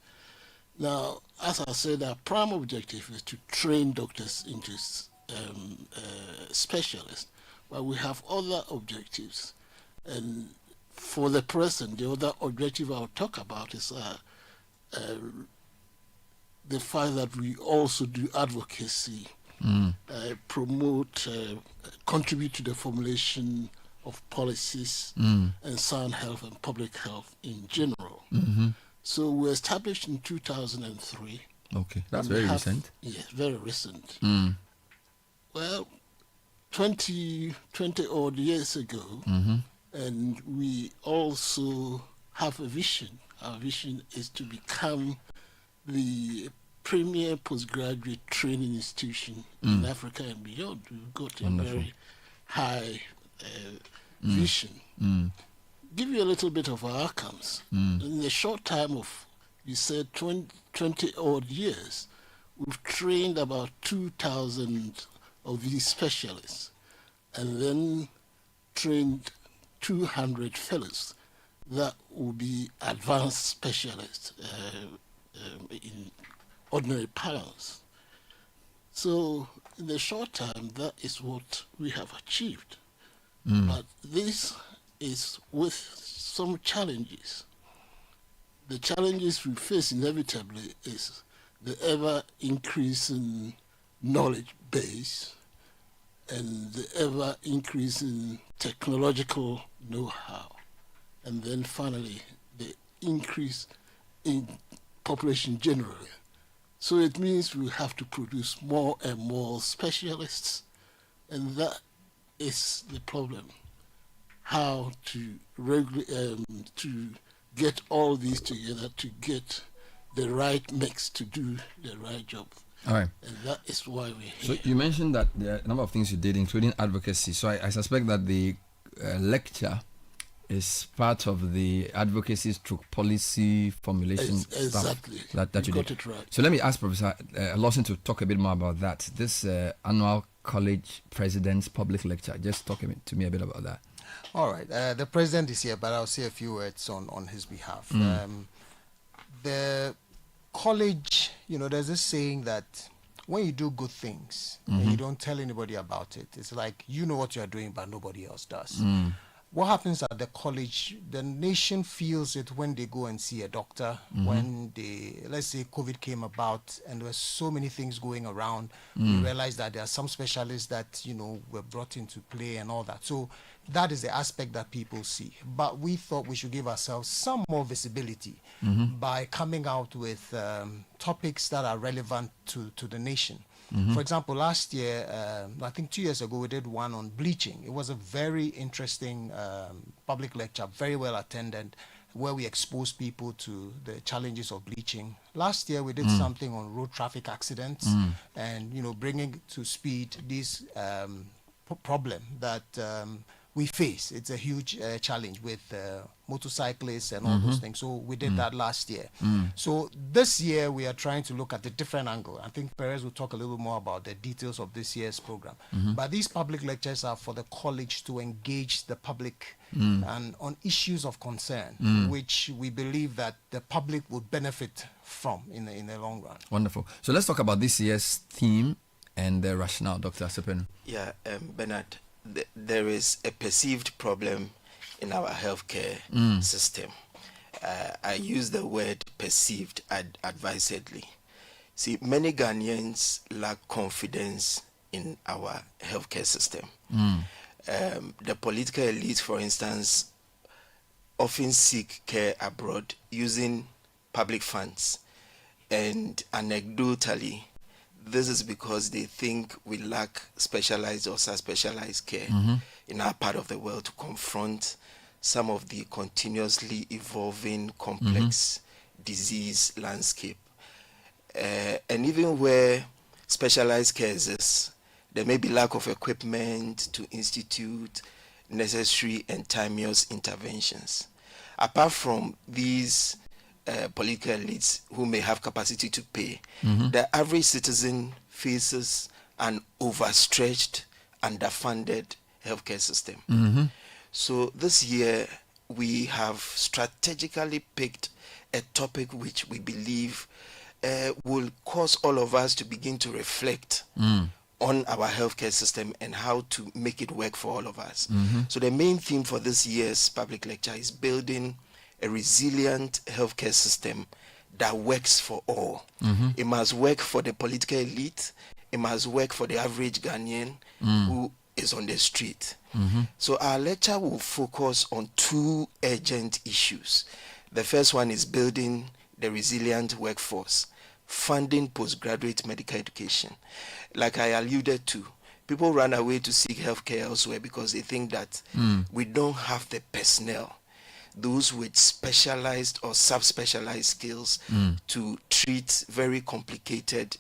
Now, as I said, our prime objective is to train doctors into specialists, but we have other objectives. And for the present, the other objective I'll talk about is the fact that we also do advocacy, promote, contribute to the formulation of policies and sound health and public health in general. So we were established in 2003. Okay, that's very recent. Yes, very recent. Well, 20 odd years ago, and we also have a vision. Our vision is to become the premier postgraduate training institution in Africa and beyond. We've got a very high vision. Give you a little bit of our outcomes. In the short time of, you said, 20 odd years, we've trained about 2,000 of these specialists, and then trained 200 fellows that will be advanced specialists in ordinary parlance. So in the short time, that is what we have achieved. But this is with some challenges. The challenges we face inevitably is the ever increasing knowledge base and the ever increasing technological know-how, and then finally the increase in population generally. So it means we have to produce more and more specialists, and that is the problem. How to get all these together to get the right mix to do the right job. All right. And that is why we're here. So you mentioned that there are a number of things you did, including advocacy. So I suspect that the lecture is part of the advocacy stroke policy formulation exactly. stuff that you got did. it right. So let me ask Professor Lawson to talk a bit more about that. This annual college president's public lecture. Just talk to me a bit about that. All right. The president is here, but I'll say a few words on his behalf. The college, there's this saying that when you do good things and you don't tell anybody about it, it's like you know what you're doing, but nobody else does. What happens at the college, the nation feels it when they go and see a doctor, when let's say COVID came about and there were so many things going around, we realized that there are some specialists that, were brought into play and all that. So that is the aspect that people see. But we thought we should give ourselves some more visibility by coming out with topics that are relevant to the nation. For example, last year, I think 2 years ago, we did one on bleaching. It was a very interesting public lecture, very well attended, where we exposed people to the challenges of bleaching. Last year, we did something on road traffic accidents and, bringing to speed this problem that we face. It's a huge challenge with motorcyclists and all those things. So we did that last year. So this year we are trying to look at a different angle. I think Perez will talk a little more about the details of this year's program. But these public lectures are for the college to engage the public and on issues of concern, which we believe that the public would benefit from in the long run. Wonderful. So let's talk about this year's theme and the rationale, Dr. Sepen. Yeah, Bernard. There is a perceived problem in our healthcare system. I use the word perceived advisedly. See, many Ghanaians lack confidence in our healthcare system. The political elite, for instance, often seek care abroad using public funds. And anecdotally, this is because they think we lack specialized or subspecialized care in our part of the world to confront some of the continuously evolving complex disease landscape. And even where specialized care exists, there may be lack of equipment to institute necessary and timeous interventions. Apart from these political elites who may have capacity to pay, the average citizen faces an overstretched, underfunded healthcare system. So this year, we have strategically picked a topic which we believe will cause all of us to begin to reflect on our healthcare system and how to make it work for all of us. So the main theme for this year's public lecture is building a resilient healthcare system that works for all. It must work for the political elite. It must work for the average Ghanaian who is on the street. So our lecture will focus on two urgent issues. The first one is building the resilient workforce, funding postgraduate medical education. Like I alluded to, people run away to seek healthcare elsewhere because they think that we don't have the personnel, those with specialized or subspecialized skills to treat very complicated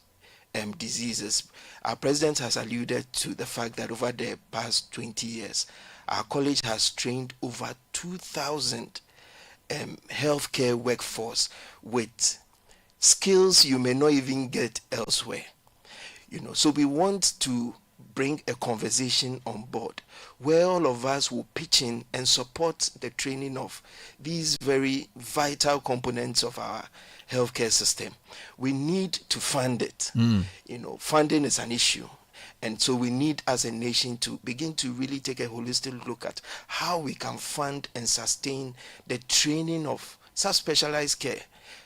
diseases. Our president has alluded to the fact that over the past 20 years, our college has trained over 2,000 healthcare workforce with skills you may not even get elsewhere. So we want to bring a conversation on board where all of us will pitch in and support the training of these very vital components of our healthcare system. We need to fund it. Funding is an issue. And so we need as a nation to begin to really take a holistic look at how we can fund and sustain the training of subspecialized care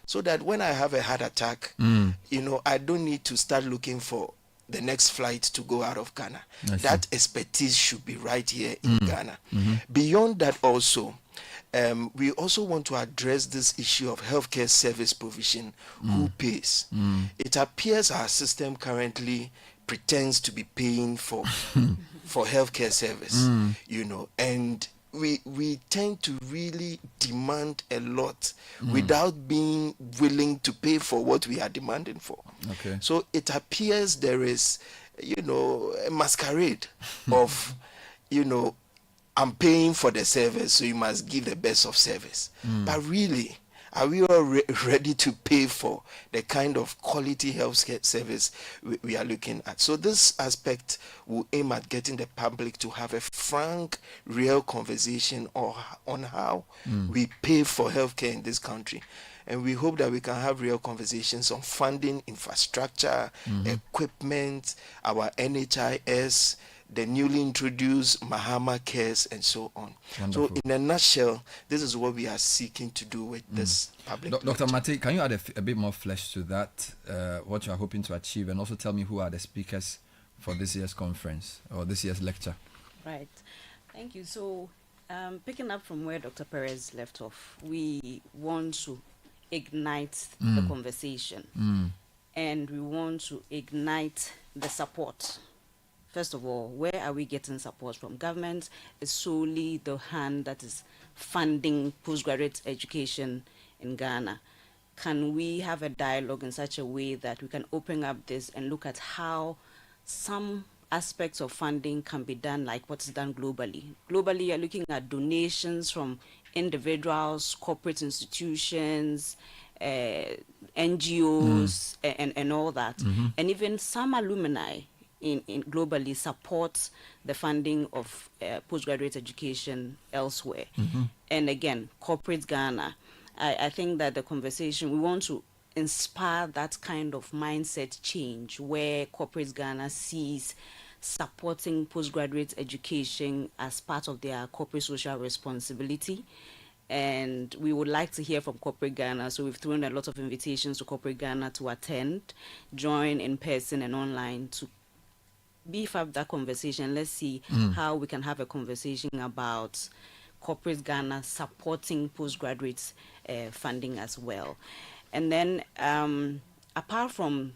so that when I have a heart attack, I don't need to start looking for the next flight to go out of Ghana. That expertise should be right here in Ghana. Beyond that also, we also want to address this issue of healthcare service provision. Who pays? It appears our system currently pretends to be paying for healthcare service, and we tend to really demand a lot without being willing to pay for what we are demanding for. So it appears there is, a masquerade of, I'm paying for the service, so you must give the best of service. But really, are we all ready to pay for the kind of quality health service we are looking at? So this aspect will aim at getting the public to have a frank, real conversation on how we pay for healthcare in this country. And we hope that we can have real conversations on funding, infrastructure, equipment, our NHIS, the newly introduced Mahama Cares, and so on. Wonderful. So in a nutshell, this is what we are seeking to do with this public. Dr. Mate, can you add a bit more flesh to that, what you are hoping to achieve, and also tell me who are the speakers for this year's conference or this year's lecture? Right. Thank you. So picking up from where Dr. Perez left off, we want to ignite the conversation and we want to ignite the support. First of all, where are we getting support from? Government is solely the hand that is funding postgraduate education in Ghana. Can we have a dialogue in such a way that we can open up this and look at how some aspects of funding can be done like what's done globally? Globally, you're looking at donations from individuals, corporate institutions, NGOs, and all that. And even some alumni in globally support the funding of postgraduate education elsewhere. And again, corporate Ghana, I think that the conversation, we want to inspire that kind of mindset change where corporate Ghana sees supporting postgraduate education as part of their corporate social responsibility. And we would like to hear from corporate Ghana, so we've thrown a lot of invitations to corporate Ghana to attend, join in person and online to beef up that conversation. Let's see how we can have a conversation about corporate Ghana supporting postgraduate funding as well. And then apart from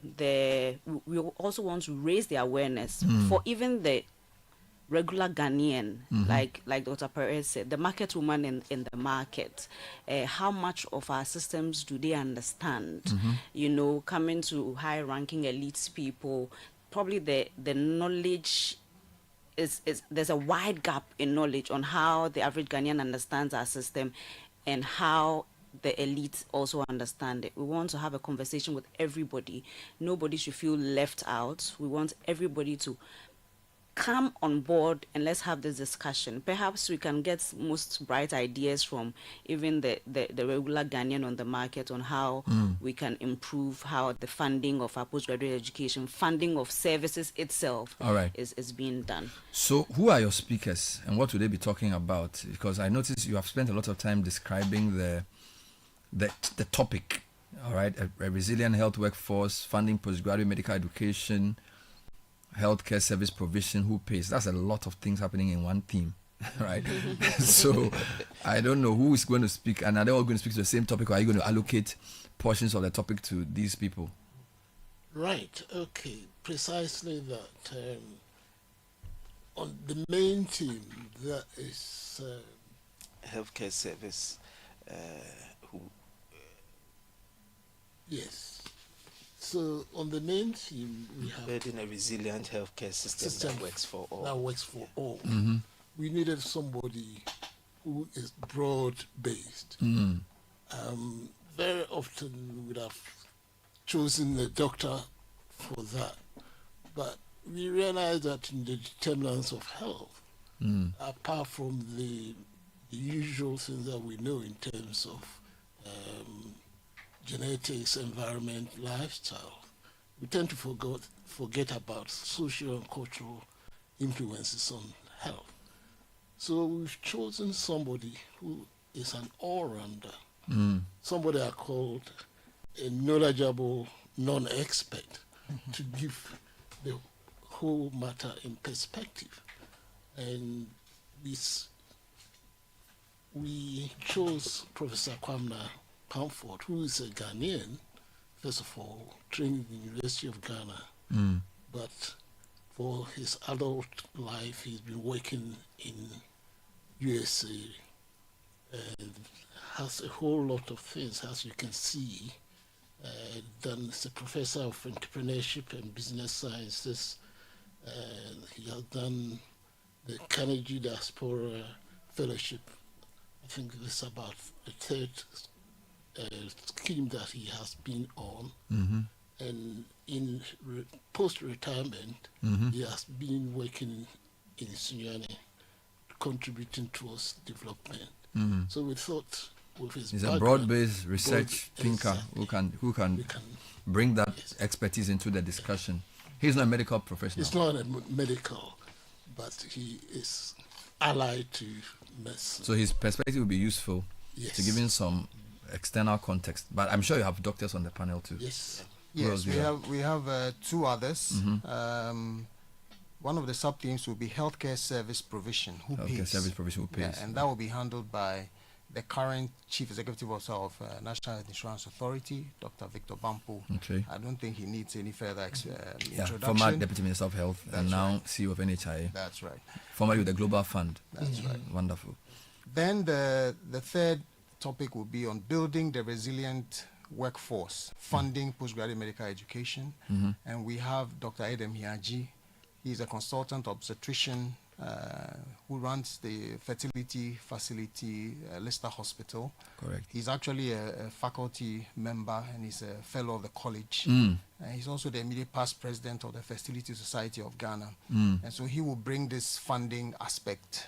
we also want to raise the awareness for even the regular Ghanaian, like Dr. Perez said, the market woman in the market, how much of our systems do they understand? You know, coming to high-ranking elites people, probably the knowledge is there's a wide gap in knowledge on how the average Ghanaian understands our system and how the elites also understand it. We want to have a conversation with everybody. Nobody should feel left out. We want everybody to come on board and let's have this discussion. Perhaps we can get most bright ideas from even the regular Ghanaian on the market on how we can improve how the funding of our postgraduate education, funding of services itself is being done. So who are your speakers and what will they be talking about? Because I noticed you have spent a lot of time describing the topic, all right, a resilient health workforce, funding postgraduate medical education, healthcare service provision, who pays. That's a lot of things happening in one theme, right? So I don't know who is going to speak, and are they all going to speak to the same topic, or are you going to allocate portions of the topic to these people? Right, okay, precisely that. On the main theme, that is healthcare service. Yes. So on the main theme, we have building a resilient healthcare system that works for all. That works for all. We needed somebody who is broad-based. Very often we would have chosen a doctor for that, but we realized that in the determinants of health, apart from the usual things that we know in terms of genetics, environment, lifestyle, we tend to forget about social and cultural influences on health. So we've chosen somebody who is an all-rounder, somebody I called a knowledgeable non-expert to give the whole matter in perspective. And we chose Professor Kwamna Pamford, who is a Ghanaian, first of all, trained in the University of Ghana, but for his adult life, he's been working in USA and has a whole lot of things, as you can see. He's a professor of entrepreneurship and business sciences. He has done the Carnegie Diaspora Fellowship. I think this is about the third scheme that he has been on, and in post-retirement, he has been working in Sunyani, contributing towards development. So we thought, with his he's a broad-based research thinker who can bring that expertise into the discussion. He's not a medical professional. He's not a medical, but he is allied to medicine. So his perspective will be useful to give him some external context. But I'm sure you have doctors on the panel too. Yes. Yes, we have two others. One of the sub-themes will be healthcare service provision. Who pays? Service provision, who pays? Yeah, and that will be handled by the current Chief Executive Officer of National Health Insurance Authority, Dr. Victor Bampo. Okay. I don't think he needs any further introduction. Former Deputy Minister of Health and now CEO of NHIA. That's right. Formerly with the Global Fund. That's right. Wonderful. Then the third topic will be on building the resilient workforce, funding postgraduate medical education. And we have Dr. Edem Hiaji. He's a consultant obstetrician who runs the fertility facility, Leicester Hospital. Correct. He's actually a faculty member and he's a fellow of the college. He's also the immediate past president of the Fertility Society of Ghana. And so he will bring this funding aspect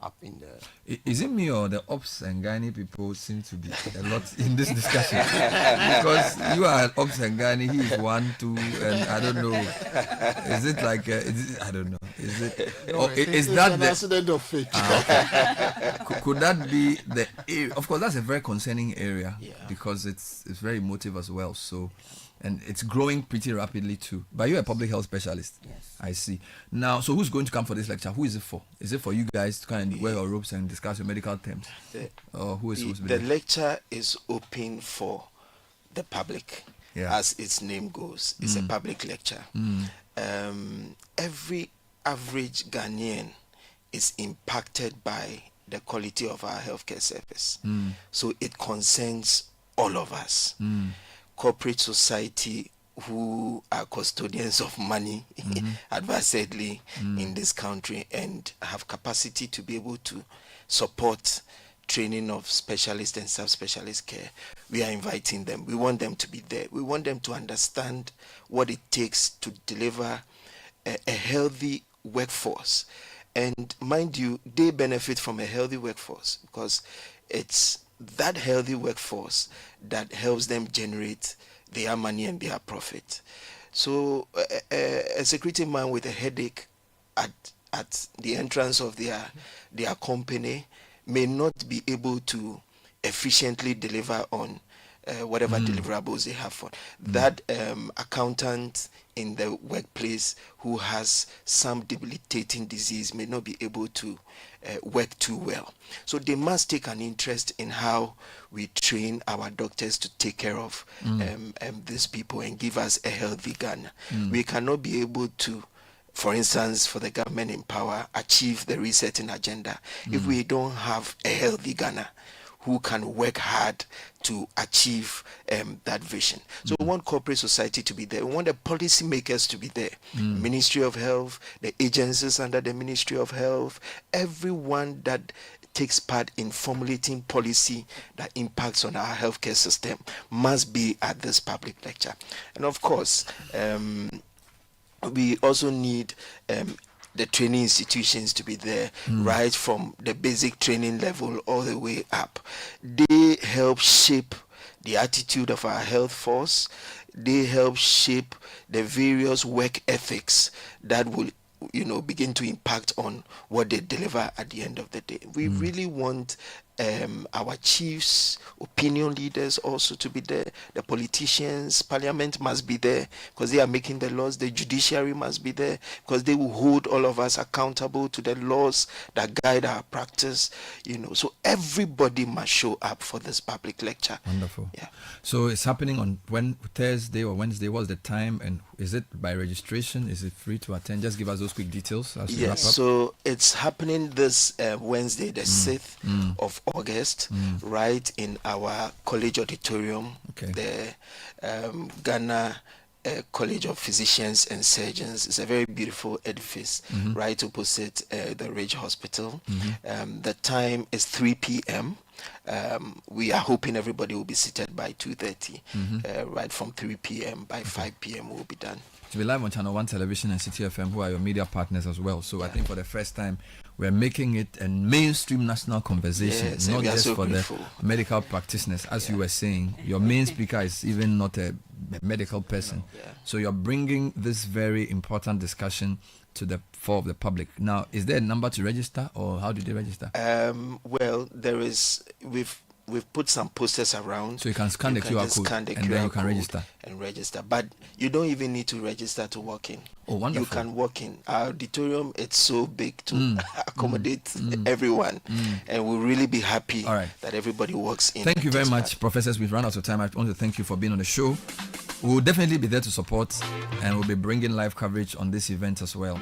up in the... Is it me or the Ops and Ghani people seem to be a lot in this discussion? Because you are Ops and Ghani, he is 1, 2, and I don't know. Is it like, I don't know. Is it... No, is that an accident of fate? Could that be the area? Of course, that's a very concerning area because it's very emotive as well. So... And it's growing pretty rapidly too. But you're a public health specialist. Yes. I see. Now, so who's going to come for this lecture? Who is it for? Is it for you guys to kind of wear your robes and discuss your medical terms? Or who is supposed to be the there? lecture is open for the public, as its name goes. It's a public lecture. Every average Ghanaian is impacted by the quality of our healthcare service. So it concerns all of us. Corporate society, who are custodians of money, advisedly, in this country, and have capacity to be able to support training of specialist and subspecialist care. We are inviting them. We want them to be there. We want them to understand what it takes to deliver a healthy workforce. And mind you, they benefit from a healthy workforce because it's that healthy workforce that helps them generate their money and their profit. So a security man with a headache at the entrance of their company may not be able to efficiently deliver on whatever deliverables they have for that accountant in the workplace who has some debilitating disease may not be able to work too well. So they must take an interest in how we train our doctors to take care of these people and give us a healthy Ghana. We cannot be able to, for instance, for the government in power, achieve the resetting agenda if we don't have a healthy Ghana who can work hard to achieve that vision. So we want corporate society to be there. We want the policy makers to be there. Ministry of Health, the agencies under the Ministry of Health, everyone that takes part in formulating policy that impacts on our healthcare system must be at this public lecture. And of course, we also need the training institutions to be there, right from the basic training level all the way up. They help shape the attitude of our health force. They help shape the various work ethics that will, begin to impact on what they deliver at the end of the day. We really want our chiefs, opinion leaders also to be there. The politicians, parliament must be there because they are making the laws. The judiciary must be there because they will hold all of us accountable to the laws that guide our practice. So everybody must show up for this public lecture. Wonderful. Yeah. So it's happening on Thursday or Wednesday. What's the time, and is it by registration? Is it free to attend? Just give us those quick details as we wrap up. So it's happening this Wednesday, the 6th of August, right in our college auditorium, the Ghana College of Physicians and Surgeons. It's a very beautiful edifice, right opposite the Ridge Hospital. The time is 3 p.m. We are hoping everybody will be seated by 2:30, right from 3 p.m. By 5 p.m. we'll be done. To be live on Channel 1 Television and Citi FM, who are your media partners as well. So I think for the first time, we're making it a mainstream national conversation, not just for grateful. The medical practitioners. As you were saying, your main speaker is even not a medical person. So you're bringing this very important discussion to the fore of the public. Now, is there a number to register, or how do they register? Well, there is. We've put some posters around. So you can scan the QR code and then you can register. And register. But you don't even need to register to walk in. Oh, wonderful. You can walk in. Our auditorium, it's so big to accommodate everyone. And we'll really be happy that everybody walks in. Thank you very much, professors. We've run out of time. I want to thank you for being on the show. We'll definitely be there to support, and we'll be bringing live coverage on this event as well.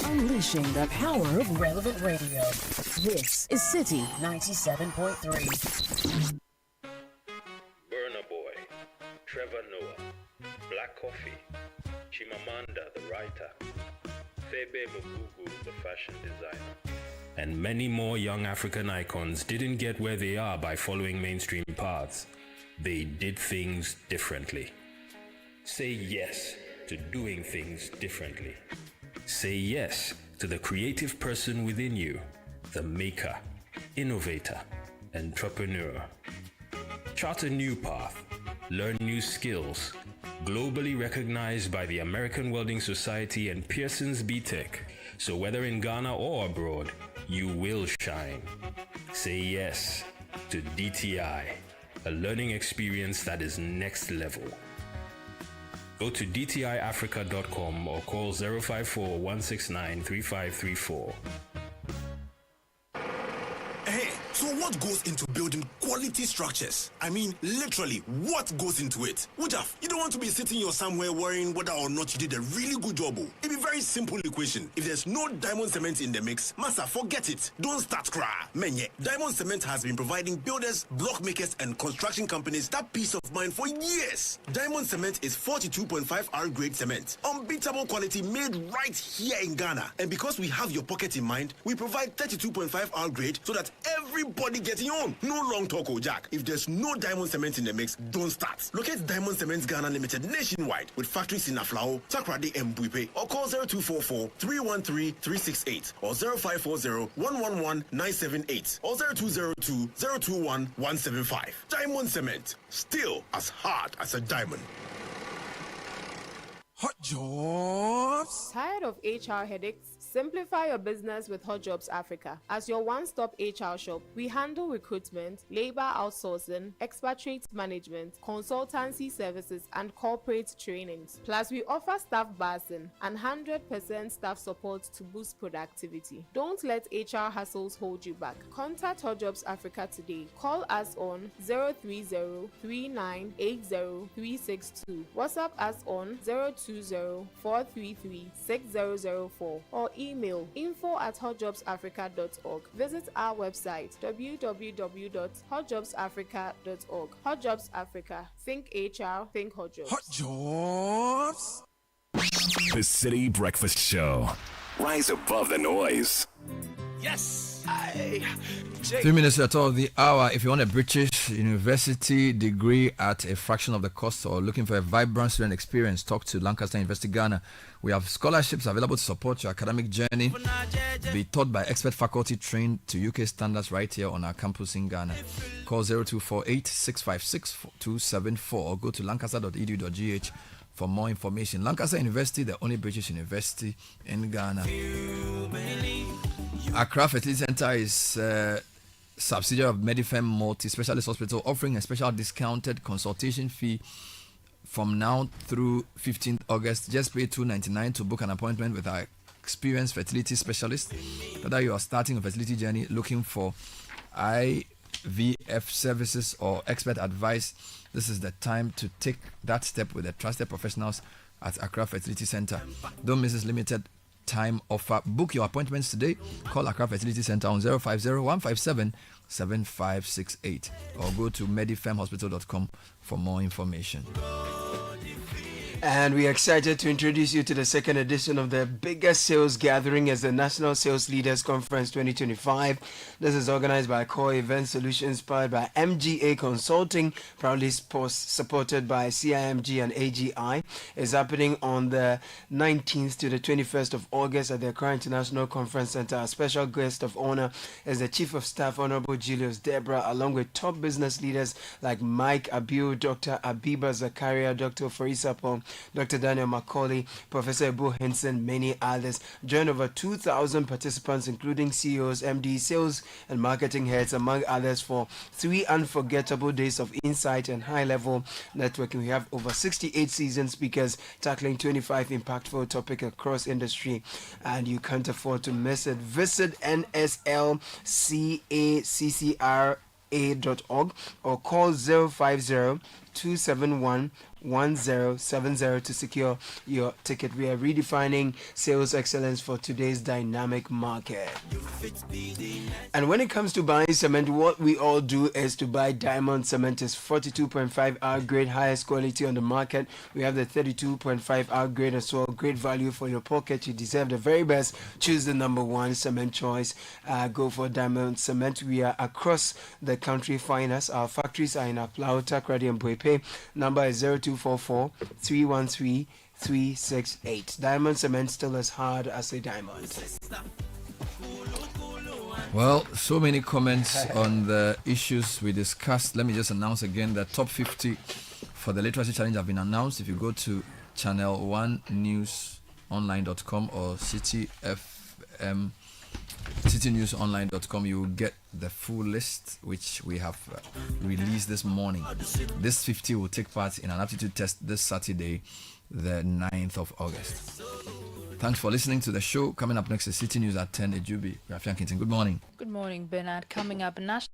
Unleashing the power of relevant radio. This is Citi 97.3. Burna Boy, Trevor Noah, Black Coffee, Chimamanda the writer, Febe Mugugu the fashion designer, and many more young African icons didn't get where they are by following mainstream paths. They did things differently. Say yes to doing things differently. Say yes to the creative person within you, the maker, innovator, entrepreneur. Chart a new path, learn new skills, globally recognized by the American Welding Society and Pearson's B-Tech. So whether in Ghana or abroad, you will shine. Say yes to DTI, a learning experience that is next level. Go to dtiafrica.com or call 054-169-3534. Hey, so what goes into building quality structures? I mean, literally, what goes into it? Ujaf, you don't want to be sitting here somewhere worrying whether or not you did a really good job. It'd be very simple equation. If there's no diamond cement in the mix, massa, forget it. Don't start cry. Menye, diamond cement has been providing builders, block makers, and construction companies that peace of mind for years. Diamond cement is 42.5 R grade cement. Unbeatable quality made right here in Ghana. And because we have your pocket in mind, we provide 32.5 R grade so that everybody gets your own. No long talk, Jack. If there's no diamond cement in the mix, don't start. Locate Diamond Cement Ghana Limited nationwide with factories in Aflao, Takrade, and Buipe, or call 0244-313-368 or 0540-111-978 or 0202-021-175. Diamond Cement, still as hard as a diamond. Hot Jobs. Tired of HR headaches? Simplify your business with Hot Jobs Africa. As your one-stop HR shop, we handle recruitment, labor outsourcing, expatriate management, consultancy services, and corporate trainings. Plus, we offer staff basing and 100% staff support to boost productivity. Don't let HR hassles hold you back. Contact Hot Jobs Africa today. Call us on 030-3980-362. WhatsApp us on 020-433-6004 or email info@hotjobsafrica.org. Visit our website www.hotjobsafrica.org. Hot Jobs Africa. Think HR, think Hot Jobs. Hot Jobs. The City Breakfast Show. Rise above the noise. Yes. 3 minutes at all of the hour. If you want a British university degree at a fraction of the cost or looking for a vibrant student experience, talk to Lancaster University Ghana. We have scholarships available to support your academic journey. Be taught by expert faculty trained to UK standards right here on our campus in Ghana. Call 0248-656-274 or go to lancaster.edu.gh for more information. Lancaster University, the only British university in Ghana. Accra Fertility Center is a subsidiary of Medifem Multi-Specialist Hospital, offering a special discounted consultation fee from now through 15th August. Just pay $2.99 to book an appointment with our experienced fertility specialist. Whether you are starting a fertility journey, looking for IVF services or expert advice, this is the time to take that step with the trusted professionals at Accra Fertility Center. Don't miss this limited time offer. Book your appointments today. Call Accra Fertility Center on 050-157-7568 or go to medifemhospital.com for more information. And we are excited to introduce you to the second edition of the biggest sales gathering as the National Sales Leaders Conference 2025. This is organized by Core Event Solutions, powered by MGA Consulting, proudly supported by CIMG and AGI. It's happening on the 19th to the 21st of August at the Accra International Conference Center. Our special guest of honor is the Chief of Staff, Honorable Julius Debra, along with top business leaders like Mike Abiu, Dr. Abiba Zakaria, Dr. Farisa Pong, Dr. Daniel Macaulay, Professor Ebu Henson, many others. Join over 2,000 participants, including CEOs, MDs, sales and marketing heads, among others, for 3 unforgettable days of insight and high-level networking. We have over 68 seasoned speakers tackling 25 impactful topics across industry, and you can't afford to miss it. Visit nslcaccra.org or call 050-271-1070 to secure your ticket. We are redefining sales excellence for today's dynamic market. And when it comes to buying cement, what we all do is to buy diamond cement. Is 42.5 R grade, highest quality on the market. We have the 32.5 R grade as well. Great value for your pocket. You deserve the very best. Choose the number one cement choice. Go for diamond cement. We are across the country. Find us. Our factories are in Aplao, Takrady, and Buipe. Number is 0244-313-368. Diamond cement, still as hard as a diamond. Well, so many comments on the issues we discussed. Let me just announce again that top 50 for the literacy challenge have been announced. If you go to channel 1newsonline.com or citynewsonline.com, you will get the full list which we have released this morning. This 50 will take part in an aptitude test this Saturday, the 9th of August. Thanks for listening to the show. Coming up next is City News at 10. It will be Rafian Kintin. Good morning. Good morning, Bernard. Coming up, national